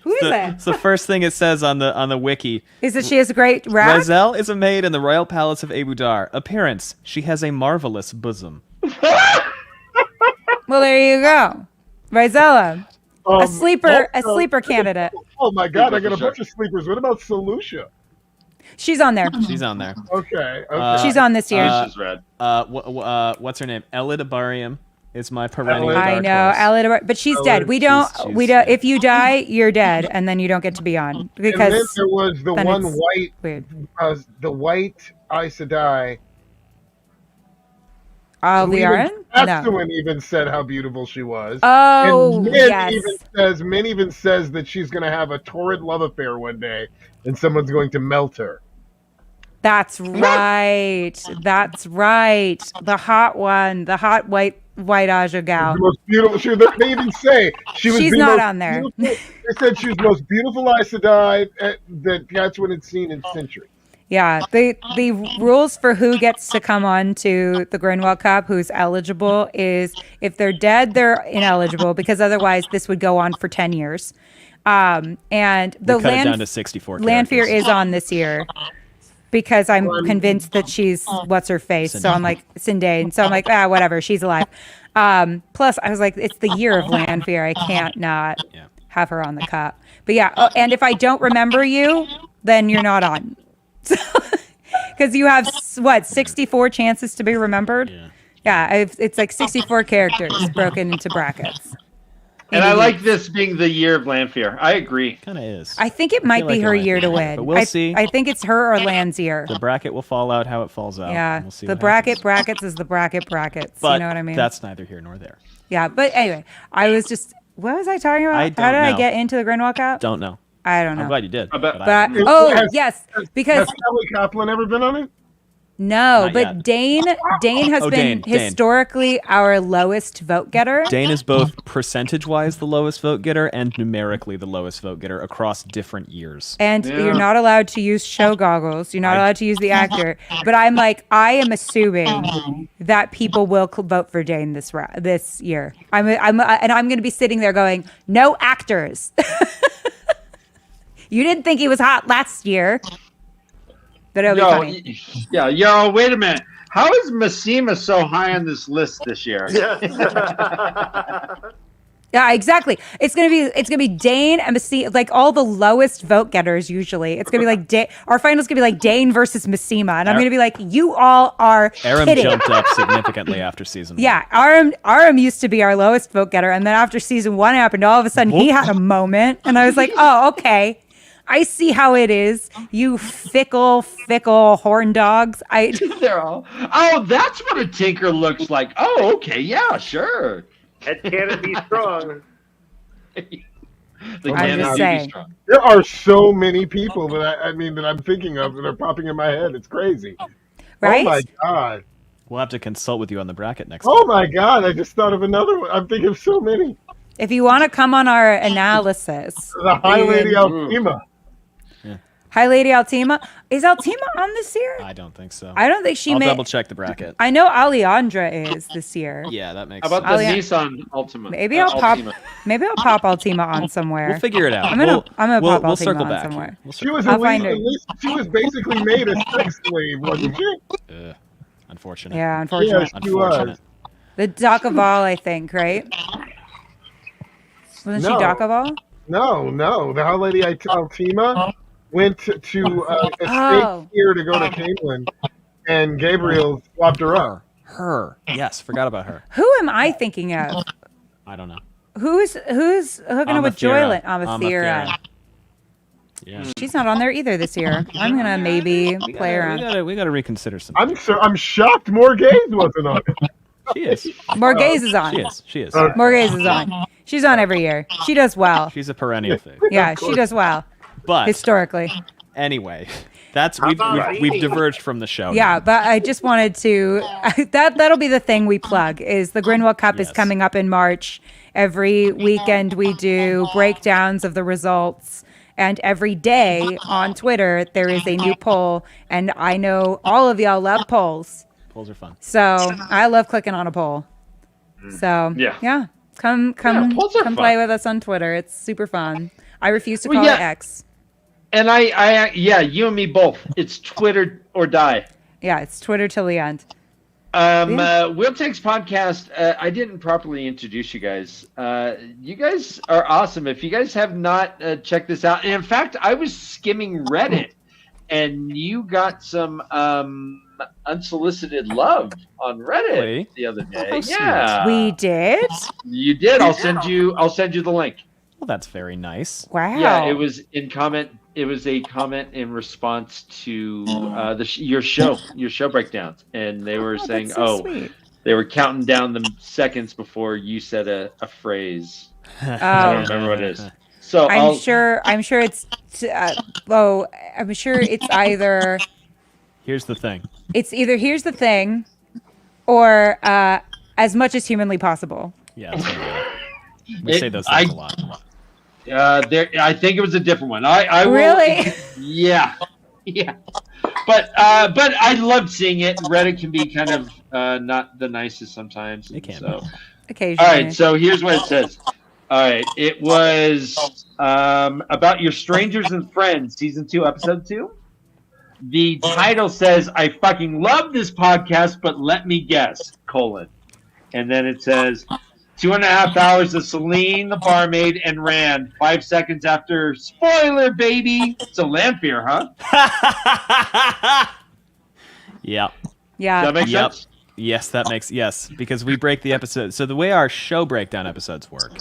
Who is that? It's the first thing it says on the wiki. Is that she has a great rap? Rizelle is a maid in the royal palace of Abu Dar. Appearance: she has a marvelous bosom. Well, there you go, Rizella. A sleeper candidate. Oh my God, I got a bunch of sleepers. What about Solucia? She's on there. Okay. She's on this year. She's red. What's her name? Elid Abarium. is my perennial I dark know, horse. Ellen, but she's dead. We don't. If you die, you're dead, and then you don't get to be on because. And then there was the one white, weird. The white Aes Sedai. Alviarin? That's the one even said how beautiful she was. Oh, and yes. Min even says that she's going to have a torrid love affair one day, and someone's going to melt her. That's right. That's right. The hot one, the hot white Aja gal. The most beautiful. They even say she's not on there. They said she was the most beautiful Aes Sedai that Catchwood had seen in centuries. Yeah, the rules for who gets to come on to the Grinwell Cup, who's eligible, is if they're dead, they're ineligible because otherwise this would go on for 10 years. And the cut it down to 64 Lanfear is on this year because I'm convinced that she's what's her face. So I'm like Sindain. So I'm like, whatever, she's alive. Plus, I was like, it's the year of Lanfear. I can't not have her on the cup. But yeah, and if I don't remember you, then you're not on. Because you have 64 chances to be remembered. It's like 64 characters broken into brackets. And I like this being the year of Lanfear. I agree. Kind of is. I think it might be her year to win. But we'll see. I think it's her or Lan's year. The bracket will fall out how it falls out. Yeah. We'll see the brackets is the brackets. But you know what I mean? That's neither here nor there. Yeah. But anyway, what was I talking about? How did I get into the Grinwell Cup? Don't know. I don't know. I'm glad you did. Yes, because has Kelly Kaplan ever been on it? No, Not but yet. Dane has been historically our lowest vote getter. Dane is both percentage-wise the lowest vote getter and numerically the lowest vote getter across different years. And you're not allowed to use show goggles. You're not allowed to use the actor. But I am assuming that people will vote for Dane this year. I'm going to be sitting there going, no actors. You didn't think he was hot last year. But it'll be funny. Yeah, wait a minute. How is Massima so high on this list this year? Yeah, exactly. It's gonna be Dane and Massima, like all the lowest vote getters usually. It's gonna be like our final's gonna be like Dane versus Massima, and I'm gonna be like, you all are Aram kidding. jumped up significantly after season 1. Yeah, Aram used to be our lowest vote getter, and then after season 1 happened, all of a sudden he had a moment, and I was like, oh, okay. I see how it is, you fickle horn dogs. They're all. Oh, that's what a tinker looks like. Oh, okay, yeah, sure. Head cannon be strong. I'm just saying. There are so many people that I'm thinking of that are popping in my head. It's crazy. Right? Oh my god. We'll have to consult with you on the bracket next Oh time. my god! I just thought of another one. I'm thinking of so many. If you want to come on our analysis, The High Lady Altima. High Lady Altima. Is Altima on this year? I don't think so. I don't think she I'll may. double check the bracket. I know Alejandra is this year. Yeah, that makes How about sense. the Nissan Altima? Maybe I'll pop Altima on somewhere. We'll figure it out. I'm gonna pop we'll Altima circle on back. somewhere. She was I'll find her. she was basically made a sex slave, wasn't she? Unfortunate. Yeah, unfortunately. Yes, she was. The Docaval, I think, right? Wasn't she Docaval? No. The High Lady Altima went to escape here to go to Camelin, and Gabriel swapped her up. Her. Yes, forgot about her. Who am I thinking of? I don't know. Who's hooking up with Joylin? Amathera. Yeah. She's not on there either this year. I'm gonna maybe play around. We gotta reconsider some. I'm shocked Morgaze wasn't on it. She is. Morgaze is on. She is. Morgaze is on. She's on every year. She does well. She's a perennial thing. Yeah, she does well. But historically. Anyway, we've diverged from the show. Yeah, but I just wanted to that'll be the thing we plug is the Grinwell Cup is coming up in March. Every weekend we do breakdowns of the results. And every day on Twitter, there is a new poll. And I know all of y'all love polls. Polls are fun. So I love clicking on a poll. So yeah. Come play with us on Twitter. It's super fun. I refuse to call it X. And I you and me both. It's Twitter or die. Yeah, it's Twitter till the end. Will Takes Podcast. I didn't properly introduce you guys. You guys are awesome. If you guys have not checked this out, and in fact, I was skimming Reddit, and you got some unsolicited love on Reddit the other day. Yeah, we did. You did. I'll send you the link. Well, that's very nice. Wow. Yeah, it was in comment. It was a comment in response to your show breakdowns, and they were saying, sweet. They were counting down the seconds before you said a phrase. I don't remember what it is. So I'm sure it's I'm sure it's either here's the thing. It's either here's the thing or as much as humanly possible. Yeah, we say those things a lot. I think it was a different one. I will, really? Yeah. But I love seeing it. Reddit can be kind of not the nicest sometimes. It can. So. Occasionally. All right. So here's what it says. All right. It was about your Strangers and Friends, season 2, episode 2. The title says, "I fucking love this podcast, but let me guess, : And then it says, 2.5 hours of Celine, the barmaid, and Rand. 5 seconds after, spoiler, baby. So Lanfear, huh? Yeah. Does that make sense? Yes, that makes because we break the episode. So the way our show breakdown episodes work,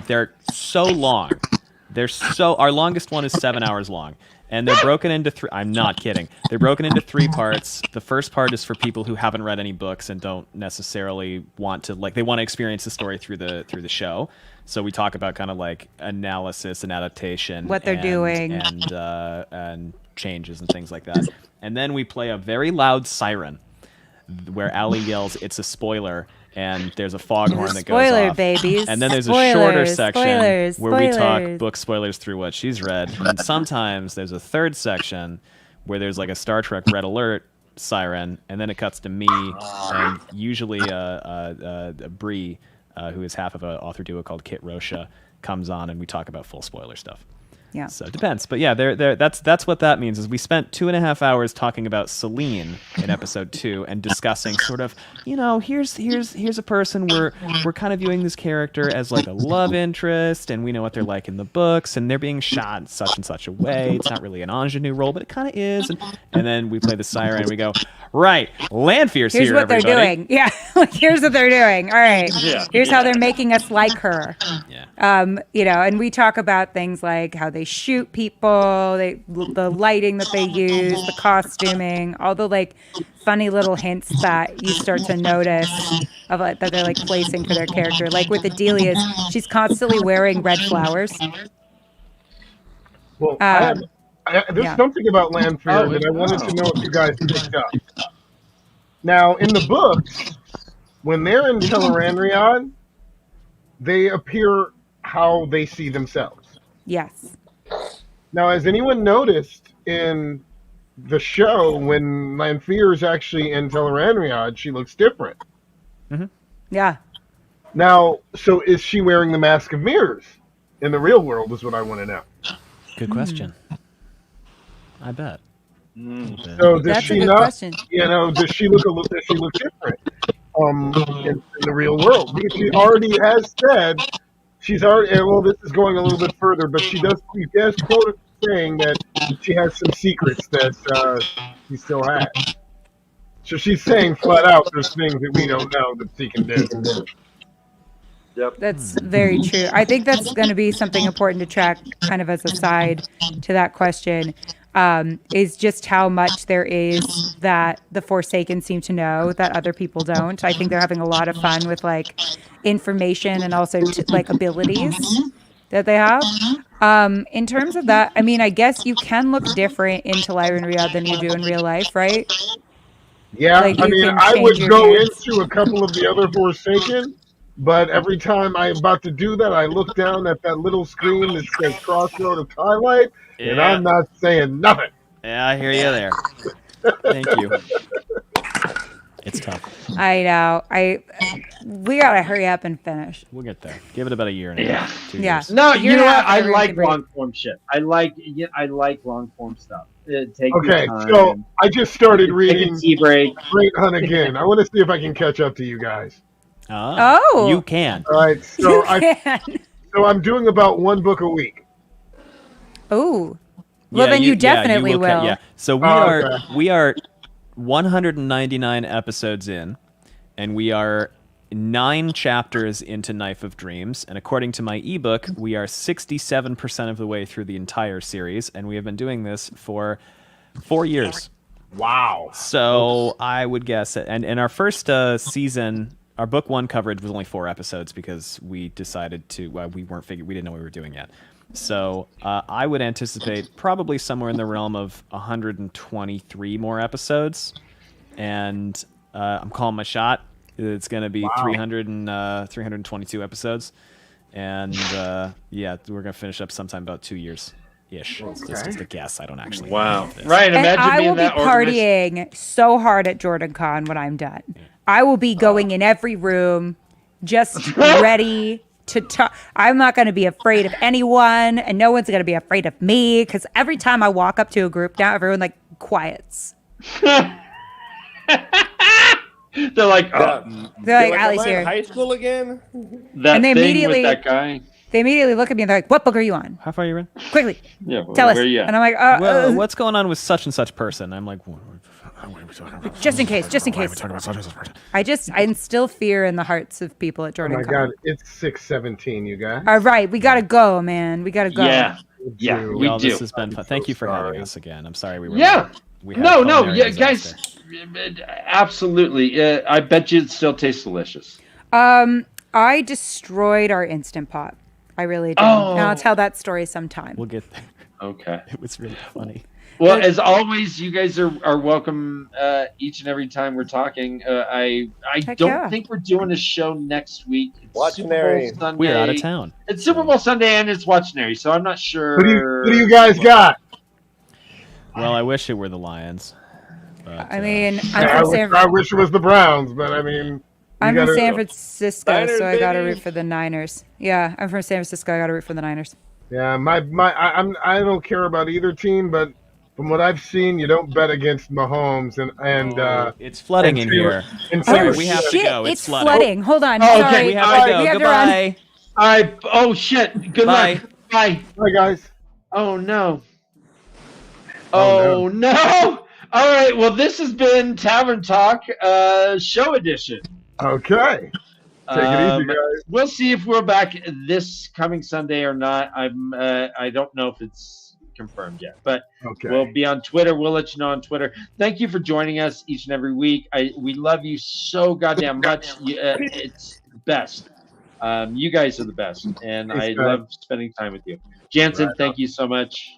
they're so long. Our longest one is 7 hours long. And they're broken into 3. I'm not kidding. They're broken into 3 parts. The first part is for people who haven't read any books and don't necessarily want to they want to experience the story through the show. So we talk about kind of like analysis and adaptation, what they're doing, and changes and things like that. And then we play a very loud siren where Allie yells, "It's a spoiler." And there's a foghorn that goes off. Spoiler, babies. And then there's a shorter section where we talk book spoilers through what she's read. And sometimes there's a third section where there's like a Star Trek Red Alert siren, and then it cuts to me and usually Bree, who is half of an author duo called Kit Rosha, comes on and we talk about full spoiler stuff. Yeah. So it depends. But yeah, that's what that means is we spent 2.5 hours talking about Celine in episode 2 and discussing sort of, here's a person we're kind of viewing this character as like a love interest, and we know what they're like in the books, and they're being shot in such and such a way. It's not really an ingenue role, but it kind of is. And then we play the siren and we go, right, Lanfear's here's here, what everybody. They're doing. Yeah. Here's what they're doing. All right. Yeah. Here's how they're making us like her. Yeah. And we talk about things like how they shoot people, the lighting that they use, the costuming, all the like funny little hints that you start to notice of that they're like placing for their character. Like with Adelia's, she's constantly wearing red flowers. Well, there's something about Lanfear that I wanted to know if you guys picked up. Now, in the books, when they're in Tel'aran'rhiod, they appear how they see themselves. Yes. Now, has anyone noticed in the show when Lanfear is actually in Tel'aran'rhiod, she looks different? Mm-hmm. Yeah. Now, so is she wearing the Mask of Mirrors in the real world is what I want to know. Good question. I bet. So does That's she a good not, question. does she look different in the real world? Because she already has said, this is going a little bit further, but she does quote saying that she has some secrets that she still has. So she's saying flat out there's things that we don't know that she can do. Yep. That's very true. I think that's going to be something important to track kind of as a side to that question, is just how much there is that the Forsaken seem to know that other people don't. I think they're having a lot of fun with like information and also like abilities that they have. In terms of that, I mean, I guess you can look different in Tel'aran'rhiod than you do in real life, right? Yeah, Like, I you mean, can I change would your go hands. into a couple of the other Forsaken, but every time I'm about to do that, I look down at that little screen that says Crossroad of Twilight, and I'm not saying nothing. Yeah, I hear you there. Thank you. It's tough. I know. We gotta hurry up and finish. We'll get there. Give it about a year and a half. 2 Yeah. years. No, You're you know not what? I gonna like really long form shit. I like long form stuff. Take Okay, your time. so I just started Take a reading tea break. Great Hunt again. I want to see if I can catch up to you guys. Oh. You can. All right, so You can. I'm doing about one book a week. Oh. Well, then you definitely will. Yeah. So Okay. we are 199 episodes in, and we are 9 chapters into Knife of Dreams, and according to my ebook, we are 67% of the way through the entire series, and we have been doing this for 4 years. Wow. So I would guess, and in our first season, our book 1 coverage was only 4 episodes because we decided to, we didn't know what we were doing yet. So I would anticipate probably somewhere in the realm of 123 more episodes, and I'm calling my shot. It's going to be 322 episodes, and we're going to finish up sometime about 2 years. Ish. It's just a guess. I don't actually. Wow. Right. Imagine I being will be that partying so hard at Jordan Con when I'm done. I will be going in every room, just ready to talk. I'm not going to be afraid of anyone, and no one's going to be afraid of me. Because every time I walk up to a group now, everyone like quiets. They're like, Ali's here. High school again? That and they thing immediately, with that guy. They immediately look at me and they're like, "What book are you on? How far are you in? Quickly, yeah, tell us." Where you at? And I'm like, well, what's going on with such and such person? I'm like, just in case. I instill fear in the hearts of people at Jordan Oh my Con. God, it's 6:17, you guys. All right, we gotta go, man. We gotta go. Yeah, we do. This has been fun. Thank you for having us again. I'm sorry we were. Yeah. We had No, culinary guys, absolutely. I bet you it still tastes delicious. I destroyed our Instant Pot. I really did. Oh. And I'll tell that story sometime. We'll get there. Okay. It was really funny. Well, as always, you guys are welcome each and every time we're talking. I don't think we're doing a show next week. It's Super Bowl Sunday. We're out of town. It's Super Bowl Sunday and it's Watchnary, so I'm not sure. What do you guys got? Well, I wish it were the Lions. But, I mean, I wish it was the Browns, but I mean, I'm from San Francisco, Niners, so I got to baby. root for the Niners. Yeah, I'm from San Francisco. I got to root for the Niners. Yeah, I don't care about either team, but from what I've seen, you don't bet against Mahomes and it's flooding in here. Sorry, we have to go. It's flooding. flooding. Hold on. Oh, Sorry. okay. We have to go. We have to Goodbye. Oh shit! Good Bye. luck. Bye. Hi guys. Oh no. Oh, Oh no. All right. Well, this has been Tavern Talk, show edition. Okay. Take it easy, guys. We'll see if we're back this coming Sunday or not. I don't know if it's confirmed yet, but Okay. we'll be on Twitter. We'll let you know on Twitter. Thank you for joining us each and every week. We love you so goddamn much. It's the best. You guys are the best, and I love spending time with you. Jansen, thank you so much.